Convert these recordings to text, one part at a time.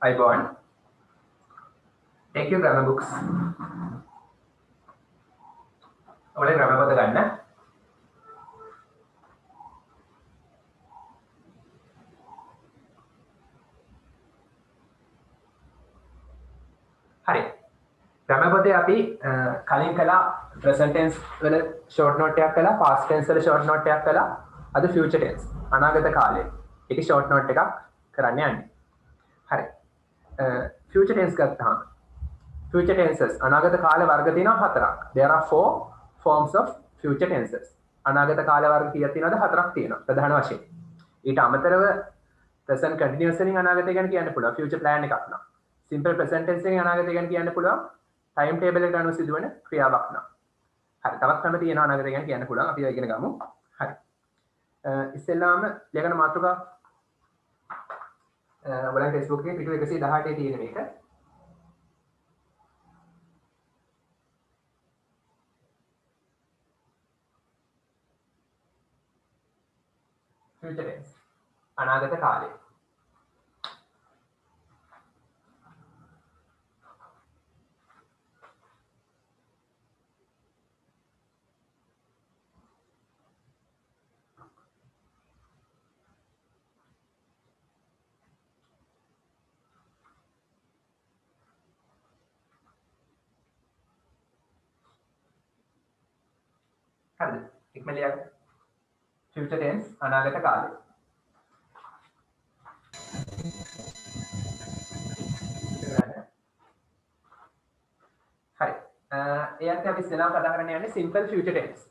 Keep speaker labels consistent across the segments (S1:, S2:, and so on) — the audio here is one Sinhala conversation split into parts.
S1: අයිබෝන් take your grammar books ඔයාලා grammar පොත ගන්න හරි grammar පොතේ අපි කලින් කළා present tense වල short note එකක් කළා past tense වල short note එකක් කළා අද future tense අනාගත කාලේ ඒකේ short note එකක් කරන්න යන්නේ හරි future tense ගත්තාම future tenses අනාගත කාල වර්ග තියෙනවා හතරක් there are four forms of future tenses අනාගත කාල වර්ග කීයක් තියෙනවද හතරක් තියෙනවා ප්‍රධාන වශයෙන් ඊට අමතරව present continuous වලින් අනාගතය ගැන කියන්න පුළුවන් future plan එකක් නා simple present tense එකෙන් අනාගතය ගැන කියන්න පුළුවන් time table එකට අනුව සිදුවන ක්‍රියාවක් නා හරි තවත් ක්‍රම තියෙනවා අනාගතය ගැන කියන්න පුළුවන් අපි ඒක ඉගෙන ගමු හරි ඉස්සෙල්ලාම ලියගන්න මාතෘකා ඔයාලා Facebook එකේ පිටු 118 තියෙන මේක future tense අනාගත කාලය හරිද ඉක්මනට ලියගන්න future tense අනාගත කාලය හරි එයාට අපි ඉස්සෙල්ලාම කතා කරන්න යන්නේ simple future tense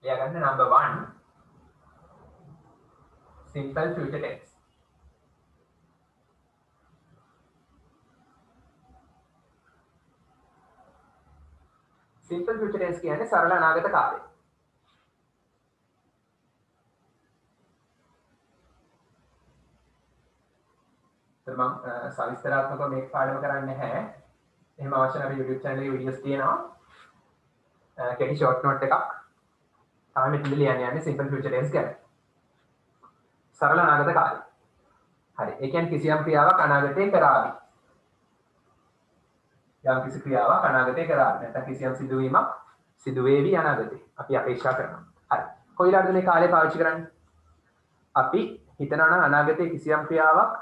S1: ලියගන්න number 1 simple future tense simple future tense කියන්නේ සරල අනාගත කාලය මම සවිස්තරාත්මකව මේක පාඩම කරන්නේ නැහැ. එහෙම අවශ්‍ය නම් YouTube channel එකේ videos තියෙනවා. කෙටි short note එකක්. තමයි මෙතන ලියන්නේ simple future tense ගැන. සරල අනාගත කාලය. හරි. ඒ කියන්නේ කිසියම් ක්‍රියාවක් අනාගතේ කරાવી. යම් කිසි ක්‍රියාවක් අනාගතේ කරાવી. නැත්නම් කිසියම් සිදුවීමක් සිදු වේවි අනාගතේ. අපි අපේක්ෂා කරනවා. හරි. කොයිලාටද මේ කාලය පාවිච්චි කරන්නේ? අපි හිතනවා නම් අනාගතේ කිසියම් ක්‍රියාවක්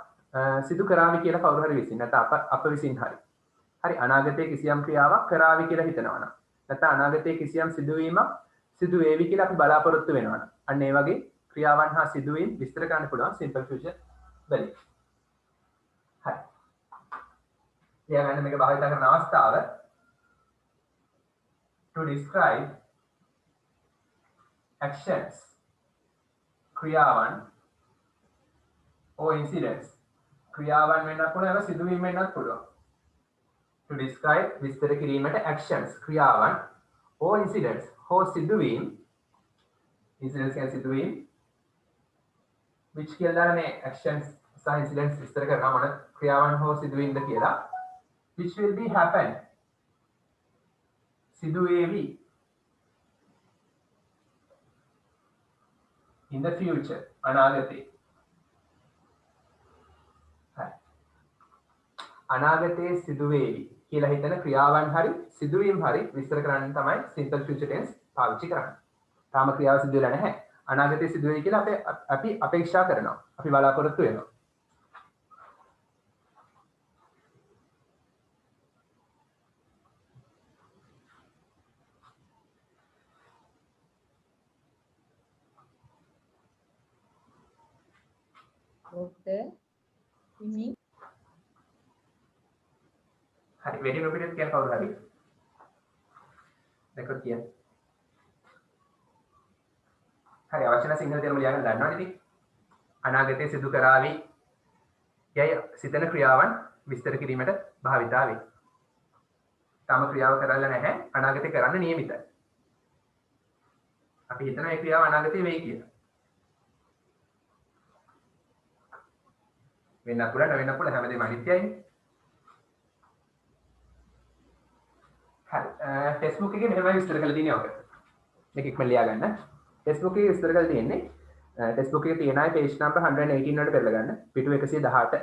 S1: සිදු කරાવી කියලා කවුරු හරි විසින් නැත්නම් අප විසින් හරි අනාගතයේ කිසියම් ක්‍රියාවක් කරાવી කියලා හිතනවා නම් නැත්නම් අනාගතයේ කිසියම් සිදුවීමක් සිදු වේවි කියලා අපි බලාපොරොත්තු වෙනවා නම් අන්න ඒ වගේ ක්‍රියාවන් හා සිදුවීම් විස්තර කරන්න පුළුවන් simple future වලින් හරි ඊළඟට මේක භාවිත කරන අවස්ථාව to describe actions ක්‍රියාවන් or incidents ක්‍රියාවන් වෙන්නත් පුළුවන් ඒක සිදුවීම් වෙන්නත් පුළුවන් to describe විස්තර කිරීමට actions ක්‍රියාවන් or incidents හෝ සිදුවීම් incidents කියන්නේ සිදුවීම් which කියලා මේ actions සහ incidents විස්තර කරනවා මොන ක්‍රියාවන් හෝ සිදුවීම්ද කියලා which will be happen සිදු වේවි in the future අනාගතේ අනාගතයේ සිදු වේවි කියලා හිතන ක්‍රියාවන් හරි සිදුවීම් හරි විස්තර කරන්න තමයි simple future tense පාවිච්චි කරන්නේ. තාම ක්‍රියාව සිදු වෙලා නැහැ. අනාගතයේ සිදු වෙයි කියලා අපි අපේක්ෂා කරනවා. අපි බලාපොරොත්තු වෙනවා. හරි වෙඩි නොපිටත් කියන කවුරු හරි රෙකෝඩ් කියන හරි අවශ්‍ය නැ සිංහල තේරුම ලියන්න දන්නවද ඉතින් අනාගතයේ සිදු කරાવી යයි සිතන ක්‍රියාවන් විස්තර කිරීමට භාවිතා වේ. තම ක්‍රියාව කරලා නැහැ අනාගතේ කරන්න නියමිතයි. අපි හිතන ඒ ක්‍රියාව අනාගතේ වෙයි කියලා. වෙන්න පුළුවන් වෙන්න පුළුවන් හැමදේම අනිත්‍යයි. හරි Facebook එකේ මෙහෙමයි විස්තර කරලා තියෙන්නේ ඔක. මේක ඉක්මන ලියා ගන්න. Facebook එකේ විස්තර කරලා තියෙන්නේ ටෙක්ස්ට් බුක් එකේ තියෙන අය page number 118 වලට පෙරලා ගන්න. පිටු 118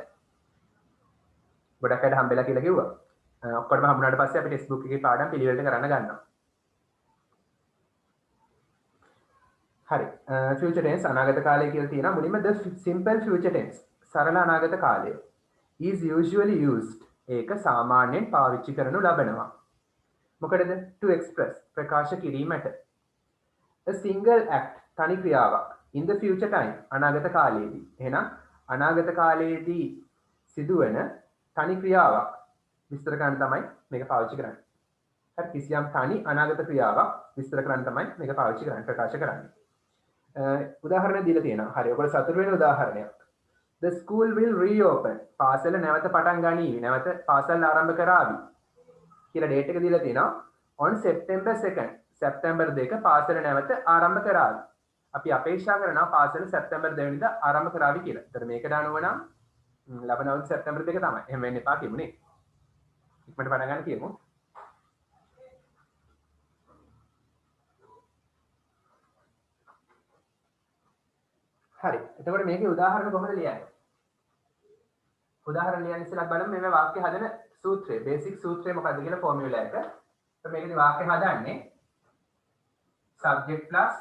S1: ගොඩක් අයට හම්බෙලා කියලා කිව්වා. ඔක්කොටම හම්බුනාට පස්සේ අපි ටෙක්ස්ට් බුක් එකේ පාඩම් පිළිවෙලට කරන්න ගන්නවා. හරි. future tense අනාගත කාලය කියලා තියෙනවා. මුලින්ම the simple future tense සරල අනාගත කාලය is usually used. ඒක සාමාන්‍යයෙන් පාවිච්චි කරනු ලබනවා. මොකටද? to express ප්‍රකාශ කිරීමට. a single act තනි ක්‍රියාවක් in the future time අනාගත කාලයේදී. එහෙනම් අනාගත කාලයේදී සිදුවන තනි ක්‍රියාවක් විස්තර කරන්න තමයි මේක පාවිච්චි කරන්නේ. හරි, කිසියම් තනි අනාගත ක්‍රියාවක් විස්තර කරන්න තමයි මේක පාවිච්චි කරන්නේ, ප්‍රකාශ කරන්නේ. උදාහරණ දීලා තියෙනවා. හරි, ඔයගොල්ලෝ සතුටු වෙන උදාහරණයක්. The school will reopen. පාසල නැවත පටන් ගනීවි. නැවත පාසල් ආරම්භ කරાવી. කියලා ඩේට් එක දීලා තියෙනවා. on September 2nd. සැප්තැම්බර් 2 පාසල නැවත ආරම්භ කරાવી. අපි අපේක්ෂා කරනවා පාසල සැප්තැම්බර් 2 වෙනිදා ආරම්භ කරાવી කියලා. ඒතර මේකට අනුව නම් ලබන අවුරුදු සැප්තැම්බර් 2 තමයි. එහෙම වෙන්න එපා කියමුනේ. ඉක්මනට පටන් ගන්න කියමු. හරි. එතකොට මේකේ උදාහරණ කොහොමද ලියන්නේ? උදාහරණ ලියන්න ඉස්සෙල්ලා බලමු මේ වාක්‍ය හදන සූත්‍රය. බේසික් සූත්‍රය මොකක්ද කියලා ෆෝමියුලා එක. તો මේකේ වාක්‍ය හදන්නේ subject plus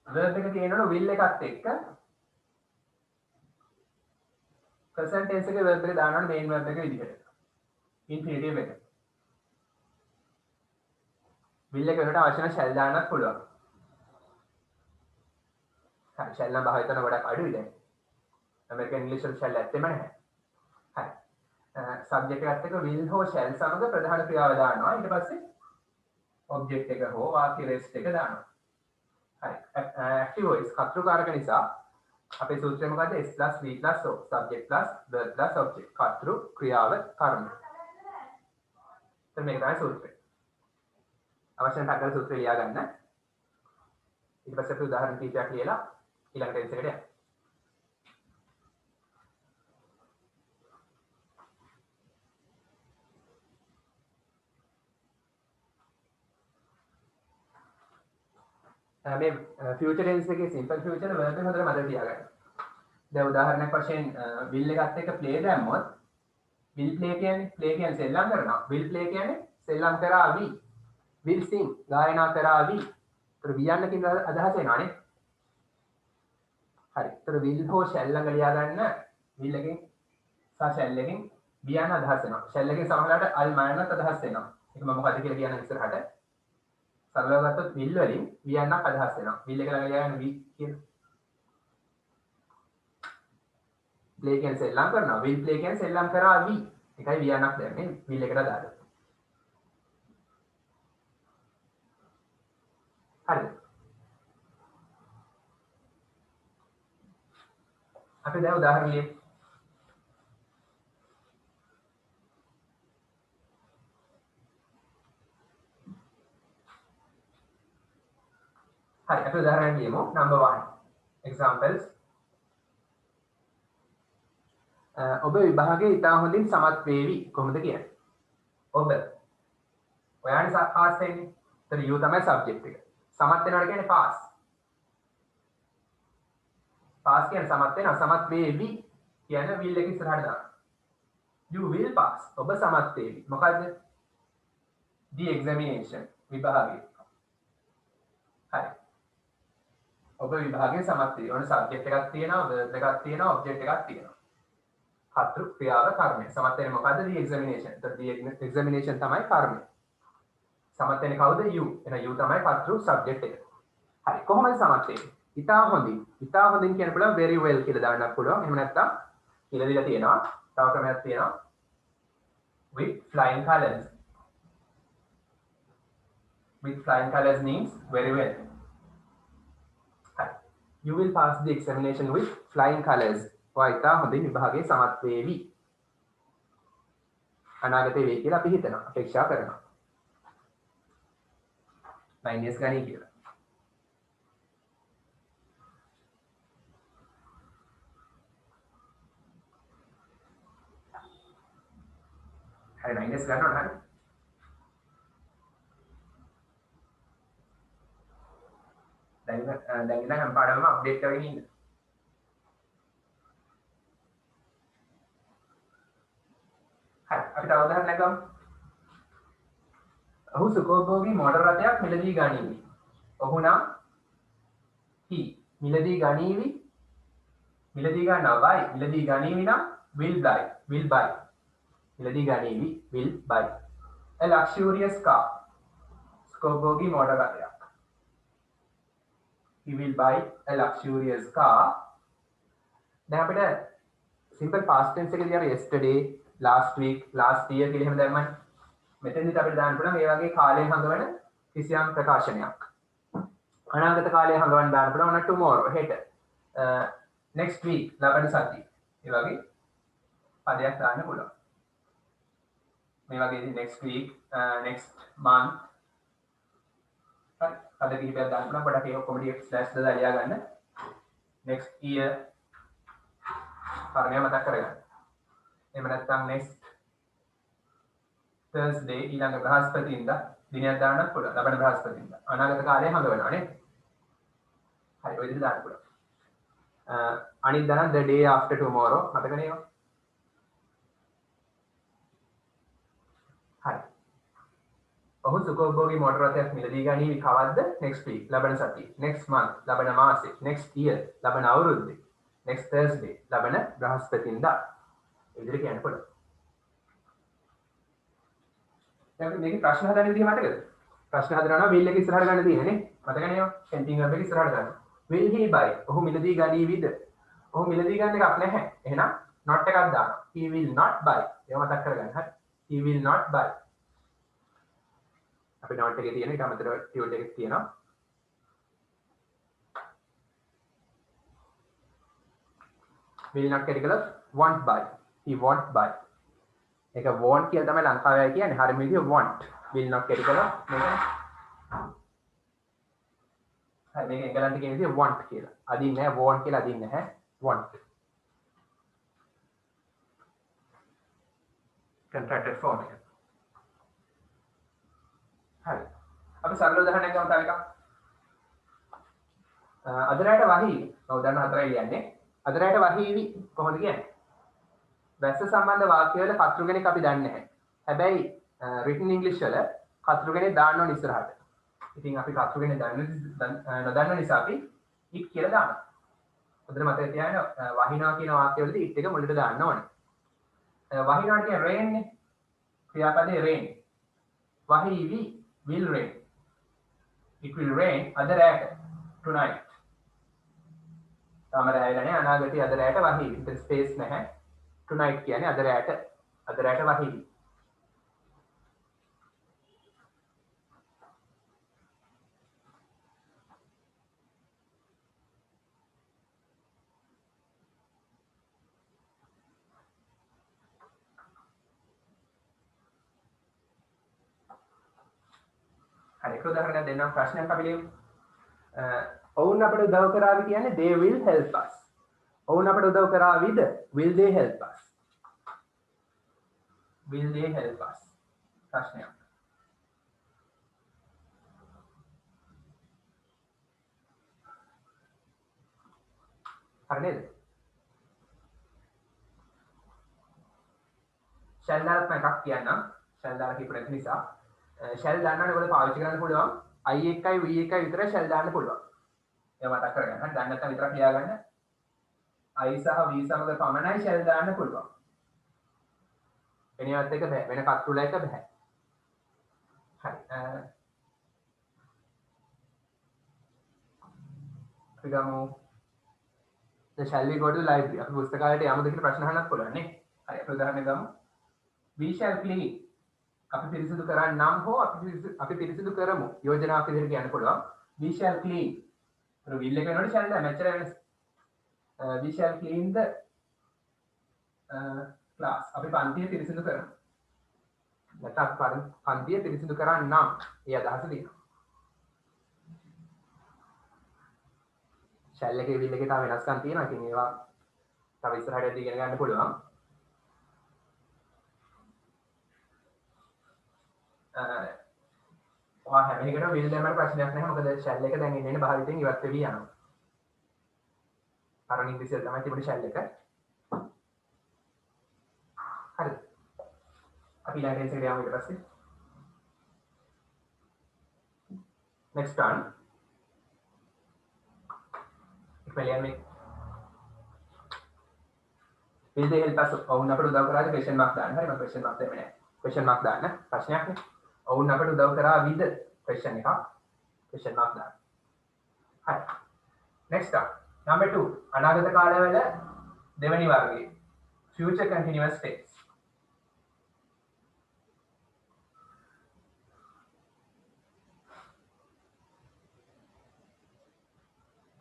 S1: verb එක තියෙනවනේ will එකත් එක්ක present tense එකේ verb එක දානවනේ main verb එක විදිහට. infinitive එක. will එක වලට අවශ්‍ය නැ shall දාන්නත් පුළුවන්. හරි, shall නම් භාවිත කරන ගොඩක් අඩුයි දැන්. American English වල shall ඇත්තෙම නැහැ. හරි. subject එකත් එක්ක will හෝ shall සමග ප්‍රධාන ක්‍රියාව දානවා. ඊට පස්සේ object එක හෝ වාක්‍ය rest එක දානවා. හරි. active voice කර්තෘකාරක නිසා අපේ සූත්‍රය මොකද්ද? s plus v plus o subject plus verb plus object කර්තෘ ක්‍රියාව කර්ම. එතන මේක තමයි සූත්‍රය. අවශ්‍ය නම් ටග්ගල සූත්‍රය ලියා ගන්න. ඊට පස්සේ අපි උදාහරණ කීපයක් ලියලා ඊළඟ ටෙන්ස් එකට යන්න. මේ future tense එකේ simple future verb එක හොඳට මතක තියාගන්න. දැන් උදාහරණයක් වශයෙන් will එකත් එක්ක play දැම්මොත් will play කියන්නේ සෙල්ලම් කරනවා. will play කියන්නේ සෙල්ලම් කරાવી. will sing ගායනා කරાવી. ඒතර වියන්න කියන අදහස එනවානේ. හරි. ඒතර will හෝ shall ළඟ ලියා ගන්න will එකෙන් සහ shall එකෙන් වියන්න අදහස් එනවා. shall එකෙන් සමහරවිට al minus අදහස් එනවා. ඒක මම මොකද කියලා කියන්න ඉස්සරහට. සරලව ගත්තොත් will වලින් වියන්නක් අදහස් වෙනවා. will එක ළඟ ලියා ගන්න we කියන. play කියන්නේ සෙල්ලම් කරනවා. will play කියන්නේ සෙල්ලම් කරાવી. ඒකයි වියන්නක් දැම්මේ will එකට දාලා. හරි. අපි දැන් උදාහරණ ලියමු. හරි, අපි උදාහරණ ලියමු. number 1 examples. ඔබ විභාගයේ ඉතා හොඳින් සමත් වේවි. කොහොමද කියන්නේ? ඔබ. ඔයානේ පාස් වෙන්නේ. ඒතර you තමයි subject එක. සමත් වෙනවා කියන්නේ pass. pass කියන්නේ සමත් වෙනවා. සමත් වේවි කියන්නේ will එක ඉස්සරහට දාන්න. you will pass. ඔබ සමත් වේවි. මොකද්ද? the examination විභාගය. හරි. ඔබ විභාගයේ සමත් වේවි. ඔන්න subject එකක් තියෙනවා, verb එකක් තියෙනවා, object එකක් තියෙනවා. කර්තෘ ක්‍රියාව කර්මය. සමත් වෙන්නේ මොකද්ද? the examination. the examination තමයි කර්මය. සමත් වෙන්නේ කවුද? you. එහෙනම් you තමයි කර්තෘ subject එක. හරි. කොහොමද සමත් වෙන්නේ? ඉතා හොඳින්. ඉතා හොඳින් කියන පුළුවන් very well කියලා දාන්නත් පුළුවන්. එහෙම නැත්නම් කියලා දීලා තියෙනවා. තව ක්‍රමයක් තියෙනවා. with flying colors. with flying colors means very well. You will pass the examination with flying colors. ඔයා හොඳින් විභාගයේ සමත් වේවි. අනාගතේ වෙයි කියලා අපි හිතනවා. අපේක්ෂා කරනවා. 9 years ගණී කියලා. හරි 9 years ගන්න ඕන හරි. දැන් ඉඳන් හැම පාඩමම අප්ඩේට් කරගෙන ඉන්න. හරි අපි තව උදාහරණයක් ගමු. ඔහු සුඛෝපභෝගී මෝටර රථයක් මිලදී ගනීවි. ඔහු නම් he මිලදී ගනීවි මිලදී ගන්නවයි මිලදී ගනීවි නම් will buy මිලදී ගනීවි will buy a luxurious car සුඛෝපභෝගී මෝටර රථයක්. he will buy a luxurious car. දැන් අපිට simple past tense එකේදී අපි yesterday last week last year කියලා එහෙම දැම්මනේ. මෙතෙන්දිත් අපිට දාන්න පුළුවන් මේ වගේ කාලයෙන් හඳවන කිසියම් ප්‍රකාශනයක්. අනාගත කාලය හඳවන්න දාන්න පුළුවන් on tomorrow හෙට next week ලබන සතිය. ඒ වගේ පදයක් දාන්න පුළුවන්. මේ වගේ ඉතින් next week next month හරි පද කිහිපයක් දාන්න පුළුවන්. පොඩක් ඒක කොමඩි ස්ලෑෂ් දාලා ලියා ගන්න. next year පරණය මතක් කරගන්න. එහෙම නැත්නම් next Thursday ඊළඟ බ්‍රහස්පතින්දා දිනයක් දාන්නත් පුළුවන්. ලබන බ්‍රහස්පතින්දා. අනාගත කාලය හඳවනවා නේ. හරි ඔය විදිහට දාන්න පුළුවන්. අනිත් දා the day after tomorrow මතක නේද? හරි. ඔහු සුඛෝපභෝගී මෝටර රථයක් මිලදී ගනීවි කවද්ද? next week ලබන සතියේ. next month ලබන මාසේ. next year ලබන අවුරුද්දේ. next Thursday ලබන බ්‍රහස්පතින්දා. ඒ විදිහට කියන්න පුළුවන්. දැන් මේකේ ප්‍රශ්න හදන විදිහ මතකද? ප්‍රශ්න හදනවා නම් will එක ඉස්සරහට ගන්න තියෙන්නේ නේ. මතක නේද? කෙන්ටින් verb එක ඉස්සරහට ගන්න. will he buy? ඔහු මිලදී ගනීවිද? ඔහු මිලදී ගන්න එකක් නැහැ. එහෙනම් not එකක් දානවා. he will not buy. ඒක මතක් කරගන්න. හරි. he will not buy. අපි not එකේ තියෙන ඊට අමතරව tune එකක් තියෙනවා. will not කැටිකලස් won't buy. he won't buy. ඒක want කියලා තමයි ලංකාවේ කියන්නේ. හරියම විදිය want. will not කැටිකලස් මේක. හරි මේක එංගලන්තේ කියන විදිය want කියලා. අදින් නැහැ want කියලා අදින් නැහැ. want. contracted form එක. හරි. අපි සරල උදාහරණයක් ගමු තව එකක්. අද රැට වහී. ඔව් දන්න හතරයි කියන්නේ. අද රැට වහීවි කොහොමද කියන්නේ? වැස්ස සම්බන්ධ වාක්‍යවල කතෘ කෙනෙක් අපි දන්නේ නැහැ. හැබැයි written English වල කතෘ කෙනෙක් දාන්න ඕන ඉස්සරහට. ඉතින් අපි කතෘ කෙනෙක් නොදන්න නිසා අපි it කියලා දානවා. හොඳට මතක තියාගන්න වහිනවා කියන වාක්‍යවලදී it එක මුලට දාන්න ඕනේ. වහිනවා කියන්නේ rain නේ. ක්‍රියාපදේ rain. වහීවි will rain. it will rain අද රැට tonight. තාම රැයලා නැහැ අනාගතයේ අද රැට වහීවි. ඉතින් ස්පේස් නැහැ. tonight කියන්නේ අද රැට වහීවි. හරි ඒක උදාහරණයක් දෙන්නම් ප්‍රශ්නයක් අපි ලියමු. ඔවුන් අපට උදව් කරાવી කියන්නේ they will help us. ඔවුන් අපට උදව් කරાવીද will they help us. will they help us ප්‍රශ්නයක්. හරි නේද? shall දාලා එකක් කියන්නම්. shall දාලා කියපු නැති නිසා shall දාන්නට ඔයගොල්ලෝ පාවිච්චි කරන්න පුළුවන් I එකයි V එකයි විතර shall දාන්න පුළුවන්. ඒක මතක් කරගන්න. හරි දන්නේ නැත්නම් විතරක් ලියා ගන්න. I සහ V සමග පමණයි shall දාන්න පුළුවන්. වෙනවත් එක බෑ. වෙන කතෘල එක බෑ. හරි. අපි ගමු. The shall we go to the library? අපි පුස්තකාලයට යමුද කියලා ප්‍රශ්න අහන්නත් පුළුවන් නේ. හරි අපි උදාහරණයක් ගමු. We shall clean. අපි පිරිසිදු කරන්නම් හෝ අපි පිරිසිදු කරමු. යෝජනාවක් විදිහට කියන්න පුළුවන්. We shall clean. ඒක will එක වෙනකොට shall දාන්න මෙච්චර වෙනස. We shall clean the class. අපි පන්තිය පිරිසිදු කරමු. නැත්නම් පන්තිය පිරිසිදු කරන්නම්. ඒ අදහස තියෙනවා. shall එකේ will එකේ තව වෙනස්කම් තියෙනවා. ඉතින් ඒවා තව ඉස්සරහට ඉගෙන ගන්න පුළුවන්. ඔයා හැම එකටම will දැම්මම ප්‍රශ්නයක් නැහැ. මොකද shell එක දැන් එන්නේ භාවිතයෙන් ඉවත් වෙවි යනවා. අර ඉංග්‍රීසියෙන් තමයි තිබුණේ shell එක. හරිද? අපි ඊළඟ ටෙන්ස් එකට යමු ඊට පස්සේ. next one. ඉක්මනින් මේ will they help us ඔවුන් අපට උදව් කරාද question mark දාන්න. හරි මම question mark දෙන්නේ නැහැ. question mark දාන්න ප්‍රශ්නයක් නේ. ඔවුන් අපට උදව් කරා with question එකක් question mark දාන්න. හරි. next one. number 2. අනාගත කාලවල දෙවෙනි වර්ගයේ future continuous tense.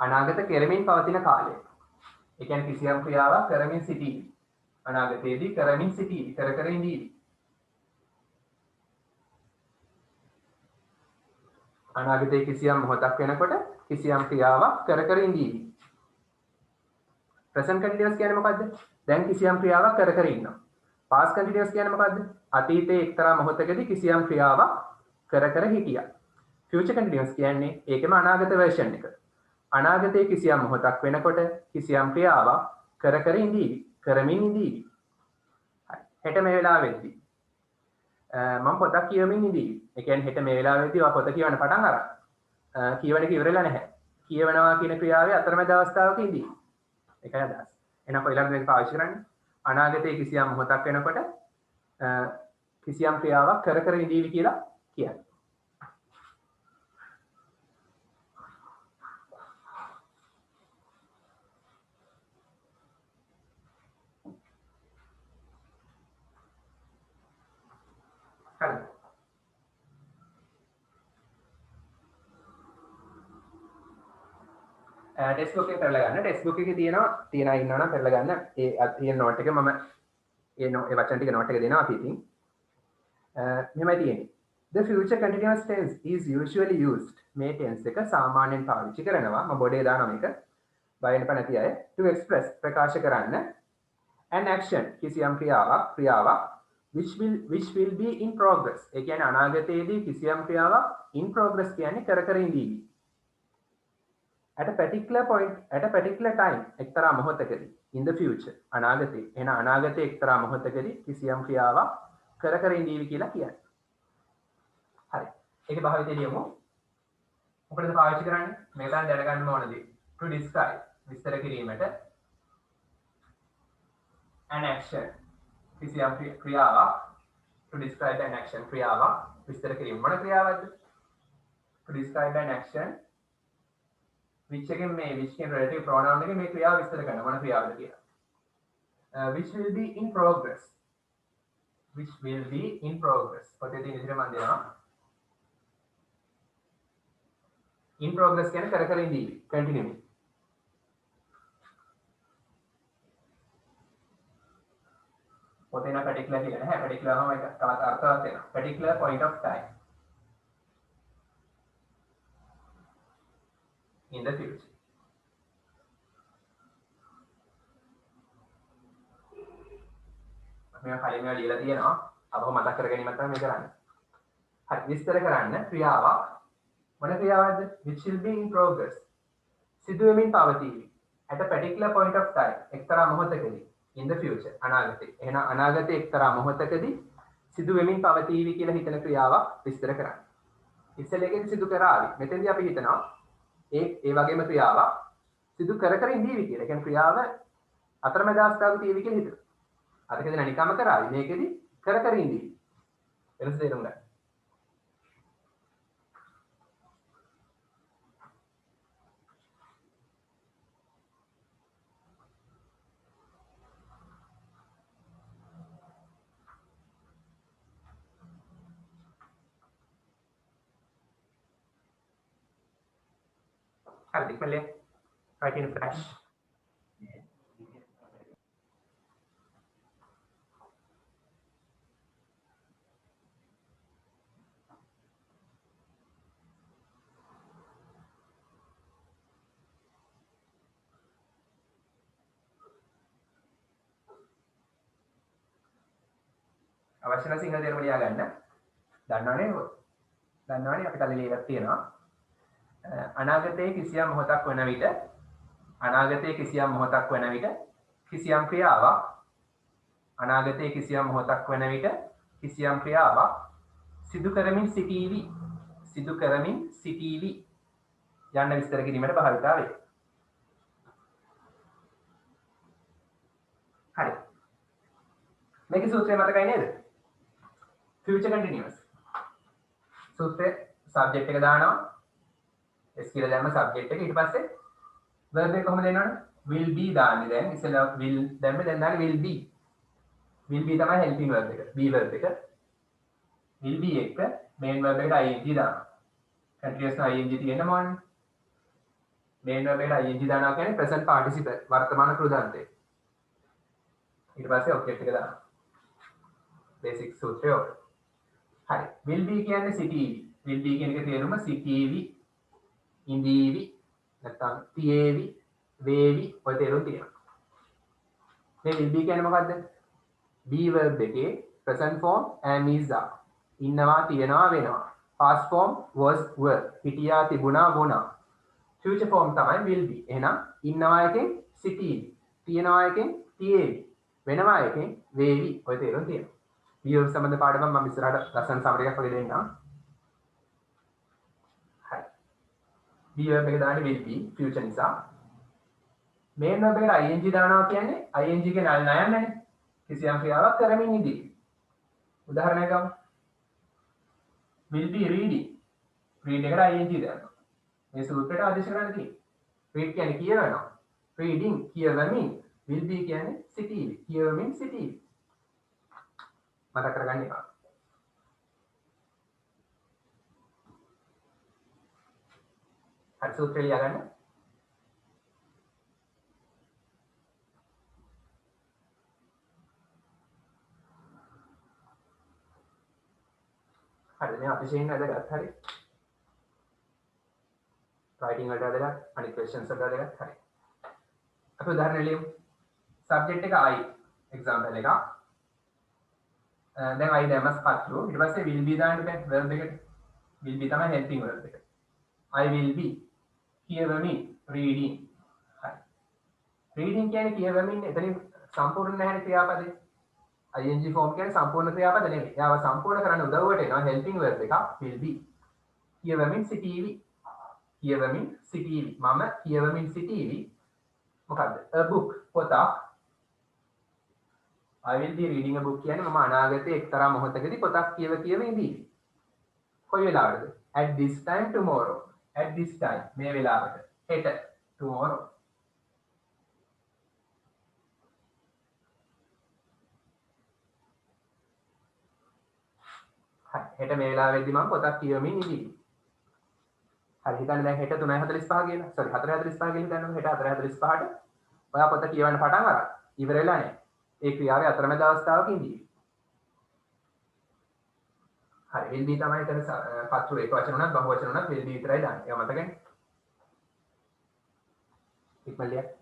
S1: අනාගත කෙරමින් පවතින කාලය. ඒ කියන්නේ කිසියම් ක්‍රියාවක් කරමින් සිටීවි. අනාගතයේදී කරමින් සිටීවි. කර ඉඳීවි. අනාගතයේ කිසියම් මොහොතක් වෙනකොට කිසියම් ක්‍රියාවක් කර ඉඳීවි. present continuous කියන්නේ මොකද්ද? දැන් කිසියම් ක්‍රියාවක් කර ඉන්නවා. past continuous කියන්නේ මොකද්ද? අතීතයේ එක්තරා මොහොතකදී කිසියම් ක්‍රියාවක් කර හිටියා. future continuous කියන්නේ ඒකම අනාගත version එක. අනාගතයේ කිසියම් මොහොතක් වෙනකොට කිසියම් ක්‍රියාවක් කර ඉඳීවි. කරමින් ඉඳීවි. හරි. හෙට මේ වෙලාවෙදී මම පොතක් කියවමින් ඉඳීවි. ඒ කියන්නේ හෙට මේ වෙලාවෙදී ඔයා පොත කියවන්න පටන් අරන් කියවන එක ඉවරලා නැහැ. කියවනවා කියන ක්‍රියාවේ අතරමැද අවස්ථාවක ඉඳීවි. ඒකයි අදහස්. එහෙනම් කොයිලද මේක පාවිච්චි කරන්නේ? අනාගතයේ කිසියම් මොහොතක් වෙනකොට කිසියම් ක්‍රියාවක් කර ඉඳීවි කියලා කියන්නේ. හරි. ටෙක්ස්ට් බුක් එක කරලා ගන්න. ටෙක්ස්ට් බුක් එකේ තියෙනවා ඉන්නවනම් කරලා ගන්න. ඒ තියෙන නෝට් එක මම ඒ වචන ටික නෝට් එක දෙනවා අපි ඉතින්. මෙහෙමයි තියෙන්නේ. The future continuous tense is usually used. මේ tense එක සාමාන්‍යයෙන් පාවිච්චි කරනවා. මම බොඩේ දානවා මේක. බය වෙන්න නැති අය. To express ප්‍රකාශ කරන්න an action කිසියම් ක්‍රියාවක් which will be in progress. ඒ කියන්නේ අනාගතයේදී කිසියම් ක්‍රියාවක් in progress කියන්නේ කර ඉඳීවි. at a particular time එක්තරා මොහොතකදී in the future අනාගතේ එන අනාගතේ එක්තරා මොහොතකදී කිසියම් ක්‍රියාවක් කර ඉඳීවි කියලා කියන්නේ. හරි. ඒකේ භාවිතය ලියමු. මොකටද පාවිච්චි කරන්නේ? මේක දැනගන්න ඕන දේ. to describe විස්තර කිරීමට an action කිසියම් ක්‍රියාවක් to describe an action ක්‍රියාවක් විස්තර කිරීම මොන ක්‍රියාවක්ද? to describe an action which again which can relative pronoun එකේ මේ ක්‍රියාව විස්තර කරන මොන ක්‍රියාවද කියලා. which will be in progress පොතේ තියෙන විදිහට මම දෙනවා. in progress කියන්නේ කර ඉඳීවි continuing. පොතේ නම් particular කියලා නැහැ. particular වම එක තවත් අර්ථවත් වෙනවා. particular point of time in the future. මම කලින් මේවා ලියලා තියෙනවා. අපව මතක් කර ගැනීමක් තමයි මේ කරන්නේ. හරි විස්තර කරන්න ක්‍රියාවක් මොන ක්‍රියාවක්ද? which will be in progress සිදුවෙමින් පවතීවි. at a particular point of time එක්තරා මොහොතකදී in the future අනාගතේ. එහෙනම් අනාගතේ එක්තරා මොහොතකදී සිදුවෙමින් පවතීවි කියලා හිතන ක්‍රියාවක් විස්තර කරන්න. ඉස්සෙල්ලේකින් සිදු කරાવી. මෙතෙන්දී අපි හිතනවා ඒ වගේම ක්‍රියාවක් සිදු කර ඉඳීවි කියලා. ඒ කියන්නේ ක්‍රියාව අතරමැද අවස්ථාවක තියෙවි කියලා හිතනවා. අරකද නිකම්ම කරાવી. මේකෙදි කර ඉඳීවි. වෙනස තේරුම් ගන්න. හරි ඉක්මනට write in flash. අවශ්‍ය නම් සිංහල තේරුම ලියා ගන්න. දන්නවනේ දන්නවනේ අපි කලින් ඉලක්ක තියෙනවා අනාගතයේ කිසියම් මොහොතක් වන විට අනාගතයේ කිසියම් මොහොතක් වන විට කිසියම් ක්‍රියාවක් අනාගතයේ කිසියම් මොහොතක් වන විට කිසියම් ක්‍රියාවක් සිදු කරමින් සිටීවි යන්න විස්තර කිරීමට භාවිතා වේ. හරි. මේකේ සූත්‍රය මතකයි නේද? future continuous. සූත්‍රයේ subject එක දානවා. s කියලා දැම්ම subject එක ඊට පස්සේ verb එක කොහොමද එනවනේ? will be දාන්නේ දැන් ඉස්සෙල්ලා will දැම්ම දැන් දාන්නේ will be. will be තමයි helping verb එක. be verb එක. will be එක main verb එකට ing දානවා. continuous ing තියෙන්න ඕනේ. main verb එකට ing දානවා කියන්නේ present participle වර්තමාන කෘදාන්තය. ඊට පස්සේ object එක දානවා. basic සූත්‍රය ඔක. හරි. will be කියන්නේ සිටීවි. will be කියන එක තේරුම සිටීවි, ඉඳීවි, නැත්නම් තියේවි, වේවි ඔය තේරුම් තියෙනවා. මේ will be කියන්නේ මොකද්ද? be verb එකේ present form am is are. ඉන්නවා, තියනවා, වෙනවා. past form was were. හිටියා, තිබුණා, වුණා. future form තමයි will be. එහෙනම් ඉන්නවා එකෙන් සිටීවි. තියනවා එකෙන් තියේවි. වෙනවා එකෙන් වේවි. ඔය තේරුම් තියෙනවා. be verb සම්බන්ධ පාඩම මම ඉස්සරහට ලස්සන සමරි එකක් වගේ දෙන්නම්. හරි. be verb එක දාන්නේ will be future නිසා. main verb එකට ing දානවා කියන්නේ ing එකේ නයන්නේ කිසියම් ක්‍රියාවක් කරමින් ඉඳී. උදාහරණයක් ගමු. will be reading. read එකට ing දානවා. මේ සූත්‍රයට ආදේශ කරන්න තියෙන්නේ. read කියන්නේ කියවනවා. reading කියවමින්. will be කියන්නේ සිටීවි. කියවමින් සිටීවි. මතක කරගන්න එපා. හරි සූත්‍රය ලියා ගන්න. හරි මේ අතිශයින් වැදගත් හරි. writing වලට වැදගත්, අනිත් questions වලට වැදගත් හරි. අපි උදාහරණ ලියමු. subject එක I example එක. දැන් I දැම්මස් පත්තු. ඊට පස්සේ will be දාන්න බෑ verb එකට. will be තමයි helping verb එක. I will be කියවමින් reading. හරි. reading කියන්නේ කියවමින් එතනින් සම්පූර්ණ නැහැ ක්‍රියාපදේ. ing form කියන්නේ සම්පූර්ණ ක්‍රියාපද නෙමෙයි. ඒව සම්පූර්ණ කරන්න උදව්වට එනවා helping verb එක will be. කියවමින් සිටීවි. කියවමින් සිටීවි. මම කියවමින් සිටීවි. මොකද්ද? a book පොතක්. I will be reading a book කියන්නේ මම අනාගතයේ එක්තරා මොහොතකදී පොතක් කියව ඉඳී. කොයි වෙලාවටද? at this time tomorrow. at this time මේ වෙලාවට. හෙට tomorrow. හෙට මේ වෙලාවෙදී මම පොතක් කියවමින් ඉඳී. හරි හිතන්න දැන් හෙට 3:45 කියලා. sorry 4:45 කියලා දැන් හෙට 4:45ට ඔයා පොත කියවන්න පටන් අරන් ඉවර වෙලා නැහැ. ඒ ක්‍රියාවේ අතරමැද අවස්ථාවක ඉඳී. හරි will be තමයි එතන පත්තු එක වචන උනත් බහු වචන උනත් will be විතරයි දාන්නේ. ඒක මතකනේ. ඉක්මනට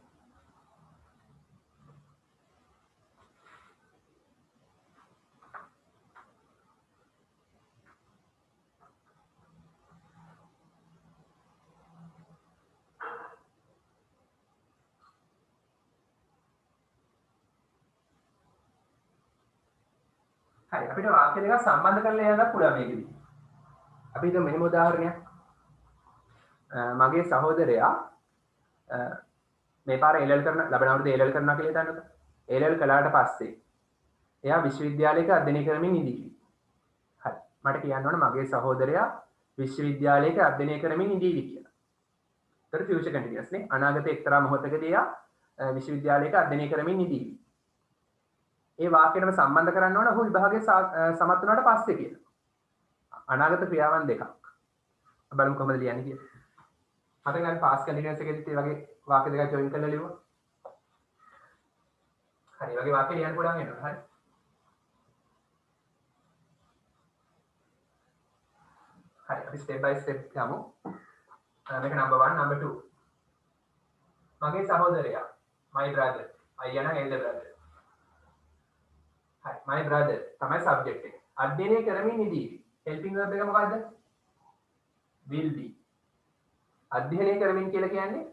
S1: හරි අපිට වාක්‍ය දෙකක් සම්බන්ධ කරලා යන්නත් පුළුවන් මේකෙදි. අපි හිතමු මෙහෙම උදාහරණයක්. මගේ සහෝදරයා මේ පාර A-level කරන ලබන අවුරුද්දේ A-level කරනවා කියලා හිතන්නකෝ. A-level කළාට පස්සේ එයා විශ්වවිද්‍යාලයක අධ්‍යයනය කරමින් ඉඳී. හරි. මට කියන්න ඕන මගේ සහෝදරයා විශ්වවිද්‍යාලයක අධ්‍යයනය කරමින් ඉඳී කියලා. ඒතර future continuous නේ. අනාගතයේ එක්තරා මොහොතකදී එයා විශ්වවිද්‍යාලයක අධ්‍යයනය කරමින් ඉඳී. ඒ වාක්‍යයටම සම්බන්ධ කරන්න ඕන ඔහු විභාගයේ සමත් වුණාට පස්සේ කියලා. අනාගත ක්‍රියාවන් දෙකක්. බලමු කොහොමද ලියන්නේ කියලා. මට ගන්න past continuous එකේදීත් මේ වගේ වාක්‍ය දෙකක් join කරලා ලියුවා. හරි වගේ වාක්‍ය ලියන්න පුළුවන් වෙනවා. හරි. හරි අපි step by step යමු. මේක number 1 number 2. මගේ සහෝදරයා my brother. අයියා නම් elder brother. my brother තමයි subject එක. අධ්‍යයනය කරමින් ඉදී. helping verb එක මොකද්ද? will be අධ්‍යයනය කරමින් කියලා කියන්නේ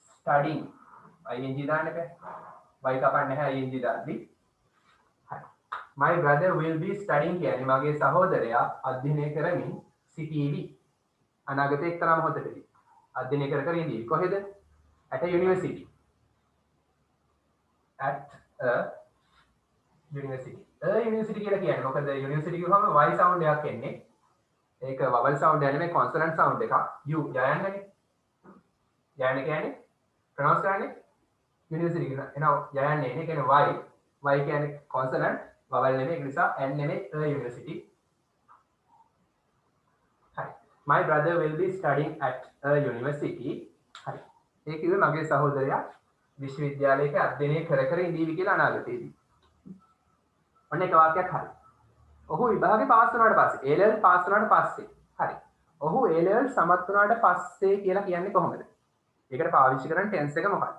S1: studying ing දාන්න බෑ y කපන්න නැහැ ing දාද්දි හරි my brother will be studying කියන්නේ මගේ සහෝදරයා අධ්‍යයනය කරමින් සිටීවි අනාගතයේ එක්තරා මොහොතකදී අධ්‍යයනය කර ඉඳී කොහෙද at a university at a university university කියලා කියන්නේ මොකද university කියවම y sound එකක් එන්නේ ඒක vowel sound එක නෙමෙයි consonant sound එකක් u යයන්නේ යයන්නේ කියන්නේ pronounce කරන්නේ university කියන එනවා යයන්නේ එන්නේ කියන්නේ y කියන්නේ consonant vowel නෙමෙයි ඒක නිසා n නෙමෙයි a university හරි my brother will be studying at a university හරි ඒ කිව්වේ මගේ සහෝදරයා විශ්වවිද්‍යාලයක අධ්‍යයනය කර ඉඳීවි කියලා අනාගතයේදී ඔන්න එක වාක්‍යයක් හරි. ඔහු විභාගේ පාස් වුණාට පස්සේ A level පාස් වුණාට පස්සේ හරි. ඔහු A level සමත් වුණාට පස්සේ කියලා කියන්නේ කොහොමද? ඒකට පාවිච්චි කරන tense එක මොකක්ද?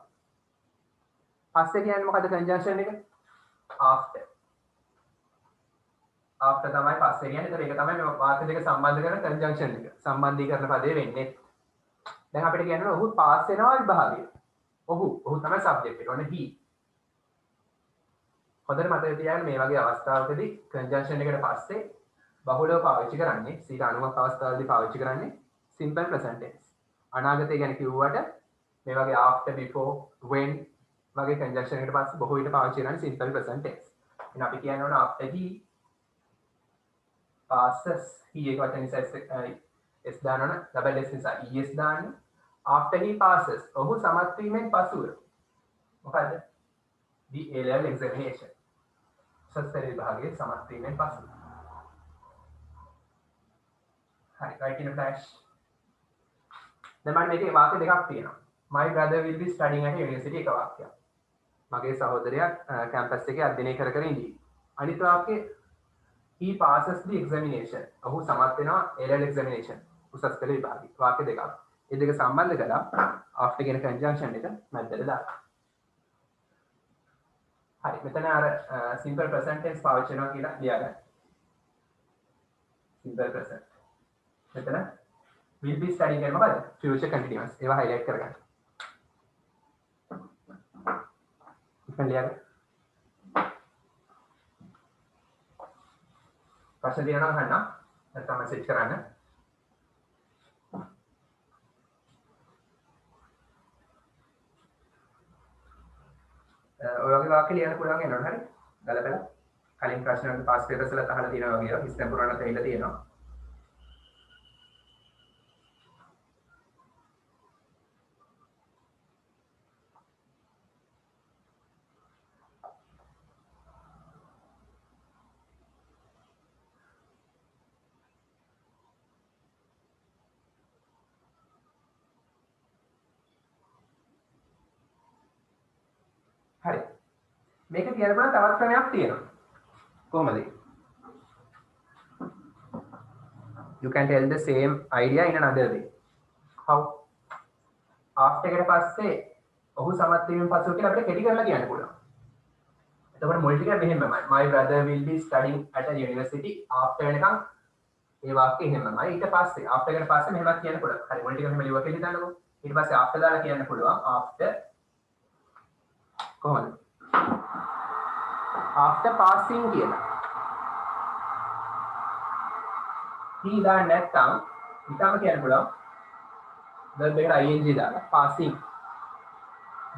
S1: පස්සේ කියන්නේ මොකද conjunction එක? after. after තමයි පස්සේ කියන්නේ. ඒතර ඒක තමයි මේ වාක්‍ය දෙක සම්බන්ධ කරන conjunction එක. සම්බන්ධීකරණ පදේ වෙන්නේ. දැන් අපිට කියන්න ඔහු පාස් වෙනවා විභාගයේ. ඔහු තමයි subject එක. ඔන්න he හොඳට මතක තියාගන්න මේ වගේ අවස්ථාවකදී conjunction එකට පස්සේ බහුලව පාවිච්චි කරන්නේ 90ක් අවස්ථාවලදී පාවිච්චි කරන්නේ simple present tense. අනාගතය ගැන කිව්වට මේ වගේ after before when වගේ conjunction එකට පස්සේ බොහෝ විට පාවිච්චි කරන්නේ simple present tense. එහෙනම් අපි කියන්න ඕන after he passes he එක වචන නිසා s දාන්න ඕන double s නිසා es දාන්න after he passes ඔහු සමත් වීමෙන් පසුව මොකද the A level examination සස්තර විභාගයේ සමත් වීමෙන් පසු හරි write in a flash දැන් මම මේකේ වාක්‍ය දෙකක් තියෙනවා my brother will be studying at university එක වාක්‍යයක් මගේ සහෝදරයා කැම්පස් එකේ අධ්‍යයනය කර ඉඳී අනිත් වාක්‍යය he passes the examination ඔහු සමත් වෙනවා A level examination උසස් පෙළ විභාගයේ වාක්‍ය දෙකක් ඒ දෙක සම්බන්ධ කරලා after කියන conjunction එක මැදට දාන්න හරි මෙතන අර simple present tense පාවිච්චි කරනවා කියලා ලියාගන්න. simple present. මෙතන will be studying කියන්නේ මොකද? future continuous. ඒවා highlight කරගන්න. ඉතින් ලියාගන්න. ප්‍රශ්න තියෙනවා අහන්න. නැත්නම් මැසේජ් කරන්න. ඔය වගේ වාක්‍ය ලියන්න පුළුවන් වෙනවද හරි ගලපලා කලින් ප්‍රශ්න වලට පාස් පේපර්ස් වල අහලා තියෙනවා වගේ හිස්තෙන් පුරාණ තේිලා තියෙනවා හරි මේක කියන්න පුළුවන් තවත් ක්‍රමයක් තියෙනවා කොහොමද you can tell the same idea in another way how after එකට පස්සේ ඔහු සමත් වීමෙන් පසු කියලා අපිට කෙටි කරලා කියන්න පුළුවන් එතකොට මුල් ටික මෙහෙමයි my brother will be studying at a university after වෙනකන් ඒ වාක්‍යය එහෙමමයි ඊට පස්සේ after එකට පස්සේ මෙහෙමත් කියන්න පුළුවන් හරි මුල් ටික මෙහෙම ලියුවා කියලා හිතන්නකෝ ඊට පස්සේ after දාලා කියන්න පුළුවන් after කොහොමද after passing කියලා he දාන්න නැත්නම් ඊටම කියන්න පුළුවන් verb එකට ing දාලා passing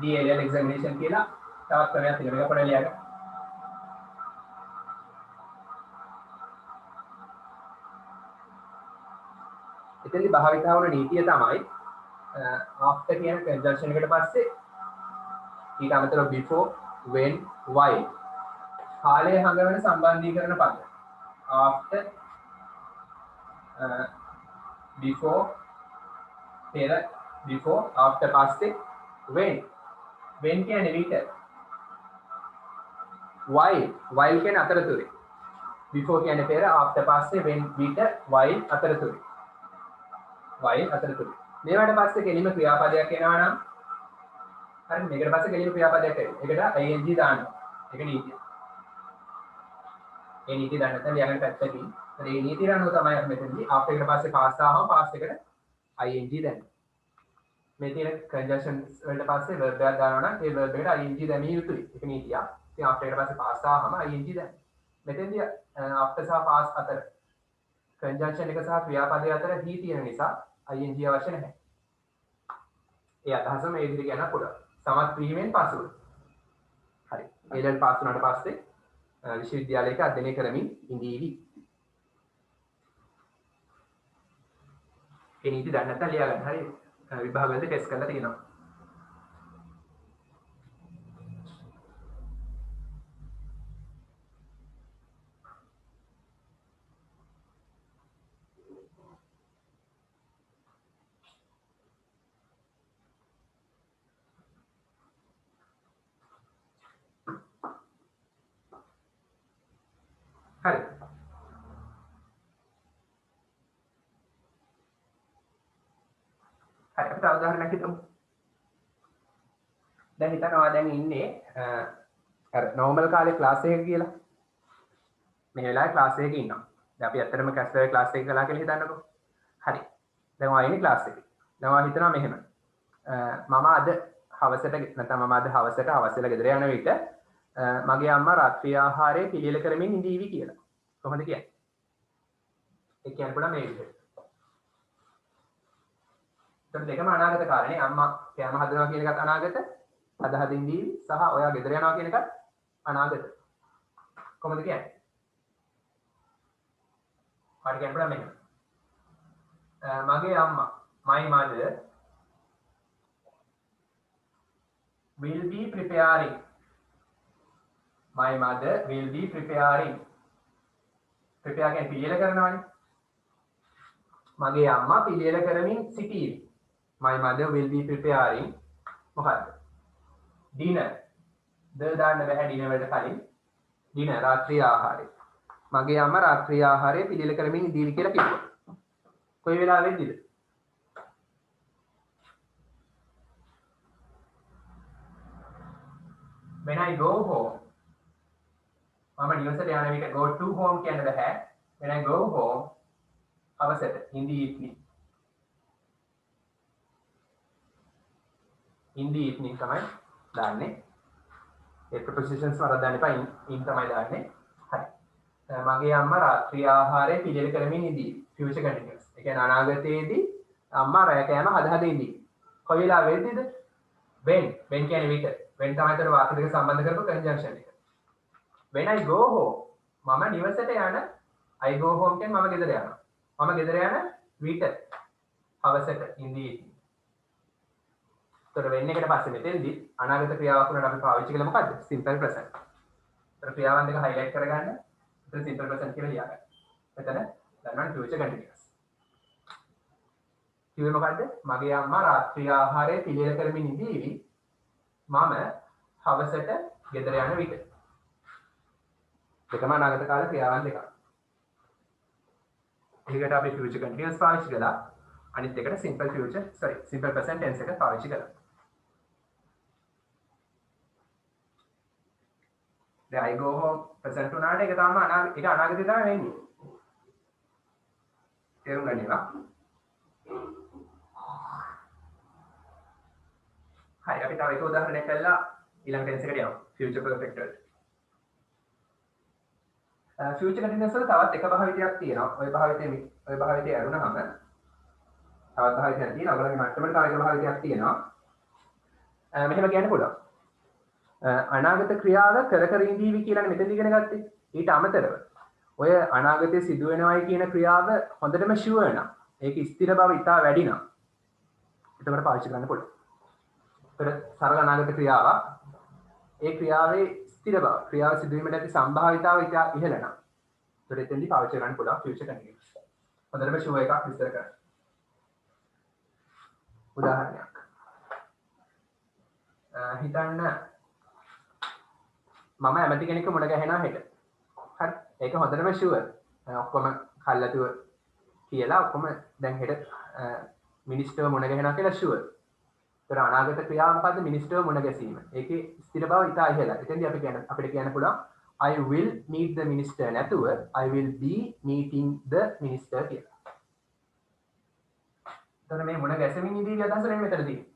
S1: the A level examination කියලා තවත් ක්‍රමයක් තියෙනවා මේක පොඩ්ඩක් ලියන්න එතෙන්දි භාවිතා වුණ නීතිය තමයි after කියන conjunction එකට පස්සේ ඊට අමතරව before when while කාලය හඟවන සම්බන්ධීකරණ පද after before පෙර before after පස්සේ when කියන්නේ විට while කියන්නේ අතරතුරේ before කියන්නේ පෙර after පස්සේ when විට while අතරතුරේ මේවට පස්සේ කෙලිම ක්‍රියාපදයක් එනවා නම් හරි මේකට පස්සේ කෙලිම ක්‍රියාපදයක් එනවා ඒකට ing දාන්න ඒක නීතිය ඒ නීතිය දාන්න නැත්නම් ලියන්න පැත්තකින් මේ නීතිය අනුව තමයි අපි මෙතනදී after එකට පස්සේ past ආවම past එකට ing දැන් මේ තියෙන conjunctions වලට පස්සේ verb එකක් දානවා නම් ඒ verb එකට ing දැමිය යුතුයි. ඒක නීතියක්. ඉතින් after එකට පස්සේ past ආවම ing දැන්. මෙතෙන්දී after සහ past අතර conjunction එක සහ ක්‍රියාපදයේ අතර he තියෙන නිසා ing අවශ්‍ය නැහැ. ඒ අදහස මේ විදිහට කියන්න පුළුවන්. සමත් වීමෙන් පසුව. හරි. ඒ level pass වුණාට පස්සේ විශ්වවිද්‍යාලයක අධ්‍යයනය කරමින් ඉඳීවි. ඒ නීති දන්නේ නැත්නම් ලියා ගන්න. හරි. විභාගවලදී ටෙස්ට් කරලා තියෙනවා. හරි. හරි අපි තව උදාහරණයක් හිතමු. දැන් හිතනවා දැන් ඉන්නේ අර normal කාලේ ක්ලාස් එකක කියලා. මේ වෙලාවේ ක්ලාස් එකක ඉන්නවා. දැන් අපි ඇත්තටම කැස්ටර් ක්ලාස් එක කළා කියලා හිතන්නකෝ. හරි. දැන් ඔයා ඉන්නේ ක්ලාස් එකේ. දැන් ඔයා හිතනවා මෙහෙම. මම අද හවසට නැත්නම් මම අද හවසට අවසල ගෙදර යන විට මගේ අම්මා රාත්‍රී ආහාරය පිළියෙල කරමින් ඉඳීවි කියලා. කොහොමද කියන්නේ? ඒ කියන්න පුළුවන් මේ විදිහට. ඒත් දෙකම අනාගත කාලේ අම්මා කෑම හදනවා කියන එකත් අනාගත, අද හදින් ඉඳීවි සහ ඔයා ගෙදර යනවා කියන එකත් අනාගත. කොහොමද කියන්නේ? හරි කියන්න පුළුවන් මෙහෙම. මගේ අම්මා my mother will be preparing. My mother will be preparing. prepare කියන්නේ පිළියෙල කරනවානේ. මගේ අම්මා පිළියෙල කරමින් සිටීවි. My mother will be preparing මොකද්ද? dinner. ද දාන්න බෑ dinner වලට කලින්. dinner රාත්‍රී ආහාරය. මගේ අම්මා රාත්‍රී ආහාරය පිළියෙල කරමින් ඉඳීවි කියලා කිව්වා. කොයි වෙලාවෙදිද? when I go home. මම නිවසට යන විට go to home කියන්න බෑ. when I go home හවසට in the evening. in the evening තමයි දාන්නේ. ඒ prepositions වල දාන්න එපා in තමයි දාන්නේ. හරි. මගේ අම්මා රාත්‍රී ආහාරය පිළියෙල කරමින් ඉඳී. future continuous. ඒ කියන්නේ අනාගතයේදී අම්මා රැය කෑම හද ඉඳී. කොයි වෙලාවෙදිද? when කියන්නේ විට. when තමයි ඒතර වාක්‍ය දෙක සම්බන්ධ කරපු conjunction එක. when I go home මම නිවසට යන I go home කියන්නේ මම ගෙදර යනවා. මම ගෙදර යන විට හවසට in the evening. ඒතර when එකට පස්සේ මෙතෙන්දී අනාගත ක්‍රියාවක් වුණාට අපි පාවිච්චි කළේ මොකද්ද? simple present. ඒතර ක්‍රියාවන් දෙක highlight කරගන්න. ඒතර simple present කියලා ලියා ගන්න. මෙතන දන්නවා future continuous. කිව්වේ මොකද්ද? මගේ අම්මා රාත්‍රී ආහාරය පිළියෙල කරමින් ඉඳීවි. මම හවසට ගෙදර යන විට. දෙකම අනාගත කාල ක්‍රියාවන් දෙකක්. ඒකට අපි future continuous පාවිච්චි කළා. අනිත් එකට simple present tense එක පාවිච්චි කළා. දැන් I go home present උනාට ඒක තමයි ඒක අනාගතේ තමයි වෙන්නේ. තේරුම් ගන්නේවා. හරි අපි තව එක උදාහරණයක් කළා ඊළඟ tense එකට යමු. future perfect වලට. future continuous වල තවත් එක භාවිතයක් තියෙනවා. ওই භාවිතය අරුණාම තවත් භාවිතයක් තියෙනවා. ඔයගොල්ලෝගේ මට්ටමට තව එක භාවිතයක් තියෙනවා. මෙහෙම කියන්න පුළුවන්. අනාගත ක්‍රියාව කර ඉඳීවි කියලානේ මෙතෙන්ද ඉගෙන ගත්තේ. ඊට අමතරව ඔය අනාගතයේ සිදු වෙනවයි කියන ක්‍රියාව හොඳටම ෂුවර් නම් ඒක ස්ථිර බව ඉතා වැඩි නම් එතකොට පාවිච්චි කරන්න පුළුවන්. ඒතර සරල අනාගත ක්‍රියාවක් ඒ ක්‍රියාවේ ස්ථිර බව ක්‍රියාව සිදු වීමට ඇති සම්භාවිතාව ඉතා ඉහළ නම් ඒතර එතෙන්දී පාවිච්චි කරන්න පුළුවන් future continuous. හොඳටම ෂුවර් එකක් විස්තර කරන්න. උදාහරණයක් හිතන්න මම ඇමති කෙනෙක්ව මුණ ගැහෙනවා හෙට. හරි. ඒක හොඳටම ෂුවර්. ඔක්කොම කල්ලාතුව කියලා ඔක්කොම දැන් හෙට මිනිස්ටර්ව මුණ ගැහෙනවා කියලා ෂුවර්. ඒතර අනාගත ක්‍රියාව මොකද්ද? මිනිස්ටර්ව මුණ ගැසීම. ඒකේ ස්ථිර බව ඉතා ඉහළයි. එතෙන්දී අපිට කියන්න පුළුවන් I will meet the minister නැතුව I will be meeting the minister කියලා. එතන මේ මුණ ගැසෙමින් ඉඳී අදහස නෙමෙයි මෙතන තියෙන්නේ.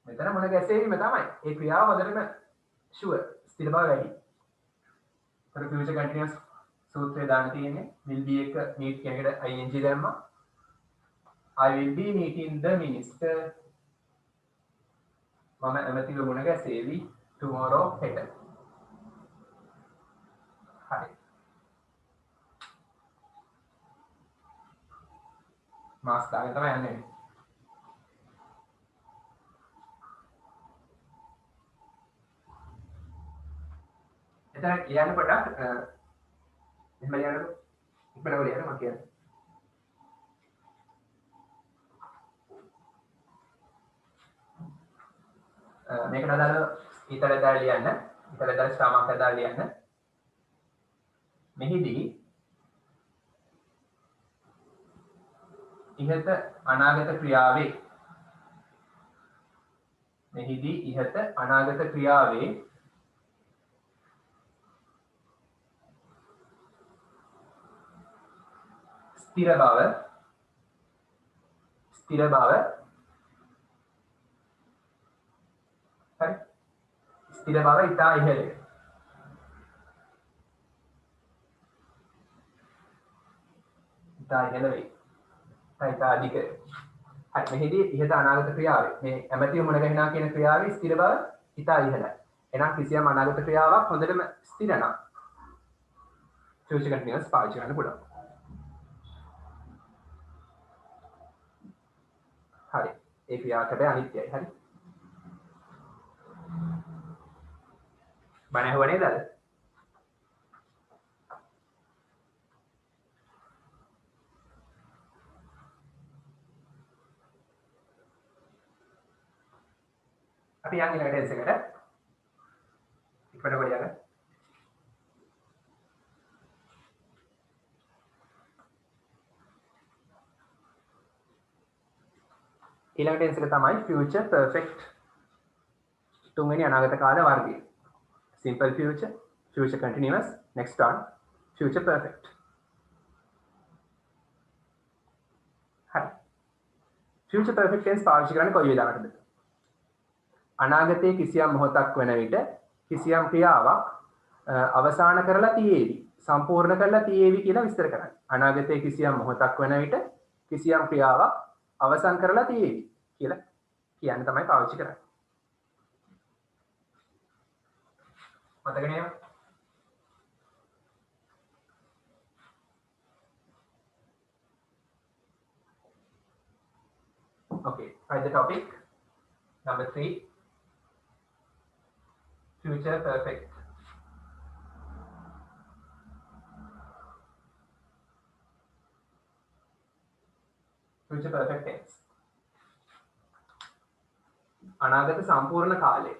S1: මෙතන මුණ ගැසීම තමයි. ඒ ක්‍රියාව හොඳටම sure ස්ථිර බව වැඩි. ඒතර future continuous සූත්‍රය දාන්න තියෙන්නේ will be එක meet කියන එකට ing දැම්මා. I will be meeting the minister. මම ඇමතිව මුණ ගැසේවි tomorrow හෙට. හරි. මාස් දාගෙන තමයි යන්නේ. එතන කියන්න පොඩක් එහෙම ලියන්නකො. ඉක්මනට ලියන්න මම කියන්නේ. මේකට අදාළ ඊතල දාලා ලියන්න. ඊතල දාලා ස්ටාමක් දාලා ලියන්න. මෙහිදී ඉහත අනාගත ක්‍රියාවේ ස්ථිර බව හරි ස්ථිර බව ඉතා ඉහළයි. ඉතා ඉහළ වේ. ඉතා අධික. හරි මෙහිදී ඉහත අනාගත ක්‍රියාවේ මේ ඇමතිව මුණ ගැහිනා කියන ක්‍රියාවේ ස්ථිර බව ඉතා ඉහළයි. එහෙනම් කිසියම් අනාගත ක්‍රියාවක් හොඳටම ස්ථිර නම් future continuous පාවිච්චි කරන්න පුළුවන්. හරි ඒ ක්‍රියාවට හැබැයි අනිත්‍යයි. හරි බණ ඇහුව නේද අද? අපි යන් ඊළඟ ටෙන්ස් එකට ඉක්මනට කොලියන්න. ඊළඟ ටෙන්ස් එක තමයි future perfect තුන්වෙනි අනාගත කාල වර්ගය. simple future, future continuous, next one future perfect. හරි future perfect tense පාවිච්චි කරන්නේ කොයි වෙලාවටද? අනාගතයේ කිසියම් මොහොතක් වන විට කිසියම් ක්‍රියාවක් අවසන් කරලා තියේවි, සම්පූර්ණ කරලා තියේවි කියලා විස්තර කරන්නේ. අනාගතයේ කිසියම් මොහොතක් වන විට කිසියම් ක්‍රියාවක් අවසන් කරලා තියේවි කියලා කියන්න තමයි පාවිච්චි කරන්නේ. මතක නේද? Okay, write the topic. Number 3. Future perfect. Future perfect tense. අනාගත සම්පූර්ණ කාලය.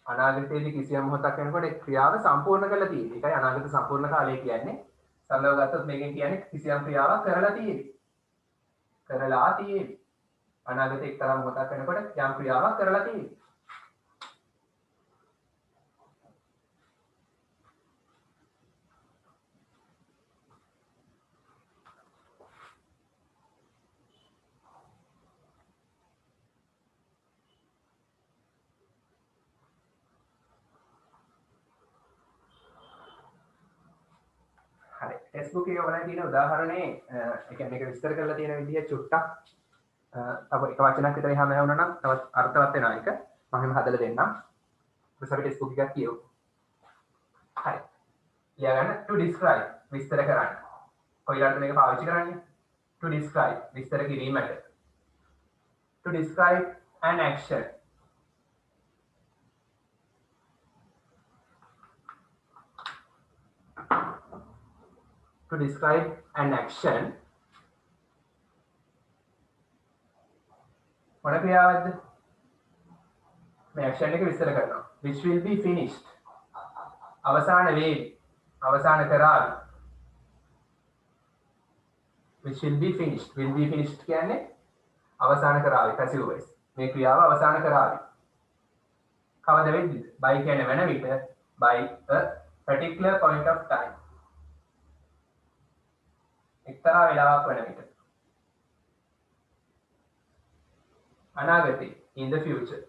S1: අනාගතයේදී කිසියම් මොහොතක් වෙනකොට ඒ ක්‍රියාව සම්පූර්ණ කරලා තියෙන්නේ. ඒකයි අනාගත සම්පූර්ණ කාලය කියන්නේ. සරලව ගත්තොත් මේකෙන් කියන්නේ කිසියම් ක්‍රියාවක් කරලා තියෙන්නේ. අනාගතයේ එක්තරා මොහොතක් වෙනකොට යම් ක්‍රියාවක් කරලා තියෙන්නේ. හරි ටෙක්ස්ට් බුක් එකේ ඔයාලා තියෙන උදාහරණේ ඒ කියන්නේ මේක විස්තර කරලා තියෙන විදිහ චුට්ටක් තව එක වචනයක් විතර එහාම යවුණා නම් තවත් අර්ථවත් වෙනවා එක. මම එහෙම හදලා දෙන්නම්. ඊට අපි ටෙක්ස්ට් බුක් එකක් කියවමු. හරි. ලියගන්න to describe විස්තර කරන්න. කොයිලාට මේක පාවිච්චි කරන්නේ? to describe විස්තර කිරීමට. to describe an action. To describe an action. මොන ක්‍රියාවක්ද? මේ action එක විස්තර කරනවා. Which will be finished. අවසාන වේවි. අවසාන කරાવી. Which will be finished. Will be finished කියන්නේ අවසාන කරાવી passive voice. මේ ක්‍රියාව අවසාන කරાવી. කවද වෙද්දිද? by කියන්නේ වෙන විට by a particular point of time. එක්තරා වේලාවක් වන විට. අනාගතේ in the future.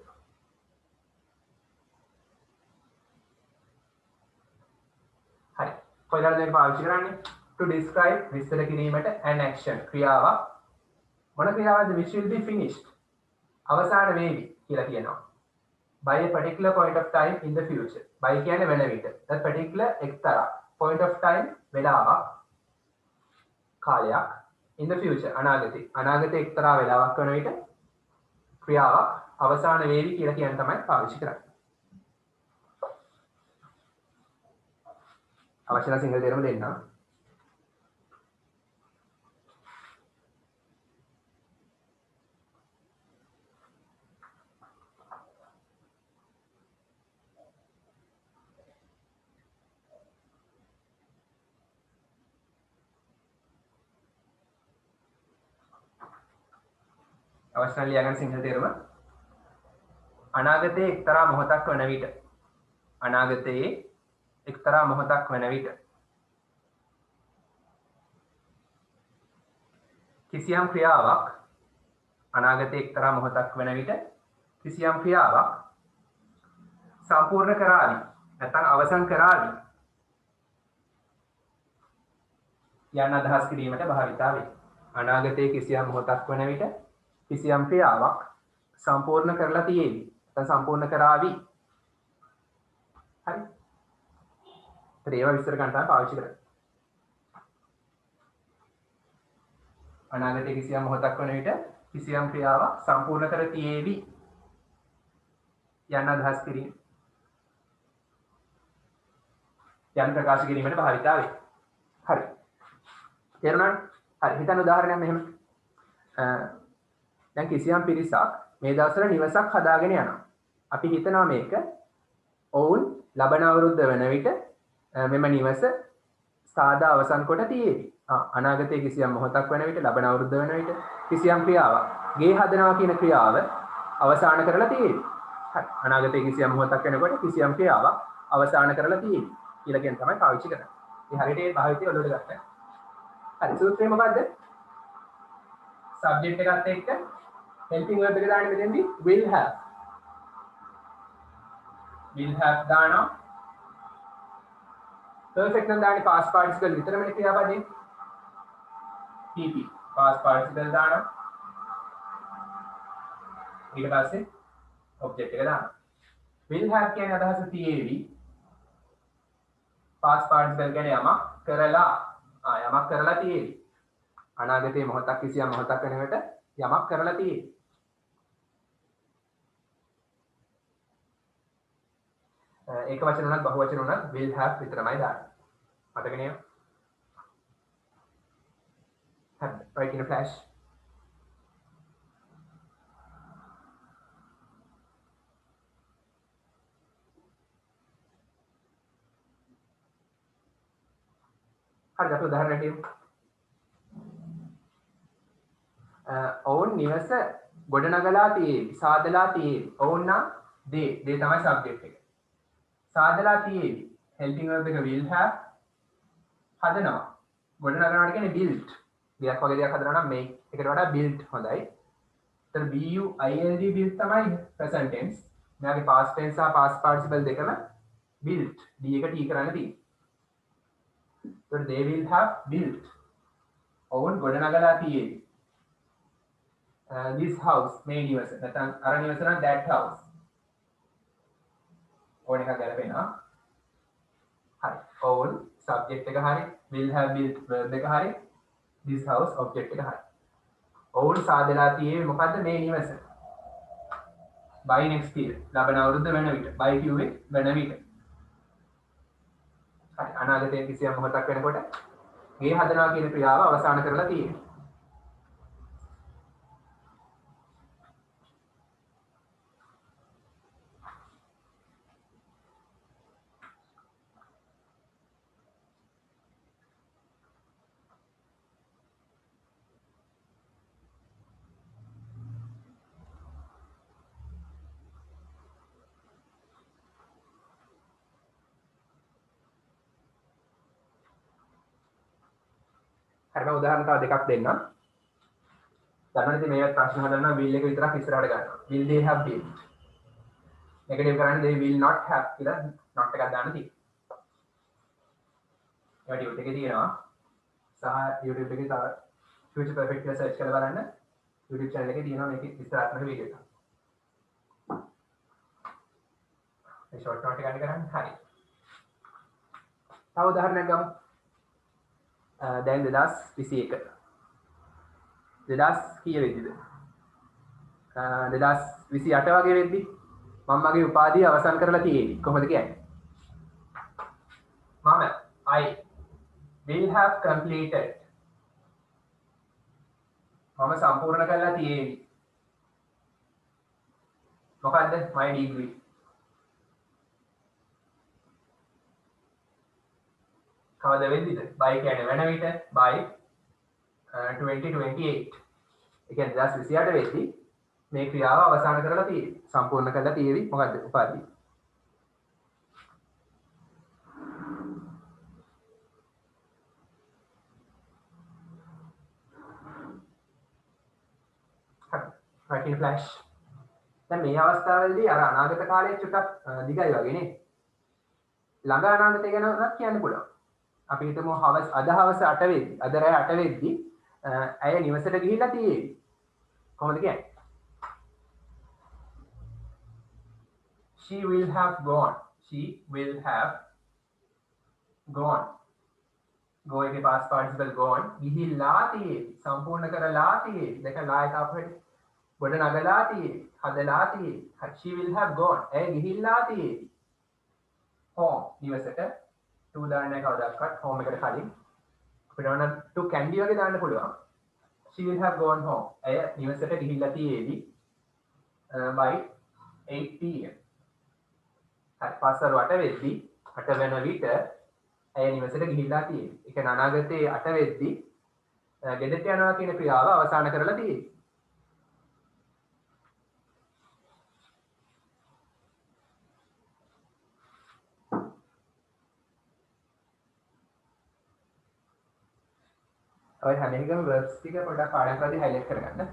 S1: හරි. කොයිදාද මේක පාවිච්චි කරන්නේ? To describe විස්තර කිරීමට an action ක්‍රියාවක් මොන ක්‍රියාවක්ද which will be finished අවසාන වේවි කියලා කියනවා. By a particular point of time in the future. By කියන්නේ වෙන විට. that particular එක්තරා point of time වේලාවක් කාලයක් in the future අනාගතේ. අනාගතේ එක්තරා වේලාවක් වන විට ක්‍රියාවක් අවසාන වේවි කියලා කියන තමයි පාවිච්චි කරන්නේ. අවශ්‍ය නම් සිංහල තේරුම දෙන්න. අවශ්‍ය නම් ලියාගන්න සිංහල තේරුම. අනාගතයේ එක්තරා මොහොතක් වන විට අනාගතයේ එක්තරා මොහොතක් වන විට කිසියම් ක්‍රියාවක් අනාගතයේ එක්තරා මොහොතක් වන විට කිසියම් ක්‍රියාවක් සම්පූර්ණ කරાવી නැත්නම් අවසන් කරાવી යන අදහස් කිරීමට භාවිතා වේ. අනාගතයේ කිසියම් මොහොතක් වන විට කිසියම් ක්‍රියාවක් සම්පූර්ණ කරලා තියෙවි. නැත්නම් සම්පූර්ණ කරાવી. හරි. ඒවා විස්තර ගන්න තමයි පාවිච්චි කරන්නේ. අනාගතයේ කිසියම් මොහොතක් වන විට කිසියම් ක්‍රියාවක් සම්පූර්ණ කර තියෙවි යන අදහස් කිරීම. යන ප්‍රකාශ කිරීමට භාවිතා වේ. හරි. තේරුණාද? හරි. හිතන්න උදාහරණයක් මෙහෙම. දැන් කිසියම් පිරිසක් මේ දවස්වල නිවසක් හදාගෙන යනවා. අපි හිතනවා මේක ඔවුන් ලබන අවුරුද්ද වෙන විට මෙම නිවස සාදා අවසන් කොට තියෙවි. අනාගතයේ කිසියම් මොහොතක් වෙන විට ලබන අවුරුද්ද වෙන විට කිසියම් ක්‍රියාවක් ගේ හදනවා කියන ක්‍රියාව අවසන් කරලා තියෙවි. හරි. අනාගතයේ කිසියම් මොහොතක් වෙනකොට කිසියම් ක්‍රියාවක් අවසන් කරලා තියෙවි කියලා කියන තමයි පාවිච්චි කරන්නේ. මේ හරියට ඒ භාවිතය ඔලුවට ගන්න. හරි. සූත්‍රය මොකද්ද? සබ්ජෙක්ට් එකත් එක්ක helping verb එක දාන්න මෙතෙන්දී will have දානවා. perfect නම් දාන්නේ past participle විතරමනේ ක්‍රියාපදේ. pp past participle දානවා. ඊට පස්සේ object එක දානවා. will have කියන්නේ අදහස තියෙවි. past participle කියන්නේ යමක් කරලා යමක් කරලා තියෙවි. අනාගතයේ මොහොතක් කිසියම් මොහොතක් වෙනකොට යමක් කරලා තියෙවි. ඒක වචන උනත් බහු වචන උනත් will have විතරමයි දාන්නේ. මතක නේද? have right in a flash. හරි අපි උදාහරණයක් දෙමු. ඔවුන් නිවස ගොඩනගලා තියෙවි. සාදලා තියෙවි. ඔවුන් නම් they තමයි subject එක. සාදලා තියෙවි. helping verb එක will have හදනවා. ගොඩනගනවාට කියන්නේ built. දෙයක් වගේ දෙයක් හදනවා නම් make එකට වඩා built හොඳයි. ඒතර build built තමයි present tense. මෙයාගේ past tense සහ past participle දෙකම built. d එක t කරන්න තියෙන්නේ. ඒතර they will have built. ඔවුන් ගොඩනගලා තියෙවි. this house මේ නිවස නැත්නම් අර නිවස නම් that house. ඕන එකක් ගැලපෙනවා. හරි. ඔවුන් subject එක හරි will have built verb එක හරි this house object එක හරි. ඔවුන් සාදලා තියෙන්නේ මොකද්ද මේ නිවස? by next year ලබන අවුරුද්ද වෙන විට by කිව්වේ වෙන විට. හරි. අනාගතයේ කිසියම් මොහොතක් වෙනකොට ගේ හදනවා කියන ක්‍රියාව අවසන් කරලා තියෙනවා. හරි මම උදාහරණ තව දෙකක් දෙන්නම්. දන්නවනේ ඉතින් මේවත් ප්‍රශ්න හදනවා will එක විතරක් ඉස්සරහට ගන්නවා. will they have built? negative කරන්නේ they will not have කියලා not එකක් දාන්න තියෙනවා. ඒවා YouTube එකේ තියෙනවා. සහ YouTube එකේ තව future perfect කියලා search කරලා බලන්න. YouTube channel එකේ තියෙනවා මේකේ විස්තරාත්මක වීඩියෝ එකක්. මේ short note එක ගන්න කරන්නේ හරි. තව උදාහරණයක් ගමු. දැන් 2021 කීය වෙද්දිද 2028 වගේ වෙද්දි මම මගේ උපාධිය අවසන් කරලා තියෙන්නේ කොහොමද කියන්නේ මම I will have completed මම සම්පූර්ණ කරලා තියෙන්නේ මොකද්ද my degree කවද වෙද්දිද by කියන්නේ වෙන විට by 2028 ඒ කියන්නේ 2028 වෙද්දී මේ ක්‍රියාව අවසන් කරලා තියෙන්නේ සම්පූර්ණ කරලා තියෙවි මොකද්ද උපාධිය හරි ෆ්ලෑෂ් දැන් මේ අවස්ථාවේදී අර අනාගත කාලයේ චුට්ටක් දිගයි වගේ නේ ළඟ අනාගතය ගැන කියන්න පුළුවන් අපි හිතමු අද හවස 8 වෙද්දී අද රෑ 8 වෙද්දී ඇය නිවසට ගිහිල්ලා තියෙවි කොහොමද කියන්නේ she will have gone go එකේ past participle gone ගිහිල්ලා තියෙවි සම්පූර්ණ කරලා තියෙවි දෙක ලා එක අපිට ගොඩ නගලා තියෙවි හදලා තියෙවි she will have gone ඇය ගිහිල්ලා තියෙවි home නිවසට to දාන්නේ කවදාවත් home එකට කලින් අපිට ඕන to candy වගේ දාන්න පුළුවන් she will have gone home ඇය නිවසට ගිහිල්ලා තියෙවි by 8 pm හරි පාසල් 8 වෙද්දී 8 වෙන විට ඇය නිවසට ගිහිල්ලා තියෙවි ඒ කියන්නේ අනාගතයේ 8 වෙද්දී ගෙදරට යනවා කියන ක්‍රියාව අවසන් කරලා තියෙවි ඔය හැම එකම verbs ටික පොඩ්ඩක් පාඩම් කරලා highlight කරගන්න.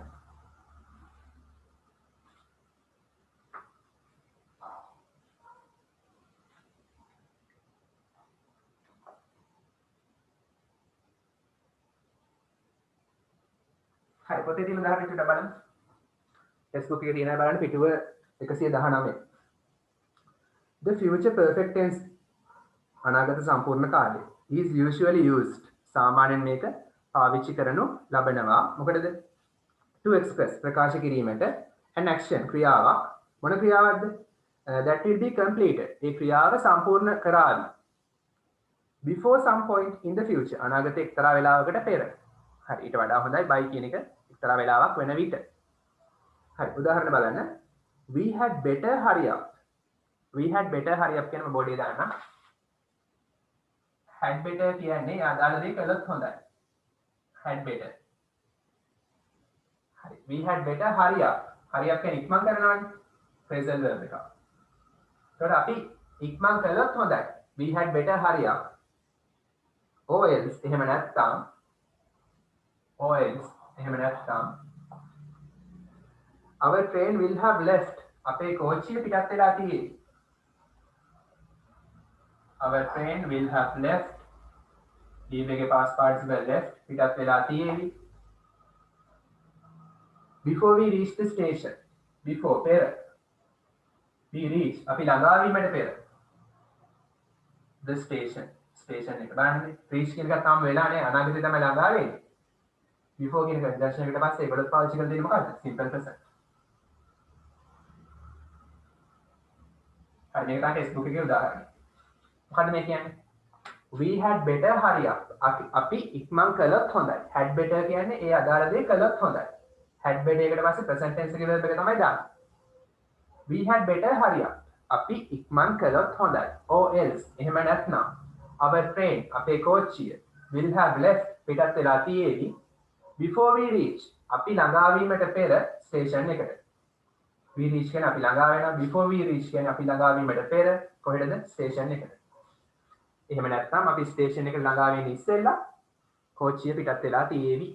S1: හරි පොතේ තියෙන උදාහරණ ටික බලන්න. ටෙක්ස්ට් බුක් එකේ තියෙන බලන්න පිටුව 119. The future perfect tense අනාගත සම්පූර්ණ කාලය is usually used සාමාන්‍යයෙන් මේක පාවිච්චි කරනු ලබනවා මොකටද to express ප්‍රකාශ කිරීමට an action ක්‍රියාවක් මොන ක්‍රියාවක්ද that will be completed ඒ ක්‍රියාව සම්පූර්ණ කරાવી before some point in the future අනාගතයේ එක්තරා වේලාවකට පෙර හරි ඊට වඩා හොඳයි by කියන එක එක්තරා වේලාවක් වෙන විට හරි උදාහරණ බලන්න we had better hurry up කියන බෝඩේ දාන්න had better කියන්නේ අදාළ දේ කළොත් හොඳයි had better හරි we had better hurry up කියන්නේ ඉක්මන් කරනවානේ phrasal verb එක. ඒකට අපි ඉක්මන් කළොත් හොඳයි we had better hurry up or else එහෙම නැත්නම් our train will have left අපේ කෝච්චිය පිටත් වෙලා තියෙයි our train will have left leave එකේ past participle left පිටත් වෙලා තියෙවි before we reach the station before පෙර we reach අපි ළඟා වීමට පෙර the station එක බලන්න reach කියන එක තාම වෙලා නැහැ අනාගතේ තමයි ළඟා වෙන්නේ before කියන එක දර්ශනයකට පස්සේ ඒකලත් පාවිච්චි කරලා දෙන්නේ මොකද්ද simple present හරි මේක තමයි ටෙක්ස්ට් බුක් එකේ උදාහරණය මොකද්ද මේ කියන්නේ we had better hurry up අපි ඉක්මන් කළොත් හොඳයි had better කියන්නේ ඒ අදාළ දේ කළොත් හොඳයි had better එකට පස්සේ present tense එකේ verb එක තමයි දාන්නේ we had better hurry up අපි ඉක්මන් කළොත් හොඳයි or else එහෙම නැත්නම් our train අපේ කෝච්චිය will have left පිටත් වෙලා තියෙවි before we reach අපි ළඟා වීමට පෙර station එකට we reach කියන්නේ අපි ළඟා වෙනවා before we reach කියන්නේ අපි ළඟා වීමට පෙර කොහෙටද station එකට එහෙම නැත්නම් අපි ස්ටේෂන් එකට ළඟා වෙන්න ඉස්සෙල්ලා කෝච්චිය පිටත් වෙලා තියේවි.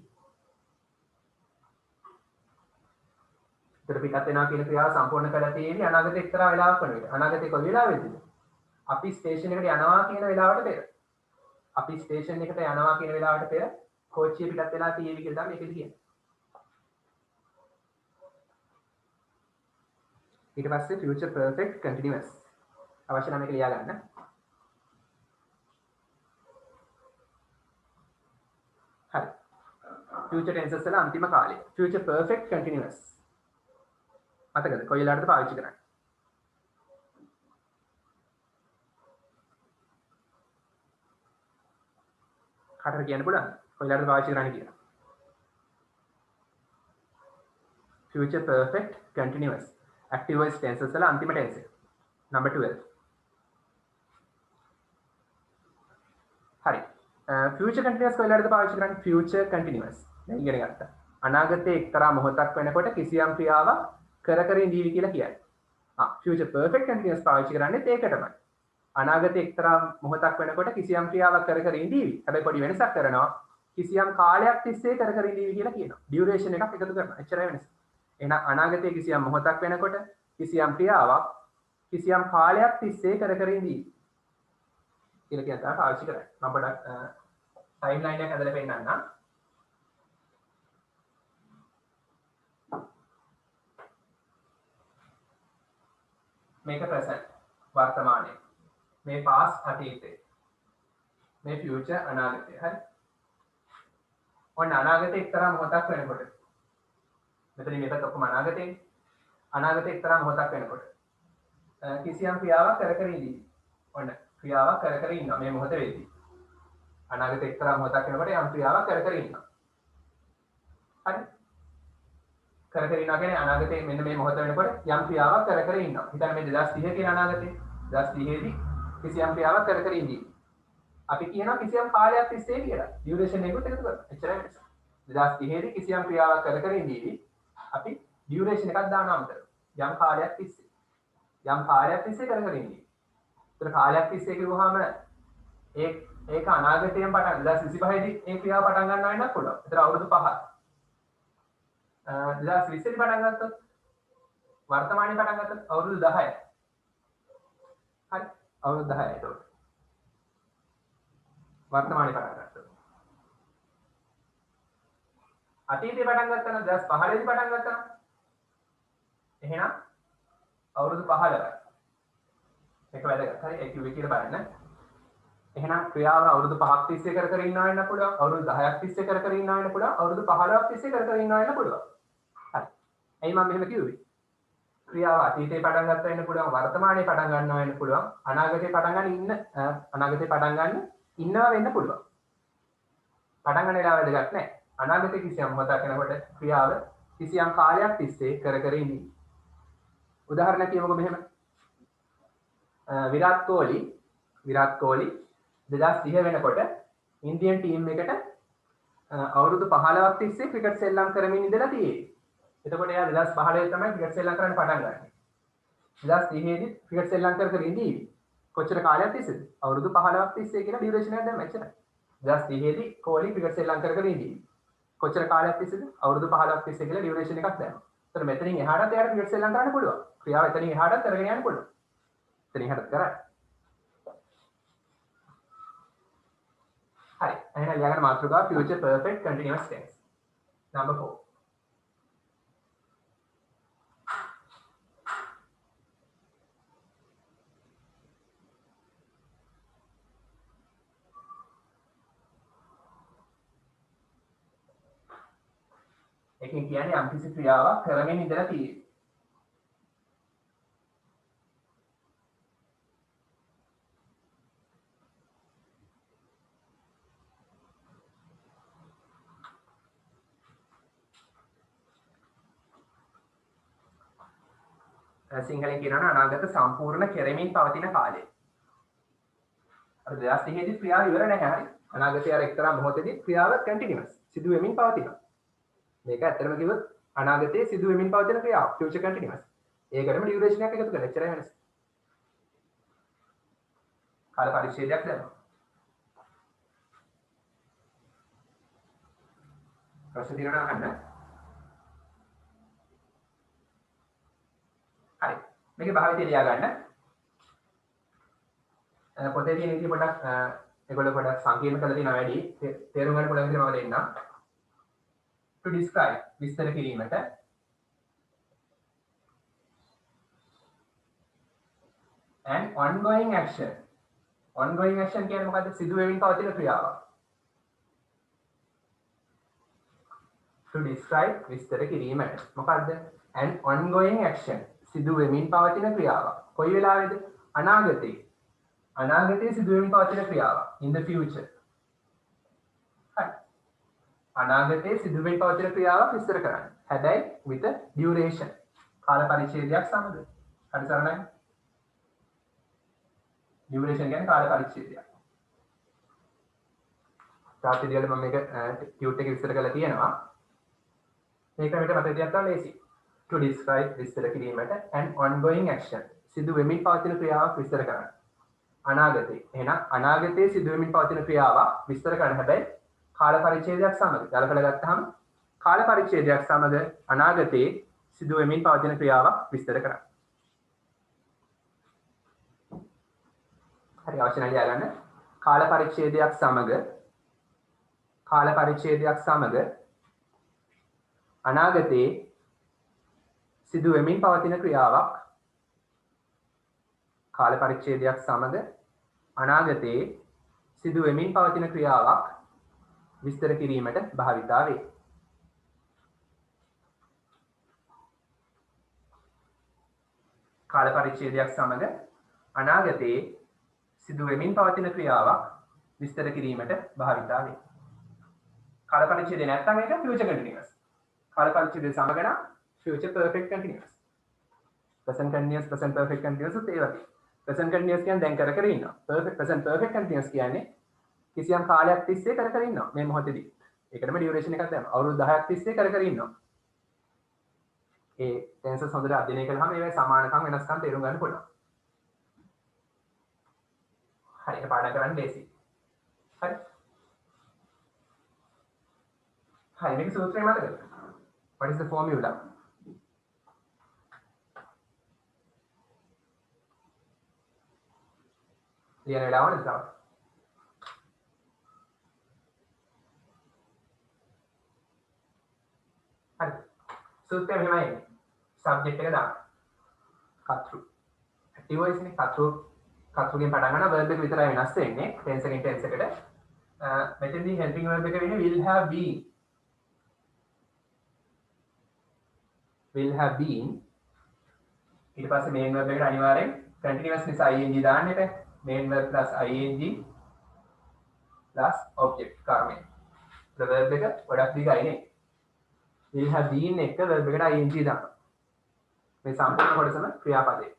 S1: පිටත් වෙනවා කියන ක්‍රියාව සම්පූර්ණ කරලා තියෙන්නේ අනාගතේ එක්තරා වෙලාවක වෙනවා. අනාගතේ කොයි වෙලාවෙද? අපි ස්ටේෂන් එකට යනවා කියන වෙලාවට පෙර. අපි ස්ටේෂන් එකට යනවා කියන වෙලාවට පෙර කෝච්චිය පිටත් වෙලා තියෙවි කියලා තමයි මේකෙදි කියන්නේ. ඊට පස්සේ future perfect continuous. අවශ්‍ය නම් මේක ලියා ගන්න. හරි. future tenses වල අන්තිම කාලය. future perfect continuous. මතකද කොයි වෙලාවටද පාවිච්චි කරන්නේ? කාටද කියන්න පුළුවන්? කොයි වෙලාවටද පාවිච්චි කරන්නේ කියලා? future perfect continuous. active voice tenses වල අන්තිම tense එක. number 12. හරි. future continuous කොයි වෙලාවටද පාවිච්චි කරන්නේ? future continuous. දැන් ඉගෙන ගත්තා. අනාගතයේ එක්තරා මොහොතක් වෙනකොට කිසියම් ක්‍රියාවක් කර ඉඳීවි කියලා කියන්නේ. future perfect continuous පාවිච්චි කරන්නේ ඒකටමයි. අනාගතයේ එක්තරා මොහොතක් වෙනකොට කිසියම් ක්‍රියාවක් කර ඉඳීවි. හැබැයි පොඩි වෙනසක් කරනවා. කිසියම් කාලයක් තිස්සේ කර ඉඳීවි කියලා කියනවා. duration එකක් එකතු කරනවා. එච්චරයි වෙනස. එහෙනම් අනාගතයේ කිසියම් මොහොතක් වෙනකොට කිසියම් ක්‍රියාවක් කිසියම් කාලයක් තිස්සේ කර ඉඳීවි කියලා කියන තරම පාවිච්චි කරන්නේ. මම පොඩක් ටයිම්ලයින් එකක් හදලා පෙන්නන්නම්. මේක present වර්තමානයේ. මේ past අතීතේ. මේ future අනාගතේ. හරි. ඔන්න අනාගතේ එක්තරා මොහොතක් වෙනකොට. මෙතන මේකත් ඔක්කොම අනාගතේ. අනාගතේ එක්තරා මොහොතක් වෙනකොට. කිසියම් ක්‍රියාවක් කර ඉඳී. ඔන්න ක්‍රියාවක් කර ඉන්නවා මේ මොහොත වෙද්දී. අනාගතේ එක්තරා මොහොතක් වෙනකොට යම් ක්‍රියාවක් කර ඉන්නවා. හරි. කර ඉන්නවා කියන්නේ අනාගතේ මෙන්න මේ මොහොත වෙනකොට යම් ක්‍රියාවක් කර ඉන්නවා. හිතන්න මේ 2030 කියන අනාගතේ 2030 දී කිසියම් ක්‍රියාවක් කර ඉඳී. අපි කියනවා කිසියම් කාලයක් තිස්සේ කියලා. ඩියුරේෂන් එකකට එකතු කරනවා. එච්චරයි වෙනස. 2030 දී කිසියම් ක්‍රියාවක් කර ඉඳී අපි ඩියුරේෂන් එකක් දානවා අමතර. යම් කාලයක් තිස්සේ. යම් කාලයක් තිස්සේ කර ඉඳී. ඒතර කාලයක් තිස්සේ කිව්වහම ඒක අනාගතයෙන් පටන් 2025 දී ඒ ක්‍රියාව පටන් ගන්නවා වෙනත් පුළුවන්. ඒතර අවුරුදු 5ක්. 2020 දී පටන් ගත්තොත් වර්තමානයේ පටන් ගත්තොත් අවුරුදු 10යි. හරි. අවුරුදු 10යි ඒක. වර්තමානයේ පටන් ගත්තොත්. අතීතේ පටන් ගත්තා නම් 2015 දී පටන් ගත්තා නම් එහෙනම් අවුරුදු 15යි. ඒක වැදගත්. හරි. ඒක කිව්වේ කියලා බලන්න. එහෙනම් ක්‍රියාව අවුරුදු 5ක් තිස්සේ කර ඉන්නවා වෙන්න පුළුවන්. අවුරුදු 10ක් තිස්සේ කර ඉන්නවා වෙන්න පුළුවන්. අවුරුදු 15ක් තිස්සේ කර ඉන්නවා වෙන්න පුළුවන්. හරි. එයි මම මෙහෙම කිව්වේ. ක්‍රියාව අතීතේ පටන් ගන්න වෙන්න පුළුවන්. වර්තමානයේ පටන් ගන්නවා වෙන්න පුළුවන්. අනාගතේ පටන් ගන්න ඉන්නවා වෙන්න පුළුවන්. පටන් ගන්න වෙලාව වැදගත් නැහැ. අනාගතේ කිසියම් මොහොතක් වෙනකොට ක්‍රියාව කිසියම් කාලයක් තිස්සේ කර ඉඳී. උදාහරණයක් කියමුකෝ මෙහෙම. විරාට් කොහ්ලි 2030 වෙනකොට ඉන්දියන් ටීම් එකට අවුරුදු 15ක් තිස්සේ ක්‍රිකට් සෙල්ලම් කරමින් ඉඳලා තියෙන්නේ. එතකොට එයා 2015 තමයි ක්‍රිකට් සෙල්ලම් කරන්න පටන් ගන්නේ. 2030 දී ක්‍රිකට් සෙල්ලම් කර ඉඳී. කොච්චර කාලයක් තිස්සේද? අවුරුදු 15ක් තිස්සේ කියලා ඩියුරේෂන් එකක් දැම්ම එච්චරයි. 2030 දී කොහ්ලි ක්‍රිකට් සෙල්ලම් කර ඉඳී. කොච්චර කාලයක් තිස්සේද? අවුරුදු 15ක් තිස්සේ කියලා ඩියුරේෂන් එකක් දැම්ම. ඒතර මෙතනින් එහාටත් එයාට ක්‍රිකට් සෙල්ලම් කරන්න පුළුවන්. ක්‍රියාව එතනින් එහාටත් කරගෙන යන්න පුළුවන්. එතනින් එහාටත් කරා. Hi, එහෙනම් ලියාගන්න මාතෘකාව future perfect continuous tense. Number 4. එකකින් කියන්නේ යම්කිසි ක්‍රියාවක් කරමින් ඉඳලා තියෙන්නේ. සිංහලෙන් කියනවා අනාගත සම්පූර්ණ කෙරෙමින් පවතින කාලය. අර 2030 දී ක්‍රියාව ඉවර නැහැ හරි. අනාගතයේ අර එක්තරා මොහොතේදී ක්‍රියාව කන්ටිනියස් සිදු වෙමින් පවතිනවා. මේක ඇත්තටම කිව්වොත් අනාගතයේ සිදු වෙමින් පවතින ක්‍රියාව ෆියුචර් කන්ටිනියස්. ඒකටම ඩියුරේෂන් එකක් එකතු කරලා එච්චරයි වෙනස. කාල පරිච්ඡේදයක් දැම්මා. ප්‍රශ්න තියෙනවා අහන්න. හරි. මේකේ භාවිතය ලියා ගන්න. පොතේ තියෙන විදිහ පොඩක් ඒගොල්ලෝ පොඩක් සංකීර්ණ කරලා තියෙනවා වැඩි. තේරුම් ගන්න පුළුවන් විදිහට මම දෙන්නම්. to describe විස්තර කිරීමට and ongoing action කියන්නේ මොකද්ද? සිදු වෙමින් පවතින ක්‍රියාවක්. to describe විස්තර කිරීමට මොකද්ද? an ongoing action සිදු වෙමින් පවතින ක්‍රියාවක්. කොයි වෙලාවේද? අනාගතේ සිදු වෙමින් පවතින ක්‍රියාවක්. in the future. හරි. අනාගතේ සිදු වෙමින් පවතින ක්‍රියාවක් විස්තර කරන්න. හැබැයි with a duration කාල පරිච්ඡේදයක් සමග. හරි සරණයි. duration කියන්නේ කාල පරිච්ඡේදයක්. තාපි දියල මම මේක ටියුට් එකේ විස්තර කරලා තියෙනවා. මේක මෙතන මතක තියාගන්න ලේසි. to describe විස්තර කිරීමට an ongoing action සිදු වෙමින් පවතින ක්‍රියාවක් විස්තර කරන්න. අනාගතේ. එහෙනම් අනාගතයේ සිදු වෙමින් පවතින ක්‍රියාවක් විස්තර කරන්න හැබැයි කාල පරිච්ඡේදයක් සමග. ගලපලා ගත්තාම කාල පරිච්ඡේදයක් සමග අනාගතයේ සිදු වෙමින් පවතින ක්‍රියාවක් විස්තර කරන්න. හරි අවශ්‍ය නැහැ ලියාගන්න. කාල පරිච්ඡේදයක් සමග අනාගතයේ සිදු වෙමින් පවතින ක්‍රියාවක් කාල පරිච්ඡේදයක් සමග අනාගතයේ සිදු වෙමින් පවතින ක්‍රියාවක් විස්තර කිරීමට භාවිතා වේ. කාල පරිච්ඡේදයක් සමග අනාගතයේ සිදු වෙමින් පවතින ක්‍රියාවක් විස්තර කිරීමට භාවිතා වේ. කාල පරිච්ඡේදය නැත්නම් ඒක future continuous. කාල පරිච්ඡේදය සමග නම් future perfect continuous. present continuous present perfect continuous උත් ඒ වගේ. present continuous කියන්නේ දැන් කර ඉන්නවා. present perfect continuous කියන්නේ කිසියම් කාලයක් තිස්සේ කර ඉන්නවා මේ මොහොතේදී. ඒකටම duration එකක් දානවා. අවුරුදු 10ක් තිස්සේ කර ඉන්නවා. ඒ tenses හොඳට අධ්‍යයනය කළාම ඒවයි සමානකම් වෙනස්කම් තේරුම් ගන්න පුළුවන්. හරි ඒක පාඩම් කරන්න ලේසි. හරි. හරි මේක සූත්‍රය මතකද? What is the formula? ලියන වෙලාව නේද? හරි. සූත්‍රය මෙහෙමයි. සබ්ජෙක්ට් එක දාන්න. කතෘ. ඇක්ටිව් වොයිස් නේ කතෘගෙන් පටන් ගන්න verb එක විතරයි වෙනස් වෙන්නේ. tense එකෙන් tense එකට. මෙතනදී helping verb එක වෙන්නේ will have been. ඊට පස්සේ main verb එකට අනිවාර්යෙන් continuous නිසා ing දාන්න එපා. main verb plus ing plus object කර්මය. the verb එක ගොඩක් දිගයි නේ. will have been එක verb එකට ing දාන්න. මේ සම්පූර්ණ කොටසම ක්‍රියාපදේ.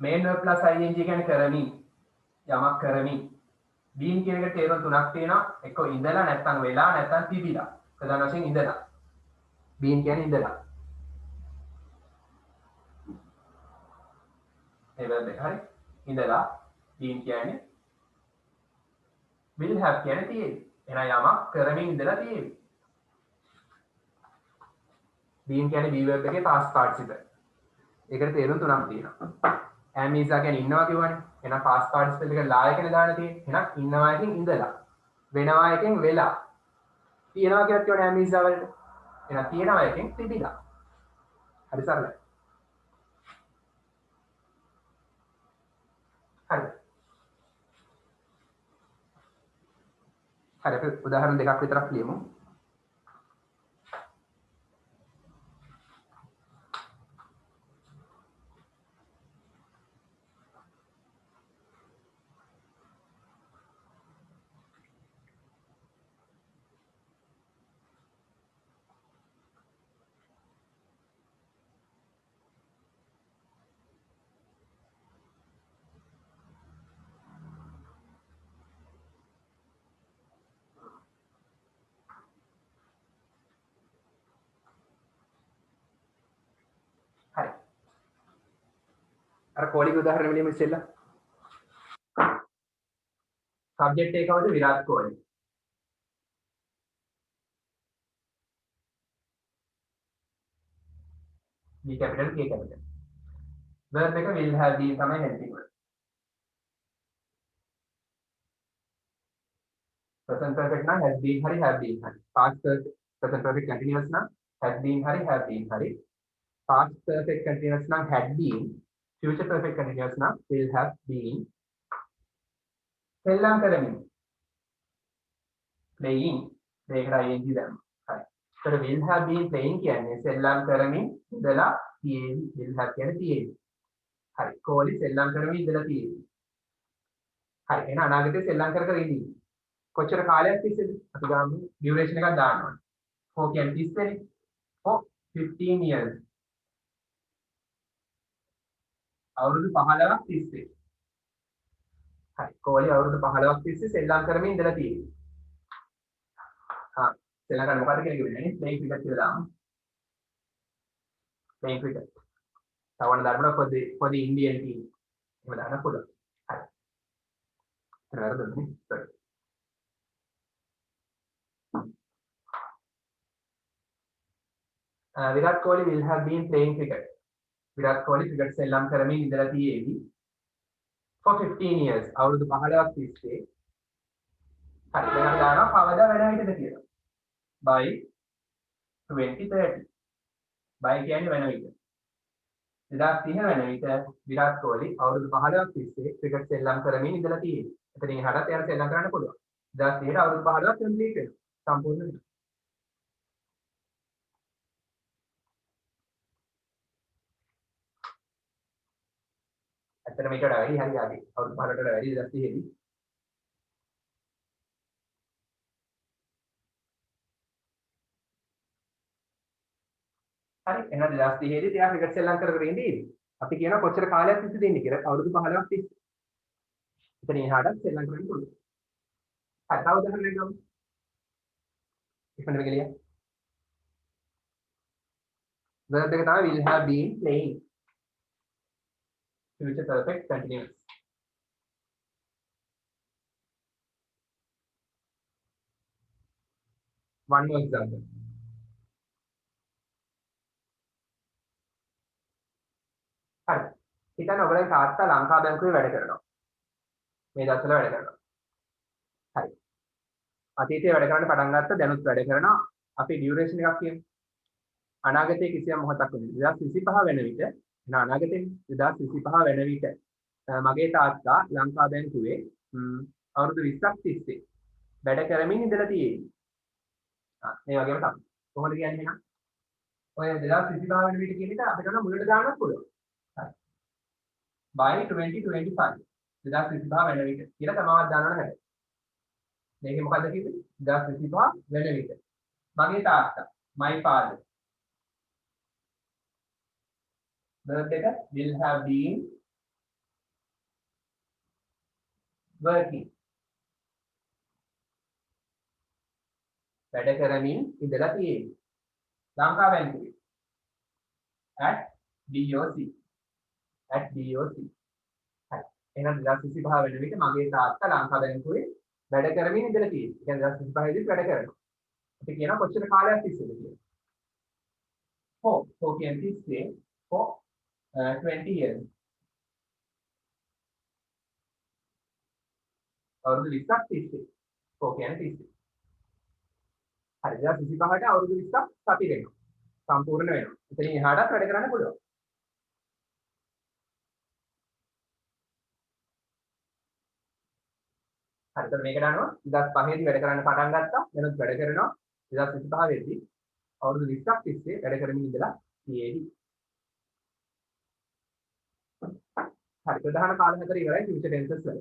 S1: main verb plus ing කියන්නේ කරමින් යමක් කරමින්. been කියන එකට තේරුම් තුනක් තියෙනවා. එක්ක ඉඳලා නැත්නම් වෙලා නැත්නම් තිබිලා. ප්‍රධාන වශයෙන් ඉඳලා. been කියන්නේ ඉඳලා. ඒ verb එක හරි. ඉඳලා been කියන්නේ will have කියන්නේ තියෙන්නේ. එහෙනම් යමක් කරමින් ඉඳලා තියෙන්නේ. been කියන්නේ be verb එකේ past participle. ඒකට තේරුම් තුනක් තියෙනවා. am is කියන්නේ ඉන්නවා කියවනේ. එහෙනම් past participle එක ලා එකනේ දාන්න තියෙන්නේ. එහෙනම් ඉන්නවා එකෙන් ඉඳලා. වෙනවා එකෙන් වෙලා. තියනවා කියලා කියවනේ am is වලට. එහෙනම් තියනවා එකෙන් තිබිලා. හරි සරලයි. හරි. හරි අපි උදාහරණ දෙකක් විතරක් ලියමු. හරි. අර කෝලික උදාහරණ වලින්ම ඉස්සෙල්ලා සබ්ජෙක්ට් එක කවුද? Virat Kohli. B capital K capital. verb එක will have been තමයි helping word. present perfect නම් has been hari have been hari. past present perfect continuous නම් has been hari have been hari. past perfect continuous නම් had been. future perfect continuous නම් will have been. සෙල්ලම් කරමින් playing මේකට ing දැම්මා. හරි. ඒතර will have been playing කියන්නේ සෙල්ලම් කරමින් ඉඳලා තියෙන්නේ. will have කියන්නේ තියෙන්නේ. හරි. කෝලි සෙල්ලම් කරමින් ඉඳලා තියෙන්නේ. හරි. එහෙනම් අනාගතේ සෙල්ලම් කර කර ඉන්නේ. කොච්චර කාලයක් තිස්සේද? අපි ගාමු ඩියුරේෂන් එකක් දාන්න ඕනේ. 4 කියන්නේ 30 නේ. for 15 years. අවුරුදු 15ක් තිස්සේ. හරි. කෝලි අවුරුදු 15ක් තිස්සේ සෙල්ලම් කරමින් ඉඳලා තියෙන්නේ. සෙල්ලම් කරන්නේ මොකද්ද කියන එක වෙන්නේ නේ. ප්ලේයින් ක්‍රිකට් කියලා දාමු. Playing cricket. තවන ධර්මන for the Indian team. එහෙම දාන්න පුළුවන්. හරි. හරිද? sorry. Virat Kohli will have been playing cricket. Virat Kohli cricket සෙල්ලම් කරමින් ඉඳලා තියෙවි. for 15 years. අවුරුදු 15ක් තිස්සේ. හරි. දැන් අපි දානවා කවදා වැඩ හිටියද කියලා. by 2030. by කියන්නේ වෙන විදිහ. 2030 වෙන විට විරාට් කෝලි අවුරුදු 15ක් තිස්සේ ක්‍රිකට් සෙල්ලම් කරමින් ඉඳලා තියෙවි. එතනින් එහාටත් එයාට සෙල්ලම් කරන්න පුළුවන්. 2030 අවුරුදු 15ක් කම්ප්ලීට් වෙනවා. සම්පූර්ණ වෙනවා. ඇත්තට මේකට වැඩි හරි ආදී අවුරුදු 15කට වැඩි 2030 දී. හරි. එහෙනම් 2030 දී තියා ක්‍රිකට් සෙල්ලම් කර කර ඉඳී. අපි කියනවා කොච්චර කාලයක් තිස්සේ දෙන්නේ කියලා. අවුරුදු 15ක් තිස්සේ. එතනින් එහාටත් සෙල්ලම් කරන්න පුළුවන්. හරි. තව උදාහරණයක් ගමු. ඉක්මනට ගලියා. verb එක තමයි will have been playing. future perfect continuous. one more example. හරි. හිතන්න ඔයගොල්ලෝ තාත්තා ලංකා බැංකුවේ වැඩ කරනවා. මේ දවස්වල වැඩ කරනවා. හරි. අතීතයේ වැඩ කරන්න පටන් ගත්තා දැනුත් වැඩ කරනවා. අපි ඩියුරේෂන් එකක් කියමු. අනාගතයේ කිසියම් මොහොතක් වෙනවා. 2025 වෙන විට අනාගතයේ 2025 වෙන විට මගේ තාත්තා ලංකා බැංකුවේ අවුරුදු 20ක් තිස්සේ වැඩ කරමින් ඉඳලා තියෙන්නේ. මේ වගේම තමයි. කොහොමද කියන්නේ එහෙනම්? ඔය 2025 වෙන විට කියන එක අපිට නම් මුලට දාන්නත් පුළුවන්. හරි. by 2025 2025 වෙන විට කියලා තමවත් දාන්න ඕන හැබැයි. මේකේ මොකද්ද කිව්වේ? 2025 වෙන විට. මගේ තාත්තා my father. verb එක will have been working. වැඩ කරමින් ඉඳලා තියෙන්නේ. ලංකා බැංකුවේ. at DOC. at DOC. හරි. එහෙනම් 2025 වෙන විට මගේ තාත්තා ලංකා බැංකුවේ වැඩ කරමින් ඉඳලා තියෙන්නේ. ඒ කියන්නේ 2025 දී වැඩ කරනවා. අපි කියනවා කොච්චර කාලයක් තිස්සේද කියලා. 4 කියන්නේ තිස්සේ for 20 years. අවුරුදු 20ක් තිස්සේ. 4 කියන්නේ තිස්සේ. හරි. 2025ට අවුරුදු 20ක් සති වෙනවා. සම්පූර්ණ වෙනවා. එතනින් එහාටත් වැඩ කරන්න පුළුවන්. හරි. එතකොට මේකට අනුව 2005 දී වැඩ කරන්න පටන් ගත්තා. දැනුත් වැඩ කරනවා. 2025 දී අවුරුදු 20ක් තිස්සේ වැඩ කරමින් ඉඳලා තියෙන්නේ. හරි. ප්‍රධාන කාල හතර ඉවරයි future tenses වල.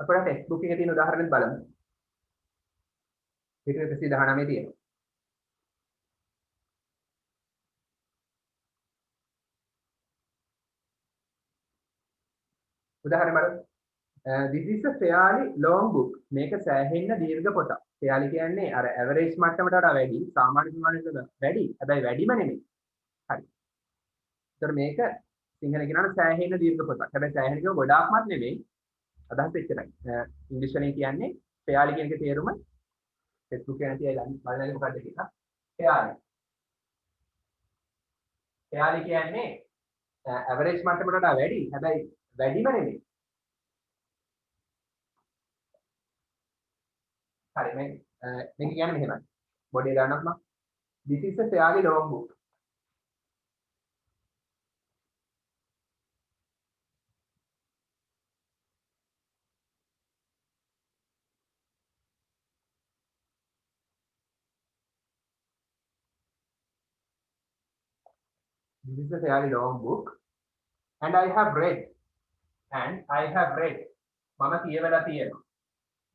S1: අපේ ටෙක්ස්ට් බුක් එකේ තියෙන උදාහරණෙත් බලමු. පිටු 119 තියෙනවා. උදාහරණ බලමු. this is a fairly long book. මේක සෑහෙන්න දීර්ඝ පොතක්. fairly කියන්නේ අර average මට්ටමට වඩා වැඩි, සාමාන්‍ය ප්‍රමාණයට වඩා වැඩි. හැබැයි වැඩිම නෙමෙයි. හරි. ඒතර මේක සිංහල කියනවනේ සෑහෙන්න දීර්ඝ පොතක්. හැබැයි සෑහෙන්න කියව ගොඩාක්මත් නෙමෙයි. අදහස් එච්චරයි. ඉංග්‍රීසි වලින් කියන්නේ fairly කියන එකේ තේරුම Facebook එකේ නැති අය බලන්නේ මොකක්ද කියලා. fairly. fairly කියන්නේ average මට්ටමට වඩා වැඩි. හැබැයි වැඩිම නෙමෙයි. හරි මේක කියන්නේ මෙහෙමයි. බොඩි දාන්නත් මම. This is a fairly long book. This is a fairly long book. And I have read. මම කියවලා තියෙනවා.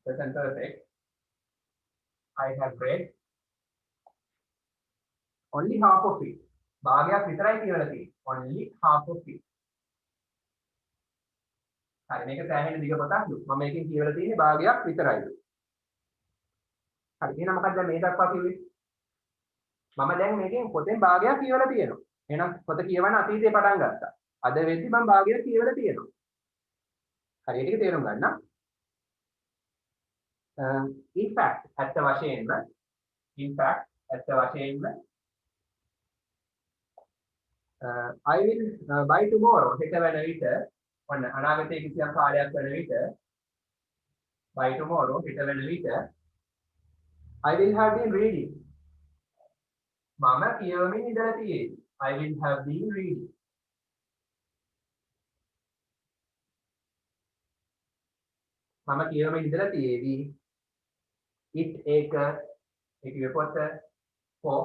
S1: Present perfect. I have read only half of it. භාගයක් විතරයි කියවලා තියෙන්නේ. Only half of it. හරි මේක සෑහෙන දිග පොතක් දු. මම මේකෙන් කියවලා තියෙන්නේ භාගයක් විතරයි. හරි එහෙනම් මොකක්ද මේ දක්වා කිව්වේ? මම දැන් මේකෙන් පොතෙන් භාගයක් කියවලා තියෙනවා. එහෙනම් පොත කියවන අතීතේ පටන් ගත්තා. අද වෙද්දි මම භාගයක් කියවලා තියෙනවා. හරි ඒක තේරුම් ගන්න. in fact ඇත්ත වශයෙන්ම I will by tomorrow හෙට වෙන විට ඔන්න අනාගතයේ කිසියම් කාලයක් වෙන විට by tomorrow හෙට වෙන විට I will have been reading මම කියවමින් ඉඳලා තියෙන්නේ I will have been reading මම කියවමින් ඉඳලා තියෙවි it ඒක පොත for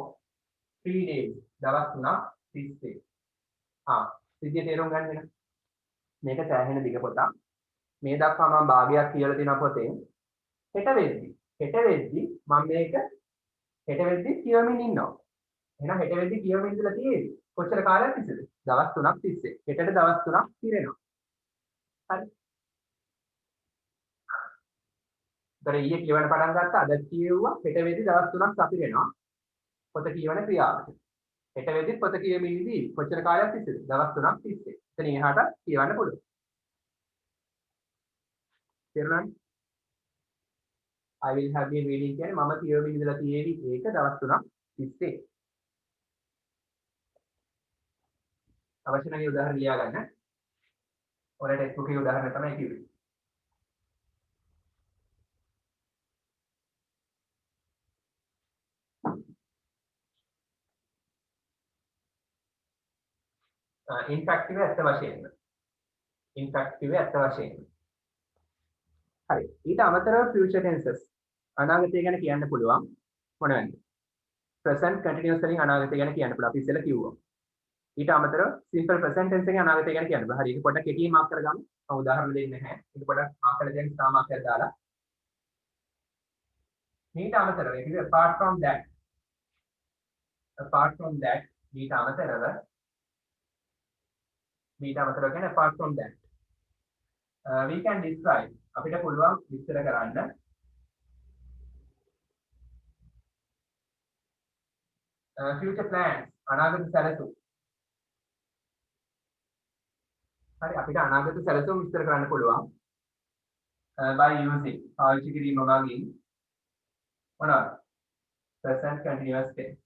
S1: 3 days දවස් 3ක් තිස්සේ සිද්ධිය තේරුම් ගන්න වෙන මේක සෑහෙන දිග පොතක් මේ දක්වා මම භාගයක් කියලා තියෙන පොතෙන් හෙට වෙද්දි මම මේක හෙට වෙද්දි කියවමින් ඉන්නවා එහෙනම් හෙට වෙද්දි කියවමින් ඉඳලා තියෙවි කොච්චර කාලයක් තිස්සේද දවස් 3ක් තිස්සේ හෙටට දවස් 3ක් පිරෙනවා හරි ඊයේ කියවන පටන් ගත්තා අද කියෙව්වා හෙට වෙද්දි දවස් 3ක් සපිරෙනවා පොත කියවන ක්‍රියාවට හෙට වෙද්දි පොත කියවමින් ඉඳී කොච්චර කාලයක් තිස්සේද දවස් 3ක් තිස්සේ එතන එහාට කියවන්න පුළුවන් තේරුණානේ I will have been reading කියන්නේ මම කියවමින් ඉඳලා තියෙවි ඒක දවස් 3ක් තිස්සේ අවශ්‍ය නැති උදාහරණ ලියා ගන්න ඔයාලට ටෙක්ස්ට් බුකේ උදාහරණ තමයි කිව්වේ in fact එක ඇත්ත වශයෙන්ම හරි ඊට අමතරව future tenses අනාගතය ගැන කියන්න පුළුවන් මොනවද present continuous වලින් අනාගතය ගැන කියන්න පුළුවන් අපි ඉස්සෙල්ලා කිව්වා ඊට අමතරව simple present tense එකෙන් අනාගතය ගැන කියන්න බෑ හරි ඒක පොඩ්ඩක් කෙටියෙන් මාක් කරගමු මම උදාහරණ දෙන්නේ නැහැ ඒක පොඩ්ඩක් මාක් කරලා දෙන්න සාමාන්‍යයෙන් දාලා ඊට අමතරව ඒක apart from that ඊට අමතරව කියන්නේ apart from that we can describe අපිට පුළුවන් විස්තර කරන්න future plans අනාගත සැලසුම් හරි අපිට අනාගත සැලසුම් විස්තර කරන්න පුළුවන් by using පාවිච්චි කිරීම මගින් මොනවද present continuous tense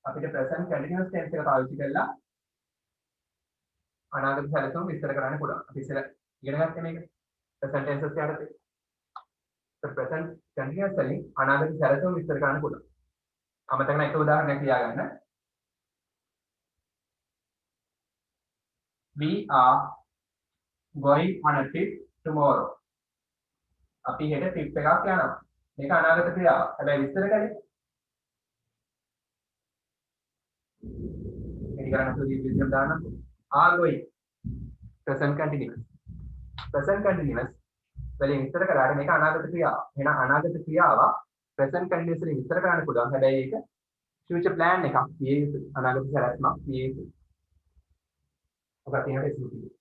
S1: අපිට present continuous tense එක පාවිච්චි කරලා අනාගත සැලසුම් විස්තර කරන්න පුළුවන්. අපි ඉස්සෙල්ලා ඉගෙන ගත්තේ මේක. present tenses යටතේ. present continuous වලින් අනාගත සැලසුම් විස්තර කරන්න පුළුවන්. අමතක නැති උදාහරණයක් ලියා ගන්න. We are going on a trip tomorrow. අපි හෙට trip එකක් යනවා. මේක අනාගත ක්‍රියාවක්. හැබැයි විස්තර කරේ. මේක කරන්න පුළුවන් විදිහට දාන්න. are going present continuous වලින් විස්තර කරාට මේක අනාගත ක්‍රියාවක්. එහෙනම් අනාගත ක්‍රියාව present continuous වලින් විස්තර කරන්න පුළුවන්. හැබැයි ඒක future plan එකක්. මේ අනාගත සැලැස්මක් මේ. ඔක තියෙන ටෙක්ස්ට් බුකේ.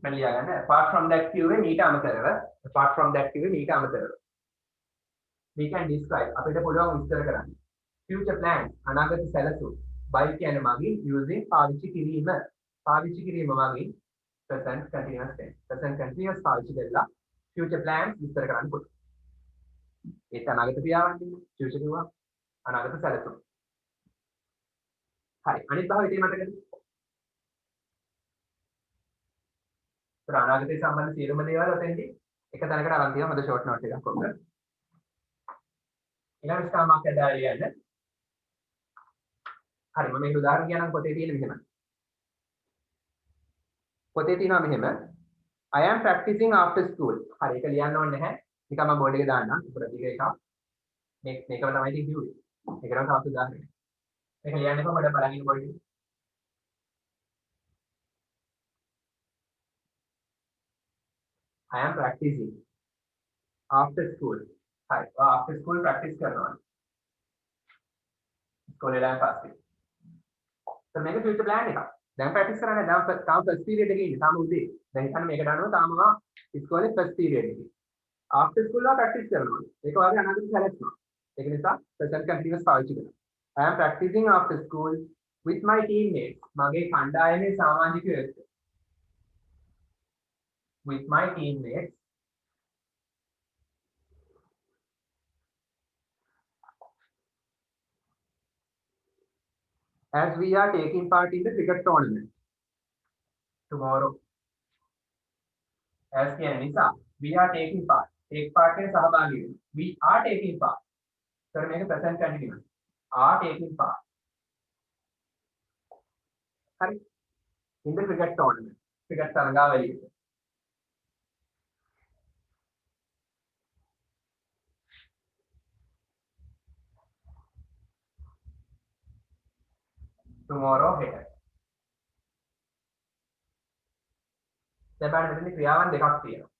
S1: මම ලියා ගන්න apart from that කිව්වේ මීට අමතරව apart from that කිව්වේ මීට අමතරව we can describe අපිට පුළුවන් විස්තර කරන්න future plans අනාගත සැලසුම් by කියන්නේ මගින් using පාවිච්චි කිරීම මගින් present continuous tense present continuous පාවිච්චි කරලා future plans විස්තර කරන්න පුළුවන් ඒක අනාගත ක්‍රියාවන් නේ future කිව්වා අනාගත සැලසුම් හරි අනිත් භාවිතය මතකද අනාගතය සම්බන්ධ සියලුම දේවල් ඔතෙන්දී එක තැනකට අරන් තියෙනවා මම ෂෝට් නෝට් එකක් ඔන්න ඊළඟ ස්ථානයක් ඇදලා ලියන්න හරි මම මේක උදාහරණ කියනනම් පොතේ තියෙන මෙහෙම පොතේ තියෙනවා මෙහෙම I am practicing after school හරි ඒක ලියන්න ඕනේ නැහැ නිකන් මම බෝඩ් එකේ දාන්නම් ප්‍රතික එකක් මේකම තමයි ඉතින් කිව්වේ ඒකම තමයි උදාහරණය මේක ලියන්න එපා මට බලන්න බෝඩ් එකේ I am practicing after school. Hi, after school practice කරනවා. ස්කෝලේ ලාන් පස්සේ. So මේක future plan එකක්. දැන් practice කරන්නේ තාම first period එකේ ඉන්නේ. තාම උදේ. දැන් හිතන්න මේකට අනුව තාම ස්කෝලේ first period එකේ. after school ලා practice කරනවා. ඒක වගේ අනාගත සැලැස්මක්. ඒක නිසා present continuous පාවිච්චි කරනවා. I am practicing after school with my teammates. මගේ කණ්ඩායමේ සමාජිකයෝ එක්ක. with my teammates as we are taking part in the cricket tournament tomorrow as කියන්නේ නිසා we are taking part take part කියන්නේ සහභාගී වෙනවා we are taking part so මේක present continuous are taking part හරි in the cricket tournament cricket තරගාවලියේ tomorrow හෙට. දැන් බලන්න මෙතන ක්‍රියාවන් දෙකක් තියෙනවා.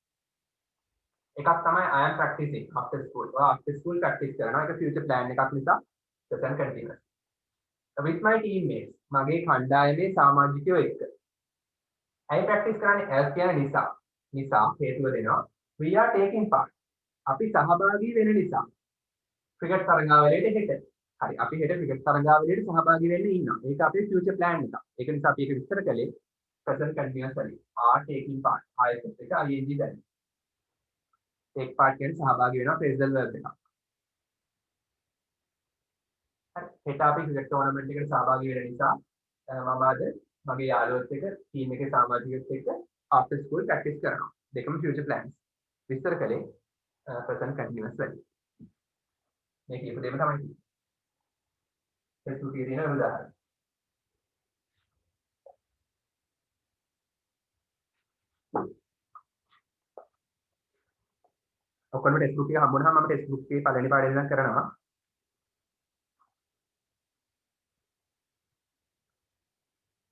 S1: එකක් තමයි I am practicing after school. ඔය after school practice කරනවා. ඒක future plan එකක් නිසා present continuous. with my teammates මගේ කණ්ඩායමේ සමාජිකයෝ එක්ක. I practice කරන්නේ as කියන නිසා හේතුව දෙනවා. We are taking part. අපි සහභාගී වෙන නිසා. ක්‍රිකට් තරගාවලියට හෙට. හරි අපි හෙට ක්‍රිකට් තරගාවලියට සහභාගී වෙන්න ඉන්නවා. ඒක අපේ future plan එක. ඒක නිසා අපි ඒක විස්තර කළේ present continuous වලින්. are taking part. ආයතන එක ing දැන්. take part කියන්නේ සහභාගී වෙනවා phrasal verb එකක්. හරි හෙට අපි ක්‍රිකට් ටෝර්නමන්ට් එකට සහභාගී වෙන නිසා මම අද මගේ යාළුවොත් එක්ක ටීම් එකේ සමාජිකයොත් එක්ක after school practice කරනවා. දෙකම future plans. විස්තර කළේ present continuous වලින්. මේක කියපු දෙයම තමයි තියෙන්නේ. ටෙක්ස්ට් බුකේ තියෙන උදාහරණ. ඔක්කොම ටෙක්ස්ට් බුක් එක හම්බුනහම මම ටෙක්ස්ට් බුක් එකේ පළවෙනි පාඩේ ඉඳන් කරනවා.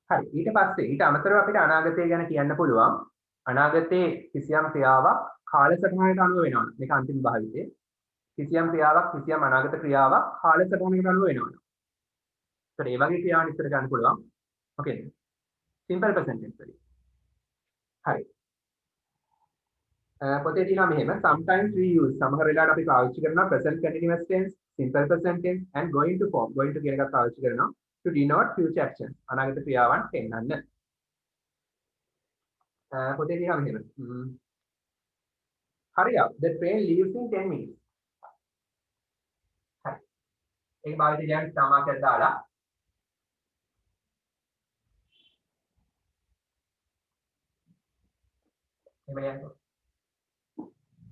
S1: හරි ඊට පස්සේ ඊට අමතරව අපිට අනාගතය ගැන කියන්න පුළුවන්. අනාගතයේ කිසියම් ක්‍රියාවක් කාලසටහනකට අනුව වෙනවා. මේක අන්තිම භාවිතය. කිසියම් ක්‍රියාවක් කිසියම් අනාගත ක්‍රියාවක් කාලසටහනකට අනුව වෙනවා. ඒත් ඒ වගේ ක්‍රියාවන් ඉස්සර ගන්න පුළුවන්. ඕකේ. simple present tense වලින්. හරි. පොතේ තියෙනවා මෙහෙම sometimes we use සමහර වෙලාවට අපි පාවිච්චි කරනවා present continuous tense, simple present tense and going to form. going to කියන එකත් පාවිච්චි කරනවා to denote future actions. අනාගත ක්‍රියාවන් පෙන්වන්න. පොතේ තියෙනවා මෙහෙම. Hurry up. The train leaves in 10 minutes. හරි. ඒක භාවිතය කියන්නේ සමාසයක් දාලා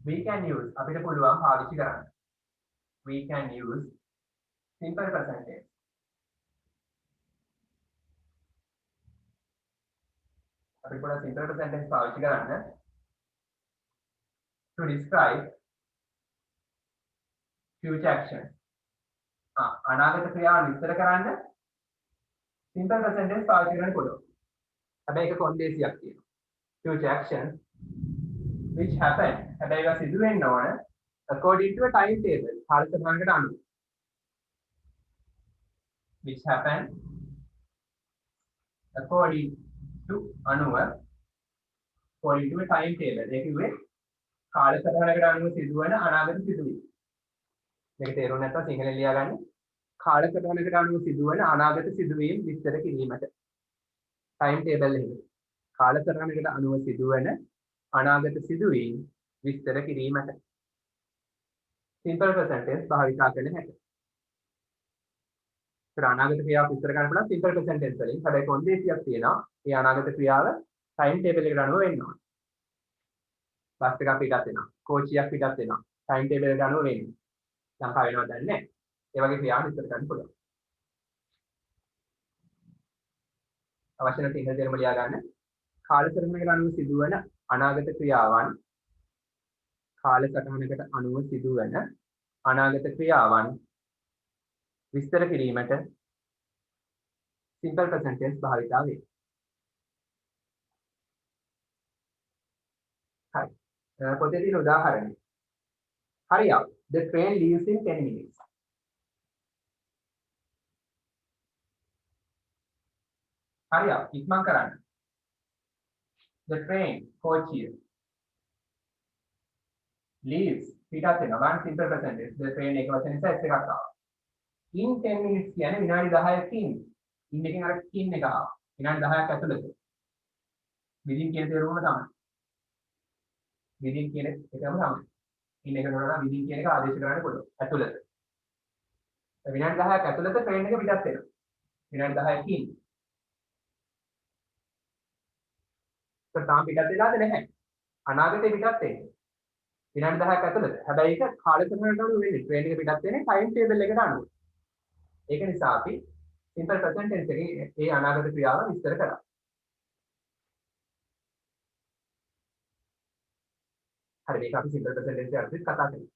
S1: we can use අපිට පුළුවන් පාවිච්චි කරන්න. We can use simple present tense. අපිට පුළුවන් simple present tense පාවිච්චි කරන්න to describe future action. අනාගත ක්‍රියාවන් විස්තර කරන්න simple present tense පාවිච්චි කරන්න පුළුවන්. හැබැයි ඒක කොන්දේසියක් තියෙනවා. future action which happen හැබැයි ඒක සිදු වෙන්න ඕන according to a timetable කාලසටහනකට අනුව which happen according to අනුව according to a time table. ඒ කිව්වේ කාලසටහනකට අනුව සිදුවන අනාගත සිදුවීම්. මේක තේරුම් නැත්නම් සිංහලෙන් ලියාගන්න. කාලසටහනකට අනුව සිදුවන අනාගත සිදුවීම් විස්තර කිරීමට. time table එකේ. කාලසටහනකට අනුව සිදුවන අනාගත සිදුවීම් විස්තර කිරීමට. simple present tense භාවිතා කරන හැටි. ඒතර අනාගත ක්‍රියාව විස්තර කරන්න පුළුවන් simple present tense වලින්. හැබැයි කොන්දේසියක් තියෙනවා. ඒ අනාගත ක්‍රියාව time table එකට අනුව වෙන්න ඕන. බස් එකක් පිටත් වෙනවා. කෝච්චියක් පිටත් වෙනවා. time table එකට අනුව වෙන්නේ. ලංකාව වෙනවද දන්නේ නැහැ. ඒ වගේ ක්‍රියා විස්තර කරන්න පුළුවන්. අවශ්‍ය නැති ඉංග්‍රීසි තේරුම ලියා ගන්න. කාලසටහනකට අනුව සිදුවන අනාගත ක්‍රියාවන් කාලසටහනකට අනුව සිදුවන අනාගත ක්‍රියාවන් විස්තර කිරීමට simple present tense භාවිතා වේ. හරි. පොතේ තියෙන උදාහරණය. Hurry up. The train leaves in 10 minutes. Hurry up. ඉක්මන් කරන්න. The train කෝච්චිය leaves පිටත් වෙනවා. one simple present tense. The train එක වචන නිසා S එකක් ආවා. In 10 minutes කියන්නේ විනාඩි 10කින්. in එකෙන් අර in එක ආවා. විනාඩි 10ක් ඇතුළත. within කියන තේරුම තමයි. within කියන එකම තමයි. in එක නෝනා within කියන එක ආදේශ කරන්න පුළුවන්. ඇතුළත. විනාඩි 10ක් ඇතුළත train එක පිටත් වෙනවා. විනාඩි 10කින්. තාම පිටත් වෙලාද නැහැ. අනාගතේ පිටත් වෙන්නේ. විනාඩි 10ක් ඇතුළත. හැබැයි ඒක කාලසටහනකට අනුව වෙන්නේ. ට්‍රේන් එක පිටත් වෙන්නේ ටයිම් ටේබල් එකට අනුව. ඒක නිසා අපි සිම්පල් ප්‍රසන්ට් ටෙන්ස් එකේ ඒ අනාගත ක්‍රියාව විස්තර කරා. හරි මේක අපි සිම්පල් ප්‍රසන්ට් ටෙන්ස් එකේ අර්ථයෙන් කතා කරමු.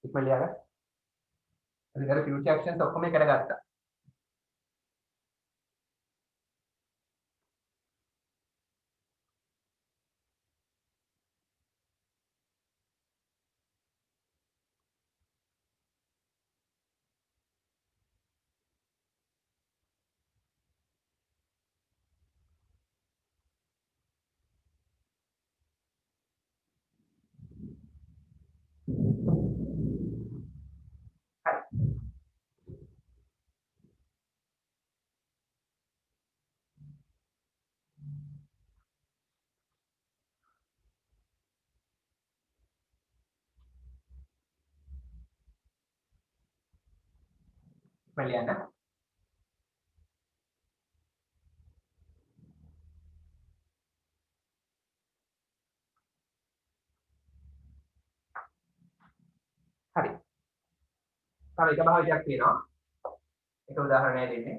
S1: ඉක්මන ලියා ගන්න. අපි අර ෆියුචර් ඇක්ෂන්ස් ඔක්කොම එකට ගත්තා. ලියන්න. හරි. තව එක භාවිතයක් තියෙනවා. එක උදාහරණයක් දෙන්නේ.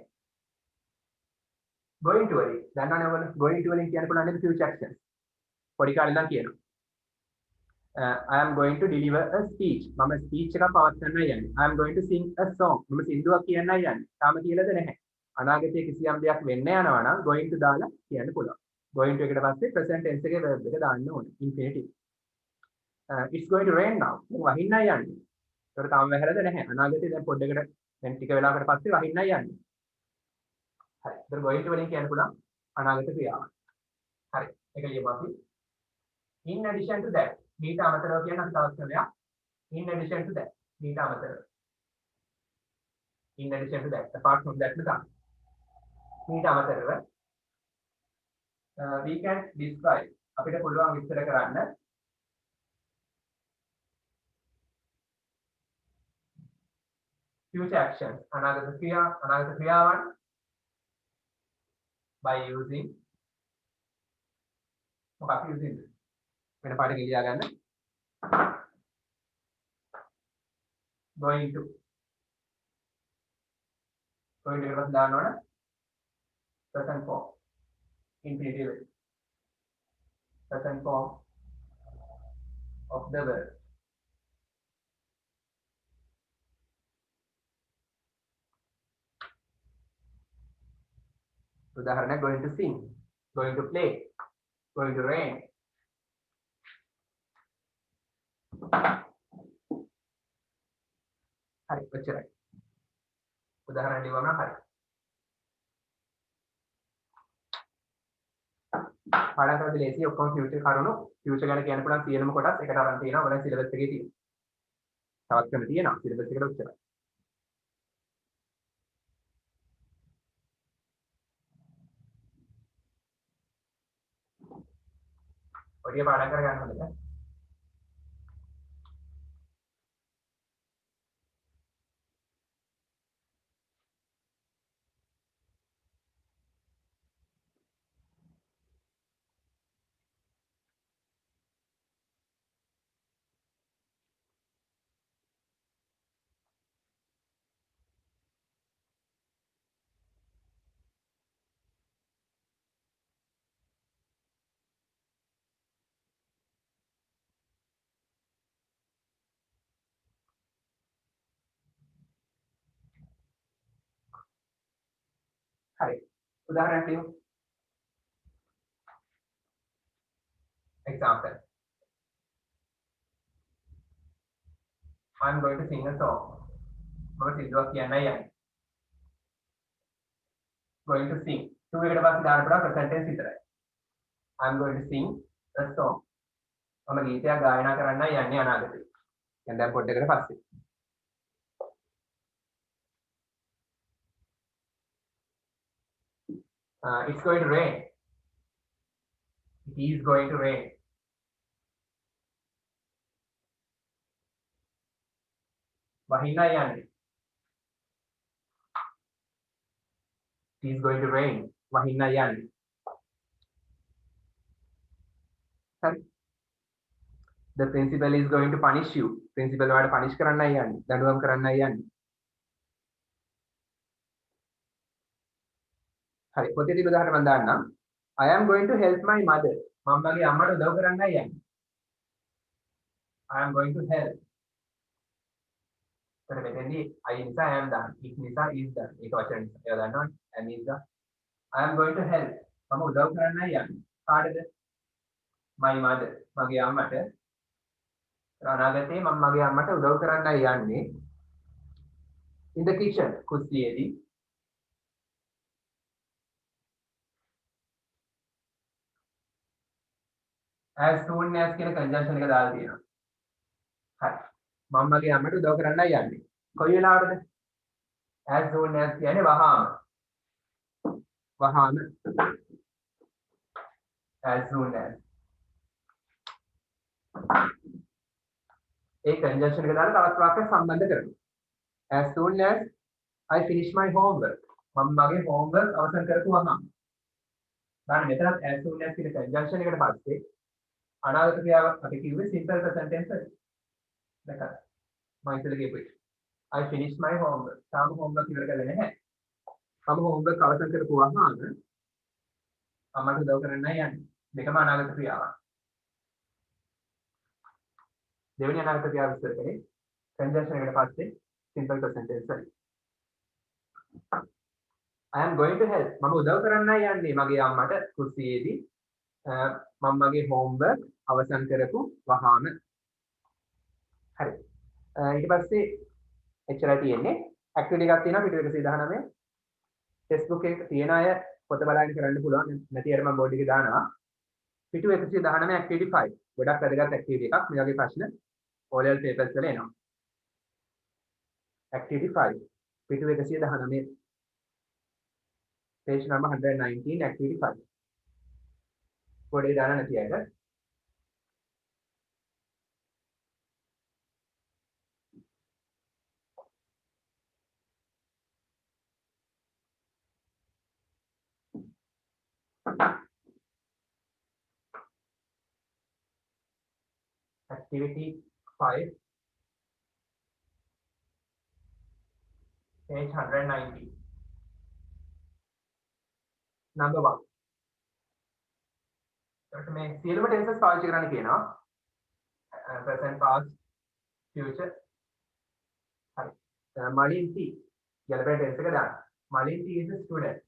S1: going to වලින්. දන්නවනේ ඔයගොල්ලෝ going to වලින් කියන්න පුළුවන් නේද future actions. පොඩි කාලේ ඉඳන් කියනවා. I am going to deliver a speech. මම speech එකක් පවත්වන්නයි යන්නේ. I am going to sing a song. මම සින්දුවක් කියන්නයි යන්නේ. තාම කියලාද නැහැ. අනාගතයේ කිසියම් දෙයක් වෙන්න යනවා නම් going to දාලා කියන්න පුළුවන්. going to එකට පස්සේ present tense එකේ verb එක දාන්න ඕනේ. infinitive. It's going to rain now. වහින්නයි යන්නේ. ඒකට තාම වැහැරද නැහැ. අනාගතයේ දැන් පොඩ්ඩකට දැන් ටික වෙලාවකට පස්සේ වහින්නයි යන්නේ. හරි. ඒතර going to වලින් කියන්න පුළුවන් අනාගත ක්‍රියාවක්. හරි. ඒක ලියමු අපි. In addition to that. ඊට අමතරව කියන අපි තවත් කරනවා. In addition to that. ඊට අමතරව. In addition to that. Apart from that නකම්. ඊට අමතරව we can describe අපිට පුළුවන් විස්තර කරන්න future actions අනාගත ක්‍රියාවන් by using මොකක්ද using වෙන පාඩක ලියා ගන්න going to එකකට දාන්න ඕන present form infinitive present form of the verb. උදාහරණයක් going to sing, going to play, going to rain. හරි ඔච්චරයි. උදාහරණ ලියවම හරි. පාඩම් කරද්දී ලේසි ඔක්කොම ෆියුචර් කරුණු ෆියුචර් ගැන කියන්න පුළුවන් සියලුම කොටස් එකට අරන් තියෙනවා ඔයාලා සිලබස් එකේ තියෙන. තවත් ක්‍රම තියෙනවා සිලබස් එකට උච්චරයි. ඔය පාඩම් කරගන්න හොඳද? හරි. උදාහරණයක් දෙමු. Example. I'm going to sing a song. මම සින්දුවක් කියන්නයි යන්නේ. Going to sing. to එකට පස්සේ දාන්න පුළුවන් present tense විතරයි. I'm going to sing a song. මම ගීතයක් ගායනා කරන්නයි යන්නේ අනාගතේ. දැන් පොඩ්ඩකට පස්සේ. It's going to rain. It is going to rain. වහින්නයි යන්නේ. It is going to rain. වහින්නයි යන්නේ. හරි. The principal is going to punish you. Principal ඔයාලට punish කරන්නයි යන්නේ. දඬුවම් කරන්නයි යන්නේ. හරි. පොතේ තියෙන උදාහරණ මම දාන්නම්. I am going to help my mother. මම මගේ අම්මට උදව් කරන්නයි යන්නේ. I am going to help. तर මෙතෙන්දී I නිසා I am done. it නිසා is done. ඒක වචන නිසා. ඒවා දන්නවනේ. am is done. I am going to help. මම උදව් කරන්නයි යන්නේ. කාටද? my mother. මගේ අම්මට. අනාගතේ මම මගේ අම්මට උදව් කරන්නයි යන්නේ. in the kitchen. කුස්සියේදී. as soon as කියන conjunction එක දාලා තියෙනවා. හරි. මම මගේ අම්මට උදව් කරන්නයි යන්නේ. කොයි වෙලාවටද? as soon as කියන්නේ වහාම. වහාම. as soon as. ඒ conjunction එක දාලා තවත් වාක්‍යයක් සම්බන්ධ කරනවා. as soon as I finish my homework. මම මගේ homework අවසන් කරපු වහාම. ගන්න මෙතන as soon as කියන conjunction එකට පස්සේ අනාගත ක්‍රියාව අපි කිව්වේ simple present tense එක. දැන් මම ඉතල කියපු එක. I finished my homework. තාම homework ඉවර කරලා නැහැ. මම homework අවසන් කරපු වහාම අම්මට උදව් කරන්නයි යන්නේ. දෙකම අනාගත ක්‍රියාවක්. දෙවෙනි අනාගත ක්‍රියාව විස්තර කරේ conjunction එකට පස්සේ simple present tense එක. I am going to help. මම උදව් කරන්නයි යන්නේ මගේ අම්මට කුස්සියේදී. මම මගේ homework අවසන් කරපු වහාම. හරි. ඊට පස්සේ එච්චරයි තියෙන්නේ. ඇක්ටිවිටි එකක් තියෙනවා පිටු 119. ටෙක්ස්ට් බුක් එක තියෙන අය පොත බලන්න කරන්න පුළුවන්. නැති අය මම බෝඩ් එකේ දානවා. පිටු 119 ඇක්ටිවිටි 5. ගොඩක් වැදගත් ඇක්ටිවිටි එකක්. මේ වගේ ප්‍රශ්න O level papers වල එනවා. ඇක්ටිවිටි 5. පිටු 119. page number 119 activity 5. බෝඩ් එකේ දාන්න නැති අයට activity 5 page 190 number 1. එතකොට මේ සියලුම ටෙන්සස් පාවිච්චි කරන්න කියනවා. present past future. හරි. මලින්ති යලපේ ටෙන්ස් එක දාන්න. මලින්ති is a student.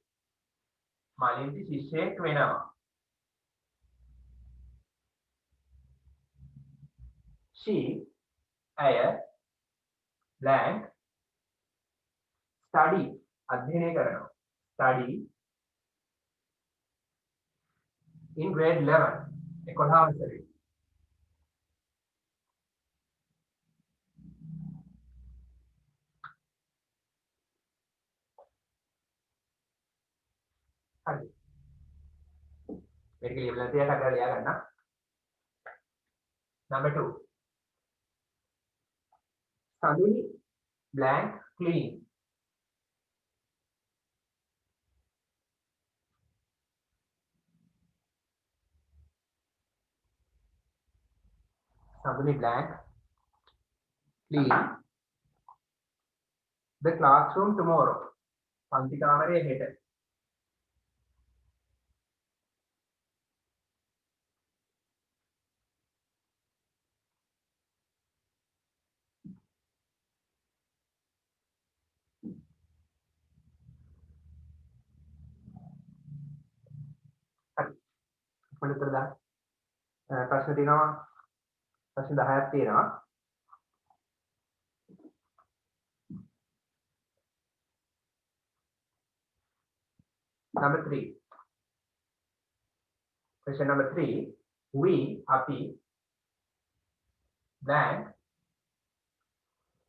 S1: මලින්ති ශිෂ්‍යයෙක් වෙනවා. she ඇය blank study අධ්‍යයනය කරනවා. study in grade 11 11 වසරේ හරි මේක ලියලා තියලා අගල ලියා ගන්න number 2 Saduni blank clean Saduni blank clean the classroom tomorrow පන්ති කාමරය හෙට හරි මොකද උත්තර දාන්න ප්‍රශ්න තියෙනවා ප්‍රශ්න 10ක් තියෙනවා number 3 question number 3 we happy blank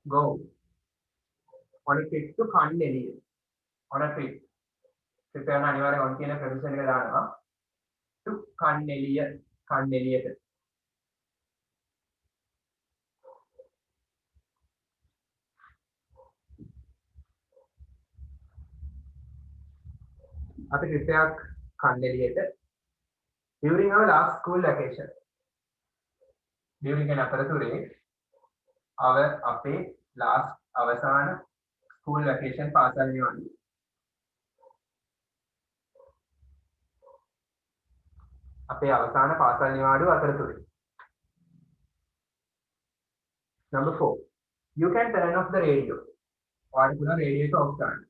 S1: go on a trip to Kandeliya on a trip trip යන අනිවාර්යෙන් on කියන ප්‍රොවිෂන් එක දානවා to Kandeliya කන්නෙලියට අපි trip එකක් කන්නෙලියට during our last school vacation during an අතරතුරේ අපේ last අවසාන school vacation පාසල් නිවාඩු අපේ අවසාන පාසල් නිවාඩු අතරතුරේ number 4 you can turn off the radio ඔයාලට පුළුවන් රේඩියෝ එක off කරන්න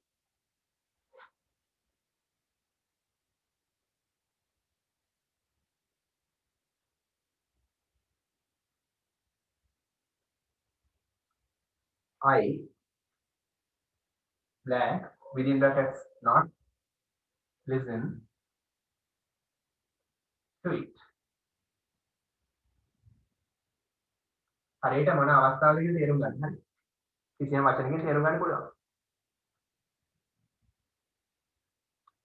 S1: I blank within brackets not listen to it. හරියට මොන අවස්ථාවකද තේරුම් ගන්න හරි. කිසියම් වචනකින් තේරුම් ගන්න පුළුවන්.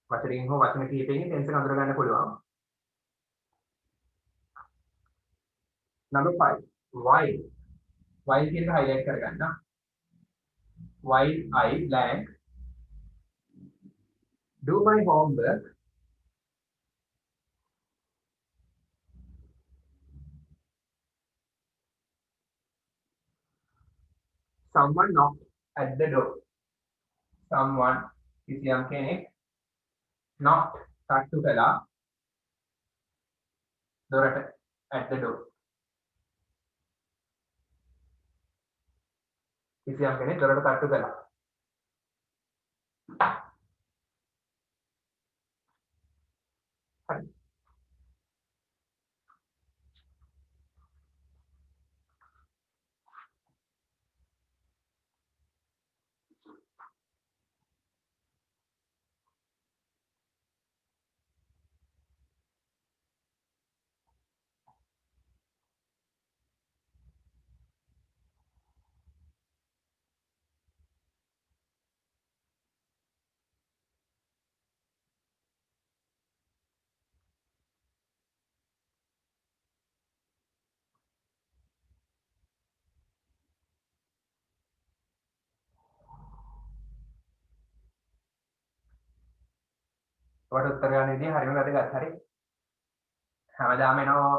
S1: වචනකින් හෝ වචන කීපයකින් ටෙන්ස් එක අඳුර ගන්න පුළුවන්. number 5 while කියන එක highlight කරගන්න. while I blank do my homework someone knocked at the door someone කිසියම් කෙනෙක් knocked තට්ටු කළා දොරට at the door කිසියම් කෙනෙක් දොරට තට්ටු කළා හරි ඔයාලට උත්තර ගන්න විදිහ හරිම වැදගත් හරි හැමදාම එනවා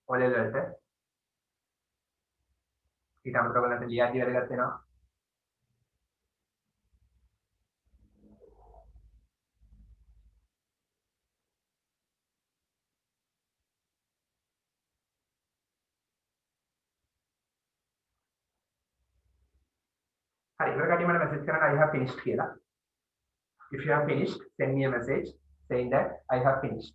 S1: ඔලෙල් වලට ඊට අමතරව ඔයාලට ලියාදී වැදගත් වෙනවා හරි ඔය කටි මට මැසේජ් කරන්න I have finished කියලා if you have finished send me a message saying that I have finished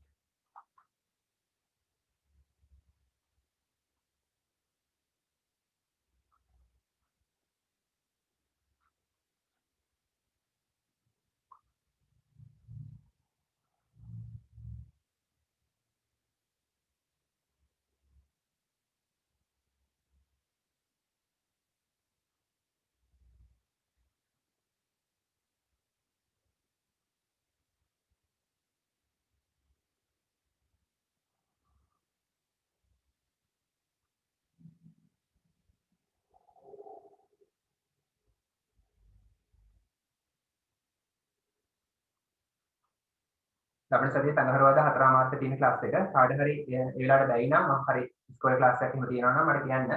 S1: අපිට සතියේ තනහරවදා 4:00 තියෙන ක්ලාස් එක. කාට හරි ඒ වෙලාවට බැරි නම් මම හරි ඉස්කෝලේ ක්ලාස් එකක් එහෙම තියෙනවා නම් මට කියන්න.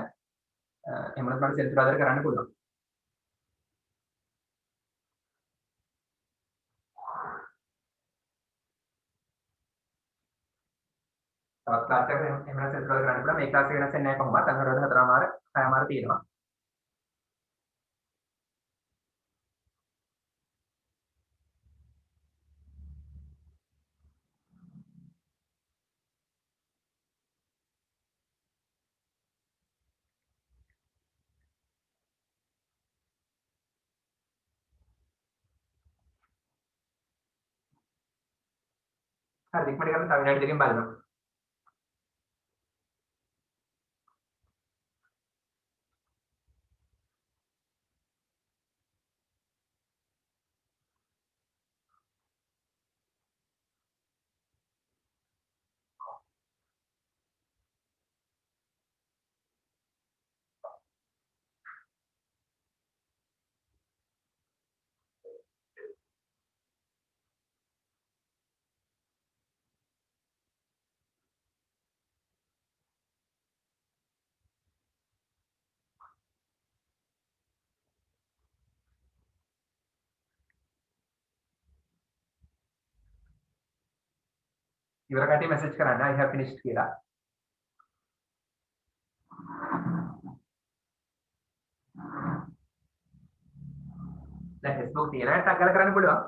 S1: එහෙම නැත්නම් මට සෙන්සුරාදර කරන්න පුළුවන්. තවත් ක්ලාස් එකක් එහෙම නැත්නම් සෙන්සුරාදර කරන්න පුළුවන්. මේ ක්ලාස් එක වෙනස් වෙන්නේ නැහැ කොහොමවත්. තනහරවදා 4:00 තියෙනවා. හරි ඉක්මනට කරලා තව විනාඩි දෙකකින් බලනවා. ඉවර කට්ටිය මැසේජ් කරන්න I have finished කියලා. දැන් Facebook තියෙන අය ටැග් කරන්න පුළුවන්.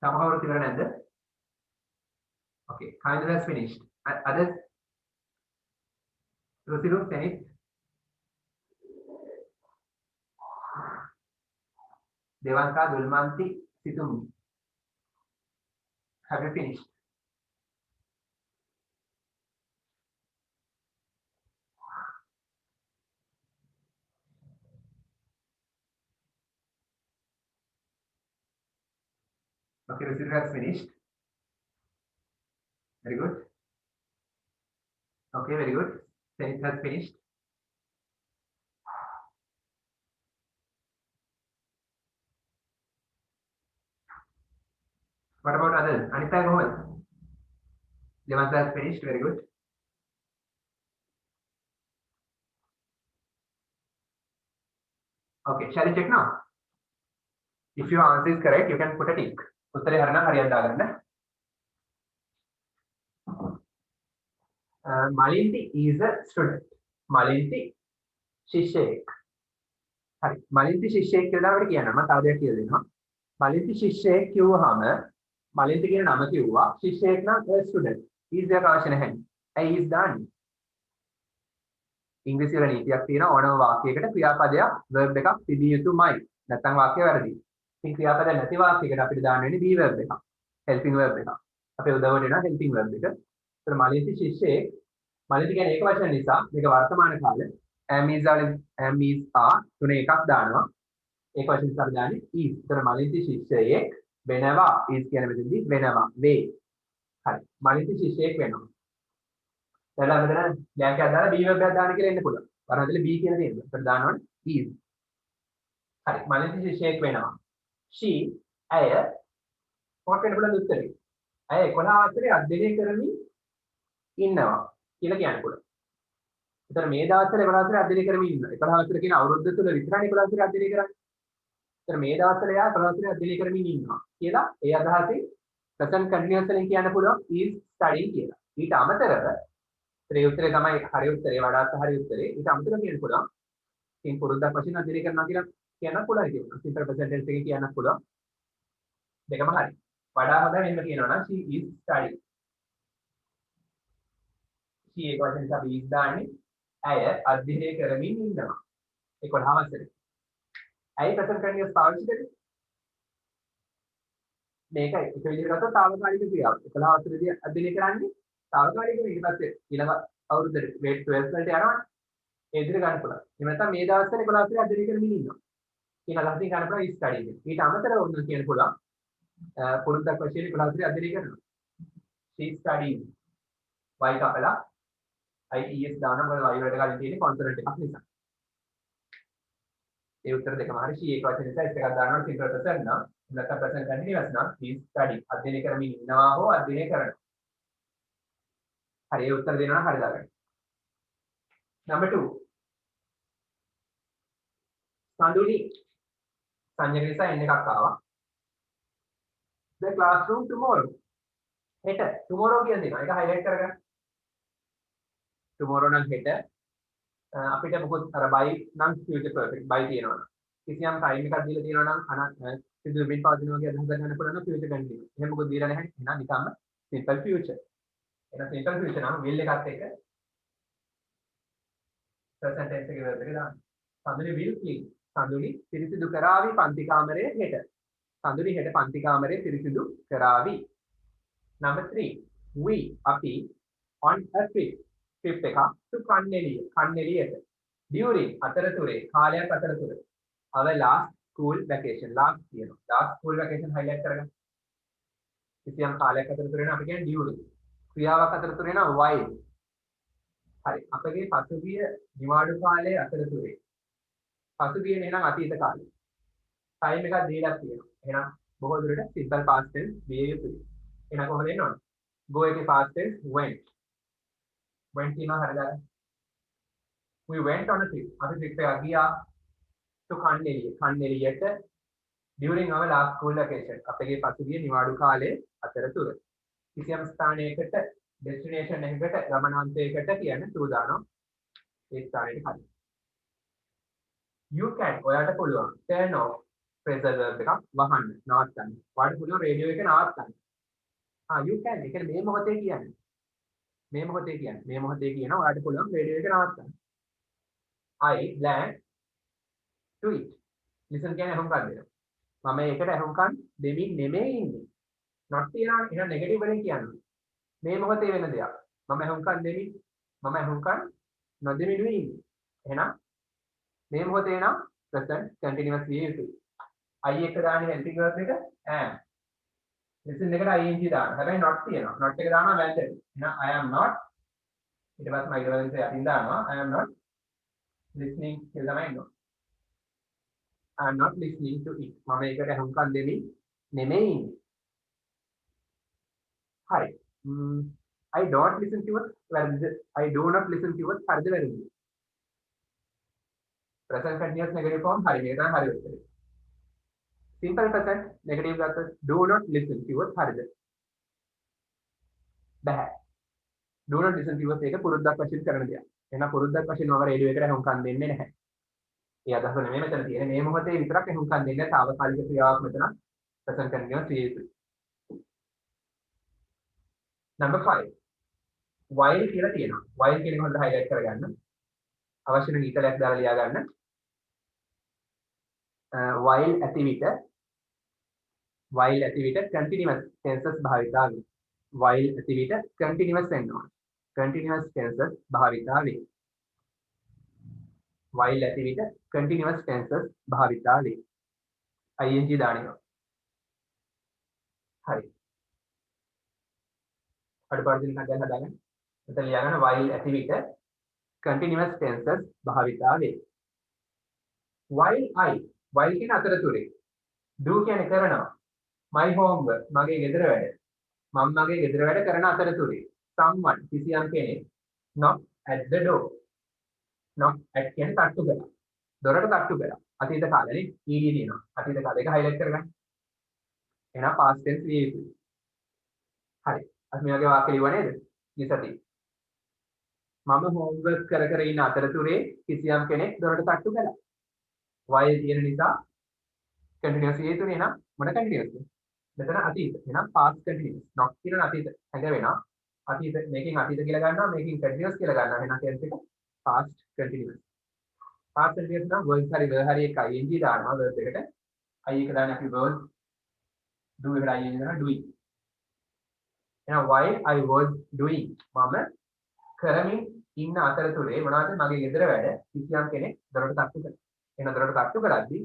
S1: සමහරවිට ඉවර නැද්ද? Okay, Kavindra has finished. Others? Rusiru, Senith? Devanka, Dulmanti, Situmi. Have you finished? Okay, Rusiru has finished. Very good. Okay, very good. Senith has finished. What about others? Anita Gohal? Devanta has finished. Very good. Okay, shall we check now? If your answer is correct, you can put a tick. උත්තරේ හරිනම් හරියට දාගන්න. Malinti is a student. Malinti ශිෂ්‍යයෙක්. හරි. Malinti ශිෂ්‍යයෙක් කියලා අපිට කියන්න. මම තව දෙයක් කියලා දෙනවා. Malinti ශිෂ්‍යයෙක් කිව්වහම Malinti කියන නම කිව්වා. ශිෂ්‍යයෙක් නම් a student. is දෙයක් අවශ්‍ය නැහැ. ඇයි is දාන්නේ? ඉංග්‍රීසි වල නීතියක් තියෙනවා ඕනම වාක්‍යයකට ක්‍රියාපදයක් verb එකක් තිබිය යුතුමයි. නැත්නම් වාක්‍යය වැරදි. ඉතින් ක්‍රියාපද නැති වාක්‍යයකට අපිට දාන්න වෙන්නේ be verb එකක්. helping verb එකක්. අපේ උදව්වට එනවා helping verb එක. ඒතර Malinti ශිෂ්‍යයෙක් Malinti කියන්නේ ඒක වචන නිසා මේක වර්තමාන කාලේ am is are තුනේ එකක් දානවා. ඒක වචන නිසා දාන්නේ is. ඒතර Malinti ශිෂ්‍යයෙක් වෙනවා is කියන මෙතනදී වෙනවා වේ. හරි. මනින්ද ශිෂ්‍යයෙක් වෙනවා. එතන මෙතන දැන් කෑ දාලා be verb එකක් දාන්න කියලා එන්න පුළුවන්. වරහදල be කියන දේ. ඒකට දානවනේ is. හරි. මනින්ද ශිෂ්‍යයෙක් වෙනවා. she ඇය මොකක් වෙන්න පුළුවන්ද උත්තරේ? ඇය 11 වසරේ අධ්‍යයනය කරමින් ඉන්නවා කියලා කියන්න පුළුවන්. ඒතර මේ දවස්වල 11 වසරේ අධ්‍යයනය කරමින් ඉන්නවා. 11 වසර කියන අවුරුද්ද තුල විතරයි 11 වසරේ අධ්‍යයනය කරන්නේ. ඒතර මේ දවස්වල එයා 11 වසරේ අධ්‍යයනය කරමින් ඉන්නවා කියලා ඒ අදහසින් present continuous වලින් කියන්න පුළුවන් is studying කියලා. ඊට අමතරව ඒ උත්තරේ තමයි හරි උත්තරේ වඩාත් හරි උත්තරේ. ඊට අමතරව කියන්න පුළුවන් ඉතින් පුරුද්දක් වශයෙන් අධ්‍යයනය කරනවා කියලා කියන්න පුළුවන් කියනවා. simple present tense එකේ කියන්න පුළුවන්. දෙකම හරි. වඩා හොඳ වෙන්න කියනවා නම් she is studying. she එක වචන නිසා is දාන්නේ ඇය අධ්‍යයනය කරමින් ඉන්නවා 11 වසරේ. ඇයි present continuous පාවිච්චි කරන්නේ? මේක එක විදිහකට ගත්තොත් తాවකාලික ක්‍රියාව. 11 වසරේදී අධ්‍යයනය කරන්නේ తాවකාලිකව ඊට පස්සේ ඊළඟ අවුරුද්දට grade 12 වලට යනවා. ඒ විදිහට ගන්න පුළුවන්. එහෙම නැත්නම් මේ දවස්වල 11 වසරේ අධ්‍යයනය කරමින් ඉන්නවා. කියන අදහසින් ගන්න පුළුවන් is studying. ඊට අමතරව ඔන්න කියන්න පුළුවන් පුරුද්දක් වශයෙන් 11 වසරේ අධ්‍යයනය කරනවා. she is studying. y කපලා IES දානවා මොකද y වලට කලින් තියෙන්නේ කොන්සොනන්ට් එකක් නිසා. ඒ උත්තර දෙකම හරි. she එක වචන නිසා එකක් දානවා simple present නම් නැත්නම් present continuous නම් is studying. අධ්‍යයනය කරමින් ඉන්නවා හෝ අධ්‍යයනය කරනවා. හරි ඒ උත්තර දෙනවා හරි දාගන්න. number 2 සඳුනි සංඥා නිසා එන්න එකක් ආවා. the classroom tomorrow. හෙට tomorrow කියන දේ. ඒක highlight කරගන්න. tomorrow නම් හෙට අපිට මොකද අර by නම් future perfect by තියෙනවා. කිසියම් time එකක් දීලා තියෙනවා නම් සිදු වෙමින් පවතින වගේ අදහස් ගන්න පුළුවන් නම් future continuous. එහෙනම් මොකද දීලා නැහැ. එහෙනම් නිකම්ම simple future. එහෙනම් simple future නම් will එකත් එක්ක present tense එකේ verb එක දාන්න. Sanduni will clean. සඳුනි පිරිසිදු කරાવી පන්ති කාමරයේ හෙට. සඳුනි හෙට පන්ති කාමරයේ පිරිසිදු කරાવી. number 3 we අපි on a trip trip එක to කන්නේලියට during අතරතුරේ කාලයක් අතරතුර our last school vacation last කියනවා last school vacation highlight කරගන්න කිසියම් කාලයක් අතරතුර වෙන අපි කියන්නේ during ක්‍රියාවක් අතරතුර වෙන while හරි අපගේ පසුගිය නිවාඩු කාලයේ අතරතුරේ පසුගිය නේනම් අතීත කාලේ time එකක් දීලා තියෙනවා එහෙනම් බොහෝ දුරට simple past tense විය යුතුයි එහෙනම් කොහොමද එන්න ඕන go එකේ past tense went කියනවා හරියද we went on a trip අපි trip එකක් ගියා to කන්නේලියට during our last school vacation අපගේ පසුගිය නිවාඩු කාලයේ අතරතුර කිසියම් ස්ථානයකට destination එකකට ගමනාන්තයකට කියන්නේ සූදානම් ඒ ස්ථානයට කලින් you can ඔයාට පුළුවන් turn off phrasal verb එකක් වහන්න නවත්තන්න ඔයාට පුළුවන් රේඩියෝ එක නවත්තන්න you can ඒ කියන්නේ මේ මොහොතේ කියන්නේ මේ මොහොතේ කියනවා ඔයාට පුළුවන් රේඩියෝ එක නවත්තන්න I plan to it listen කියන්නේ අහුම්කම් දෙනවා මම ඒකට අහුම්කම් දෙමින් නෙමෙයි ඉන්නේ not තියනවා එහෙනම් නෙගටිව් වලින් කියන්නේ මේ මොහොතේ වෙන දෙයක් මම අහුම්කම් නොදෙමින් ඉන්නේ එහෙනම් මේ මොහොතේ නම් present continuous විය යුතුයි I එක දාන්නේ helping verb එක am listen එකට ing දාන්න හැබැයි not තියෙනවා not එක දානවා වැන්දට එහෙනම් I am not ඊට පස්සේ මම ඊට පස්සේ යටින් දානවා I am not listening කියලා තමයි එන්නේ I am not listening to it මම ඒකට අහුම්කම් දෙමින් නෙමෙයි ඉන්නේ හරි I don't listen to it වැරදිද I do not listen to it හරිද වැරදිද present continuous negative form හරි මේක තමයි හරි උත්තරේ simple present negative ගත්තොත් do not listen to it හරිද බෑ do not listen to it එක පුරුද්දක් වශයෙන් කරන දෙයක් එහෙනම් පුරුද්දක් වශයෙන් මම රේඩියෝ එකට අහුම්කම් දෙන්නේ නැහැ ඒ අදහස නෙමෙයි මෙතන තියෙන්නේ මේ මොහොතේ විතරක් අහුම්කම් දෙන්නේ తాවකාලික ක්‍රියාවක් මෙතන present continuous විය යුතුයි number 5 while කියලා තියෙනවා while කියන එක හොඳට highlight කරගන්න අවශ්‍ය නම් ඊතලයක් දාලා ලියා ගන්න while ඇති විට continuous tenses භාවිතා වේ while ඇති විට continuous වෙනවා continuous tenses භාවිතා වේ while ඇති විට continuous tenses භාවිතා වේ ing දානවා හරි අඩුපාඩු දෙකක් ගැන හදාගන්න. මෙතන ලියාගන්න while ඇති විට continuous tenses භාවිතා වේ. while කියන අතරතුරේ do කියන්නේ කරනවා. my homework මගේ ගෙදර වැඩ. මම මගේ ගෙදර වැඩ කරන අතරතුරේ someone කිසියම් කෙනෙක් knock at the door. knock at කියන්නේ තට්ටු කරනවා. දොරට තට්ටු කරනවා. අතීත කාලේ ed තියෙනවා. අතීත කාලේ එක highlight කරගන්න. එහෙනම් past tense ලිය යුතුයි. හරි. අපි මේ වගේ වාක්‍ය ලියුවා නේද? ඉතින් මම homework කර ඉන්න අතරතුරේ කිසියම් කෙනෙක් දොරට තට්ටු කළා. while තියෙන නිසා continuous ලිය යුතුනේ නේද? මොන continuous? මෙතන අතීත. එහෙනම් past continuous. knock කියන අතීත හැඟ වෙනවා. අතීත මේකෙන් අතීත කියලා ගන්නවා මේකෙන් continuous කියලා ගන්නවා. එහෙනම් tense එක past continuous. past continuous නම් verb හරි verb හරි එක ing දානවා verb එකට. I එක දාන්නේ අපි verb do එකට ing දානවා doing. එහෙනම් while I was doing මම කරමින් ඉන්න අතරතුරේ මොනවද මගේ ගෙදර වැඩ කිසියම් කෙනෙක් දොරට තට්ටු කළා. එහෙනම් දොරට තට්ටු කරද්දී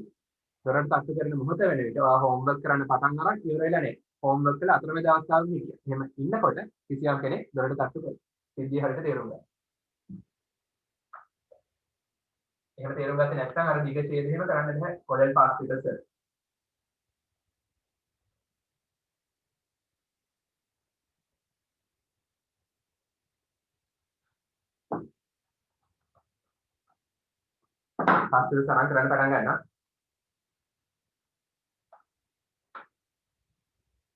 S1: දොරට තට්ටු කරන මොහොත වෙන විට ඔයා homework කරන්න පටන් අරන් ඉවර වෙලා නැහැ. homework කරලා අතරමැද අවස්ථාවක හිටියා. එහෙම ඉන්නකොට කිසියම් කෙනෙක් දොරට තට්ටු කළා. සිද්ධිය හරියට තේරුම් ගන්න. එහෙම තේරුම් ගත්තේ නැත්නම් අර දිග ඡේද එහෙම කරන්න බෑ. model past එක සර්. past එක සරන් කරන්න පටන් ගන්නවා.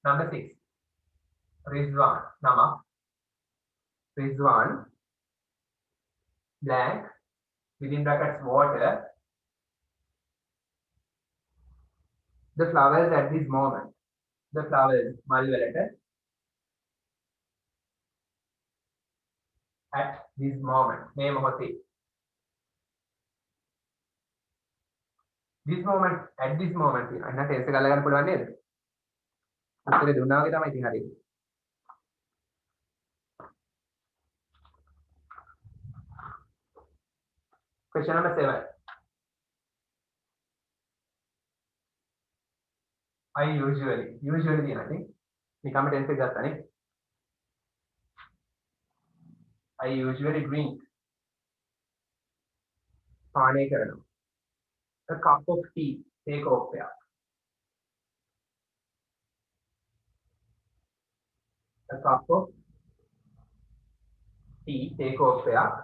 S1: number 6 Rizwan nama Rizwan blank within brackets water the flowers at this moment the flowers malwalata at this moment මේ මොහොතේ this moment at this moment අන්න ටෙන්ස් එක අල්ල ගන්න පුළුවන් නේද? උත්තරේ දුන්නා වගේ තමයි ඉතින් හරියට. question number 7 I usually තියෙනවා ඉතින් නිකම්ම ටෙන්ස් එක ගත්තානේ. I usually drink පානය කරනවා. a cup of tea take off එකක්. a cup of tea take off එකක්.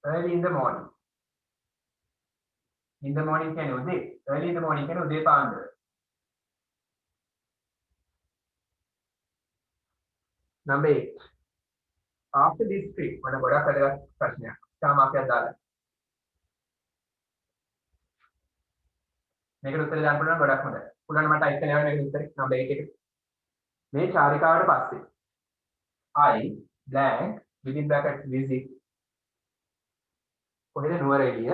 S1: early in the morning කියන්නේ උදේ early in the morning කියන්නේ උදේ පාන්දර. number 8 after this trip මම ගොඩක් වැදගත් ප්‍රශ්නයක් සාමාන්‍යයක් දාලා මේකට උත්තර දාන්න පුළුවන් ගොඩක් හොඳයි. පුළුවන් මට type කරලා යන්න මේකට උත්තරේ number 8 එක. මේ චාරිකාවට පස්සේ I blank within bracket visit කොහෙද නුවරඑළිය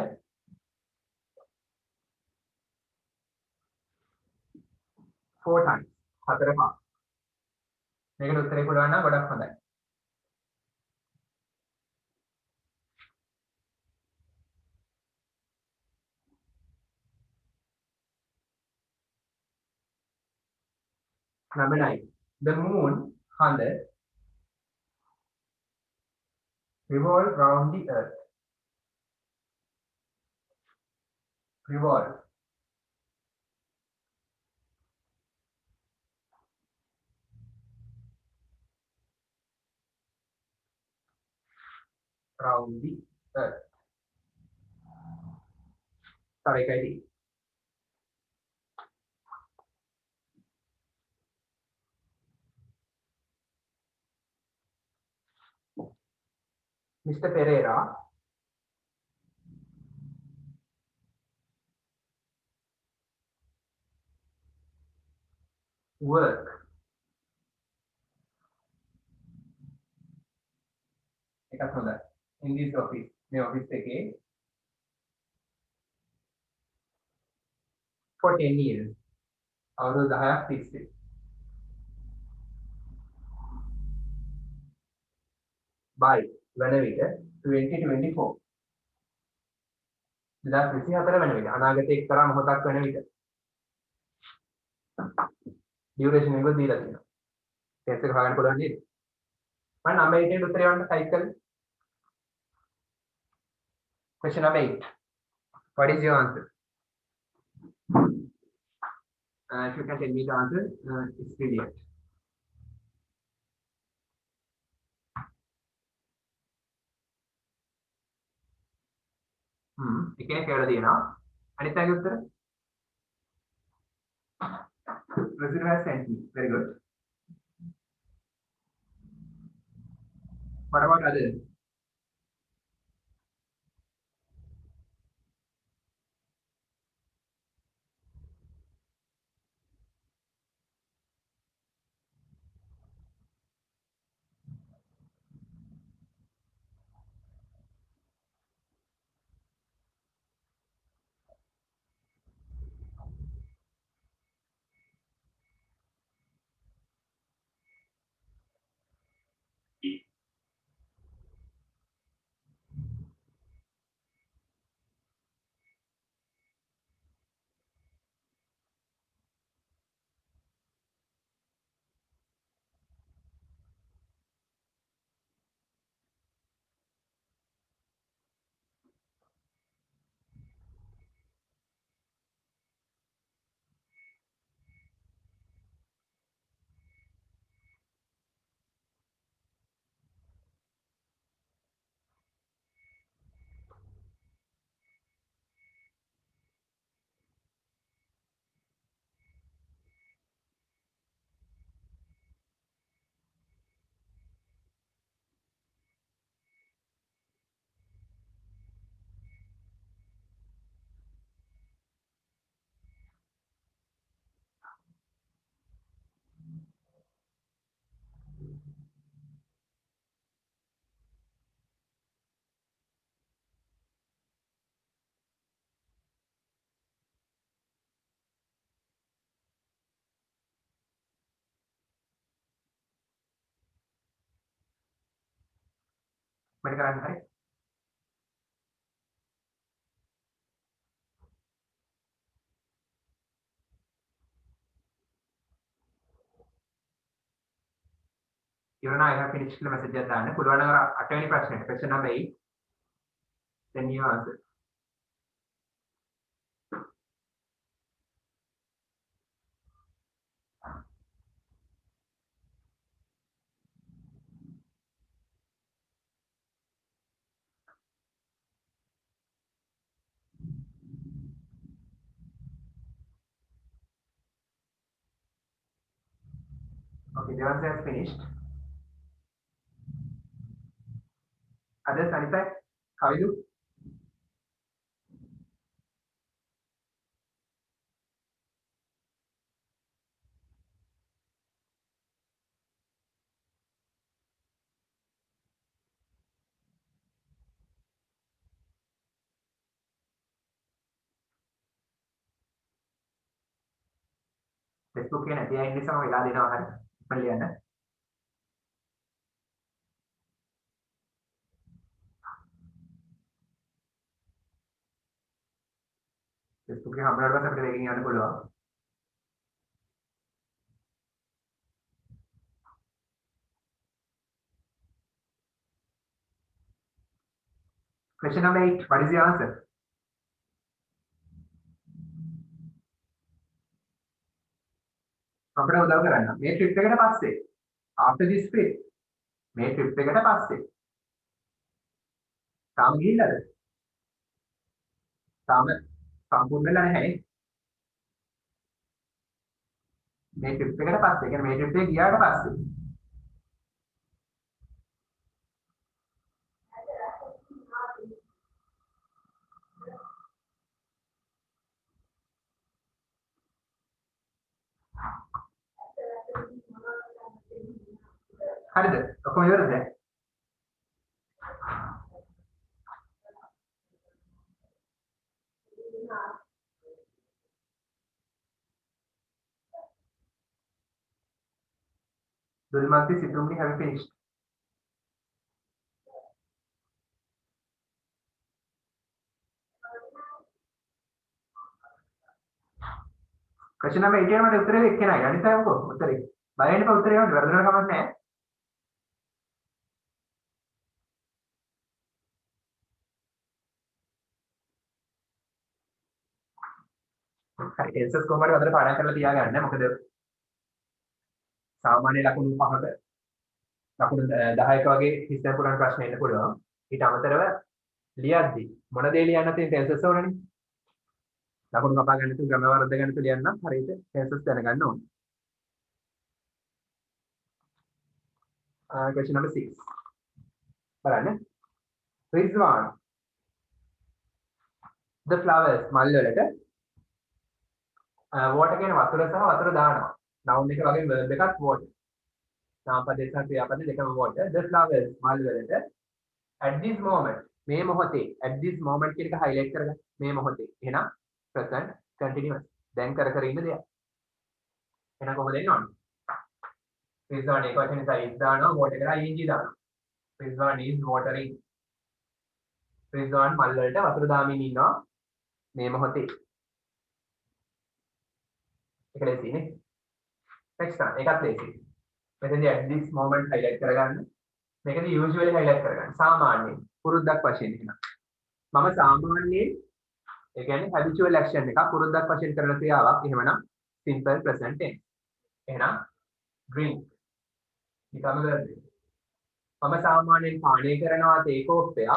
S1: 4 times 4 පහ. මේකට උත්තරේ පුළුවන් නම් ගොඩක් හොඳයි. number 9 the moon හඳ revolve round the earth revolve round the earth තව එකයි Mr. Pereira work එකක් හොඳයි in this office මේ office එකේ for 10 years අවුරුදු 10ක් තිස්සේ by වන විට 2024 2024 වෙන විට අනාගතයේ එක්තරා මොහොතක් වෙන විට ඩියුරේෂන් එක දීලා තියෙනවා. ටෙස්ට් එක හොයන්න පුළුවන් නේද? මම number 8 ට උත්තරේ වන්න ටයිප් කරන්න. Question number 8. What is your answer? If you can tell me the answer, it's brilliant. එකනේ කියලා දෙනවා. අනිත් අයගේ උත්තර? President has sent me. Very good. What about others? වැඩ කරන්න හරි. ඉවරනා I have finished කියලා message එකක් දාන්න. පුළුවන් නම් අර 8 වෙනි ප්‍රශ්නෙට question number 8. Then you answer. Okay, the answer has finished. Others, Anita, how are you? Facebook එකේ නැති අය නිසා මම වෙලා දෙනවා හරියට. ඉපල් ලියන්න. Facebook එකේ හම්බුනට පස්සේ අපිට මේකෙන් යන්න පුළුවන්. Question number 8. What is the answer? අපිට උදව් කරන්න. මේ ට්‍රිප් එකට පස්සේ after this trip මේ ට්‍රිප් එකට පස්සේ තාම ගිහිල්ලාද? තාම සම්පූර්ණ වෙලා නැහැ. මේ ට්‍රිප් එකට පස්සේ කියන්නේ මේ ට්‍රිප් එක ගියාට පස්සේ හරිද? ඔක්කොම ඉවරද? Dulmati Situmni, have you finished? question number 18 මට උත්තරේ එක්කෙනයි අනිත් අය මොකෝ උත්තරේ බලන්න එපා උත්තරේ යන්න වැරදුනට කමක් නැහැ හරි ටෙන්සස් කොහොමද හොඳට පාඩම් කරලා තියාගන්න මොකද සාමාන්‍ය ලකුණු 5ක ලකුණු 10ක වගේ හිස්තැන් පුරන ප්‍රශ්න එන්න පුළුවන් ඊට අමතරව ලියද්දි මොන දේ ලියන්න තියෙන ටෙන්සස් ඕනනේ ලකුණු කපා ගන්න තු ග්‍රැමර් වර්ධ ගන්න තු ලියන්න හරියට ටෙන්සස් දැනගන්න ඕනේ question number 6 බලන්න Rizwan the flowers මල් වලට water කියන වතුර සහ වතුර දානවා noun එක වගේ verb එකක් water නාමපදේ සහ ක්‍රියාපද දෙකම water the flowers මල් වලට at this moment මේ මොහොතේ at this moment කියන එක highlight කරගන්න මේ මොහොතේ එහෙනම් present continuous දැන් කර කර ඉන්න දෙයක් එහෙනම් කොහොමද එන්න ඕනේ Rizwan එක වචනේ size දානවා water එකට ing දානවා Rizwan is watering Rizwan මල් වලට වතුර දාමින් ඉන්නවා මේ මොහොතේ ඒක ලේසියි නේ next one එකත් ලේසියි මෙතනදී at this moment highlight කරගන්න මේකදී usually highlight කරගන්න සාමාන්‍යයෙන් පුරුද්දක් වශයෙන් කියනවා මම සාමාන්‍යයෙන් ඒ කියන්නේ habitual action එකක් පුරුද්දක් වශයෙන් කරන ක්‍රියාවක් එහෙමනම් simple present tense එහෙනම් drink නිකම්ම කරන්නේ මම සාමාන්‍යයෙන් පානය කරනවා තේ කෝප්පයක්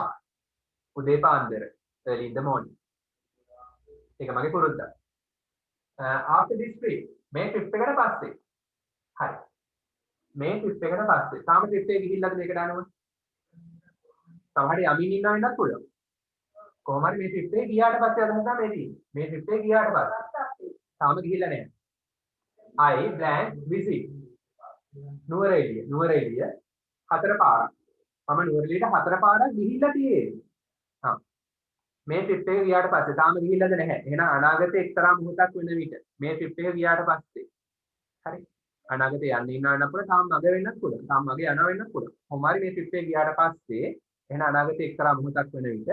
S1: උදේ පාන්දර early in the morning ඒක මගේ පුරුද්දක් after this trip මේ trip එකට පස්සේ හරි මේ trip එකට පස්සේ තාම trip එකේ ගිහිල්ලාද මේක දානවා සමහර යමින් ඉන්නවා වෙනත් පුළුවන් කොහොම හරි මේ trip එකේ ගියාට පස්සේ අදහස තමයි මේ trip එකේ ගියාට පස්සේ තාම ගිහිල්ලා නැහැ I plan visit නුවරඑළිය හතර පාරක් මම නුවරඑළියට හතර පාරක් ගිහිල්ලා තියෙන්නේ මේ trip එක ගියාට පස්සේ තාම ගිහිල්ලාද නැහැ එහෙනම් අනාගතේ එක්තරා මොහොතක් වෙන විට මේ trip එක ගියාට පස්සේ හරි අනාගතේ යන්න ඉන්නවා වෙනත් පුළුවන් තාම මග වෙන්නත් පුළුවන් තාම මගේ යනවා වෙන්නත් පුළුවන් කොහොම හරි මේ trip එක ගියාට පස්සේ එහෙනම් අනාගතේ එක්තරා මොහොතක් වෙන විට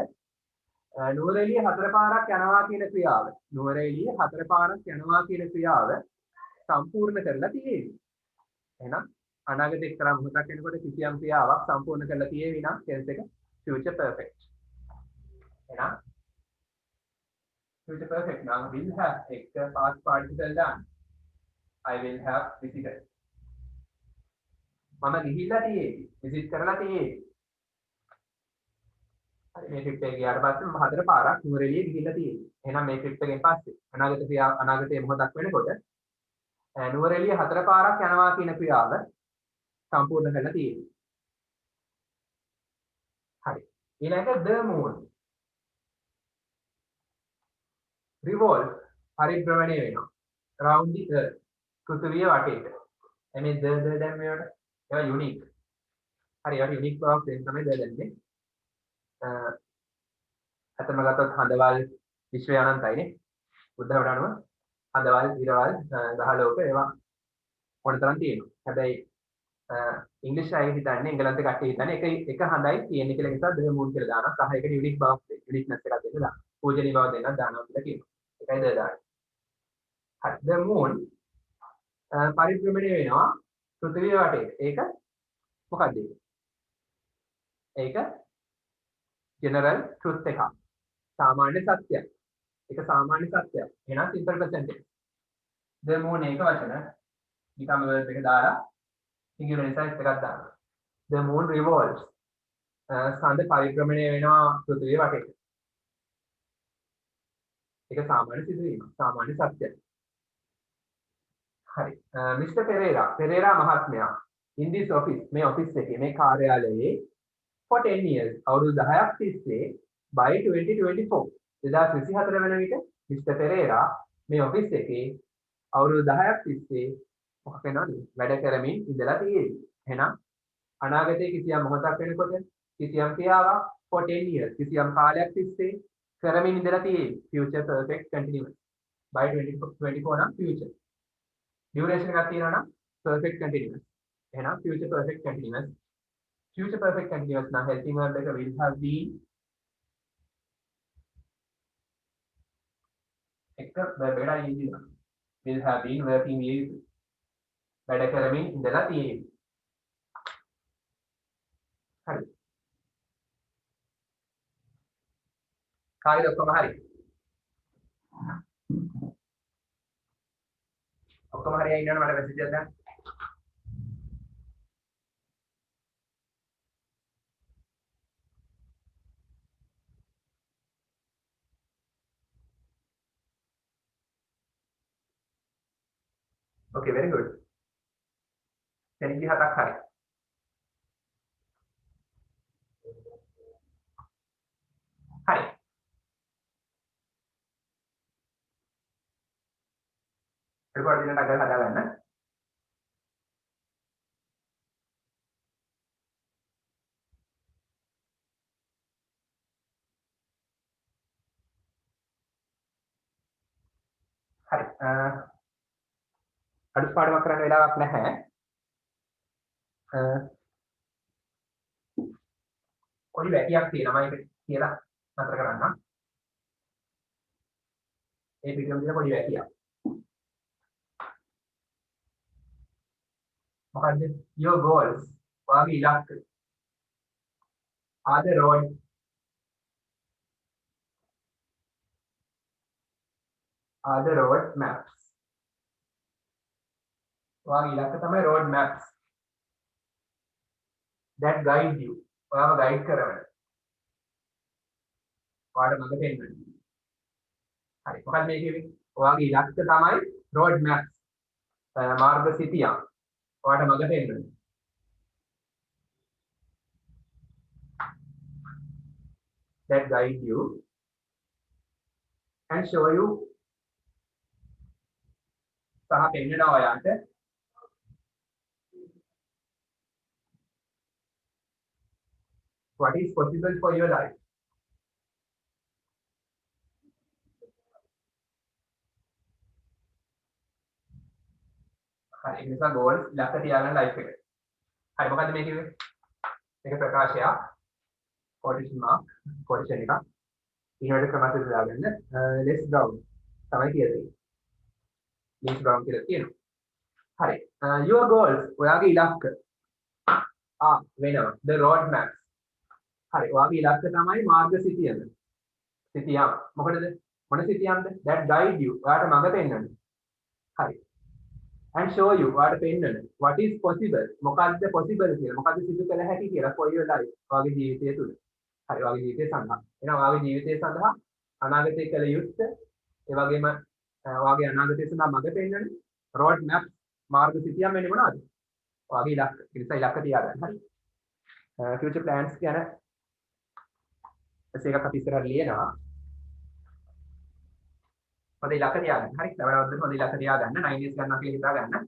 S1: නුවරඑළිය හතර පාරක් යනවා කියන ක්‍රියාව නුවරඑළිය හතර පාරක් යනවා කියන ක්‍රියාව සම්පූර්ණ කරලා තියෙන්නේ එහෙනම් අනාගතේ එක්තරා මොහොතක් වෙනකොට කිසියම් ක්‍රියාවක් සම්පූර්ණ කරලා තියෙවි නම් tense එක future perfect එහෙනම් future perfect නම් will have එක past participle දාන්න I will have visited මම ගිහිල්ලා තියෙවි visit කරලා තියෙවි හරි මේ trip එක ගියාට පස්සේ මම හතර පාරක් නුවරඑළිය ගිහිල්ලා තියෙවි එහෙනම් මේ trip එකෙන් පස්සේ අනාගතයේ මොහොතක් වෙනකොට නුවරඑළිය හතර පාරක් යනවා කියන ක්‍රියාව සම්පූර්ණ කරලා තියෙනවා. හරි. ඊළඟට the moon revolve පරිභ්‍රමණය වෙනවා. round the earth පෘථිවිය වටේට. එනේ the දැන් මේවට ඒවා unique. හරි ඒවා unique බවක් දෙන්න තමයි the දැන්නේ. අතම ගත්තොත් හඳවල් විශ්වය අනන්තයිනේ. බුද්ධවට අනුව හඳවල් ඉරවල් ග්‍රහලෝක ඒවා ඕන තරම් තියෙනවා. හැබැයි ඉංග්‍රීසි අය හිතන්නේ එංගලන්ත කට්ටිය හිතන්නේ එක හඳයි තියෙන්නේ කියලා නිසා the moon කියලා දානවා. සහ ඒකට යුනික් බවක් දෙන්න. යුනික්නස් එකක් දෙන්න දානවා. පූජනීය බව දෙන්නත් දානවා කියලා කියනවා. ඒකයි the දාන්නේ. හරි. the moon පරිභ්‍රමණය වෙනවා පෘථිවිය වටේට. ඒක මොකක්ද ඒක? ඒක general truth එකක්. සාමාන්‍ය සත්‍යයක්. ඒක සාමාන්‍ය සත්‍යයක්. එහෙනම් simple present tense. the moon එක වචන නිකම්ම verb එක දාලා singular size එකක් දානවා. the moon revolves. සඳ පරිභ්‍රමණය වෙනවා පෘථිවිය වටේට. ඒක සාමාන්‍ය සිදුවීමක්. සාමාන්‍ය සත්‍යයක්. හරි. Mr. Pereira මහත්මයා in this office මේ office එකේ මේ කාර්යාලයේ for 10 years අවුරුදු 10ක් තිස්සේ by 2024 2024 වෙන විට Mr. Pereira මේ office එකේ අවුරුදු 10ක් තිස්සේ මොකක් වෙනවද වැඩ කරමින් ඉඳලා තියෙන්නේ. එහෙනම් අනාගතයේ කිසියම් මොහොතක් වෙනකොට කිසියම් ක්‍රියාවක් for 10 years කිසියම් කාලයක් තිස්සේ කරමින් ඉඳලා තියෙන්නේ. future perfect continuous by 2024 නම් future duration එකක් තියෙනවා නම් perfect continuous. එහෙනම් future perfect continuous නම් helping verb එක will have been එක verb එකට ing දානවා. will have been working with වැඩ කරමින් ඉඳලා තියෙන්නේ. හරි. කාගෙද ඔක්කොම හරි? ඔක්කොම හරි ඉන්නවනේ මට මෙසේජ් එකක් දාන්න. Okay, very good. තැනිදි හතක් හරි. හරි. රෙකෝඩ් දිනට අගල හදාගන්න. හරි. අඩුපාඩුවක් කරන්න වෙලාවක් නැහැ. පොඩි වැටියක් තියෙනවා ඒක කියලා නතර කරන්න. ඒ පිටුම් දින පොඩි වැටියක්. මොකද්ද? Your goals. ඔයාගේ ඉලක්ක. Are the road maps. ඔයාගේ ඉලක්ක තමයි road maps. That guide you. ඔයාව ගයිඩ් කරවන. ඔයාට මඟ පෙන්වන. හරි. මොකක්ද මේ කියන්නේ? ඔයාගේ ඉලක්ක තමයි road maps. මාර්ග සිතියම්. ඔයාට මඟ පෙන්වන. That guide you and show you සහ පෙන්වනවා ඔයාට what is possible for your life. හරි. ඒ නිසා goals ඉලක්ක තියාගන්න life එකට. හරි. මොකද්ද මේ කිව්වේ? මේක ප්‍රකාශයක්. quotation mark quotation එක. ඊළඟට ක්‍රමයට දාගන්න. Les Brown තමයි කියන්නේ. Les Brown කියලා කියනවා. හරි. Your goals ඔයාගේ ඉලක්ක. වෙනවා. The road maps. හරි. ඔයාගේ ඉලක්ක තමයි මාර්ග සිතියම. සිතියම්. මොකටද? මොන සිතියම්ද? That guide you. ඔයාට මඟ පෙන්වන්නේ. හරි. And show you ඔයාට පෙන්වන්නේ. What is possible? මොකක්ද possible කියලා. මොකක්ද සිදු කළ හැකි කියලා for your life. ඔයාගේ ජීවිතය තුළ. හරි. ඔයාගේ ජීවිතය සඳහා. එහෙනම් ඔයාගේ ජීවිතය සඳහා අනාගතයේ කළ යුත්තේ ඒ වගේම ඔයාගේ අනාගතය සඳහා මඟ පෙන්වන්නේ road map මාර්ග සිතියම් වෙන්නේ මොනවද? ඔයාගේ ඉලක්ක. ඒ නිසා ඉලක්ක තියාගන්න. හරි. future plans ගැන එකක් අපි ඉස්සරහට ලියනවා. හොඳ ඉලක්ක තියාගන්න. හරි. ලබනවද්ද හොඳ ඉලක්ක තියාගන්න. 9 days ගන්නවා කියලා හිතා ගන්න.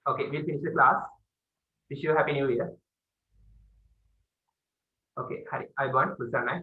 S1: Okay, we'll finish the class. Wish you a happy new year. Okay, හරි. අයබෝන් බුසන්නයි.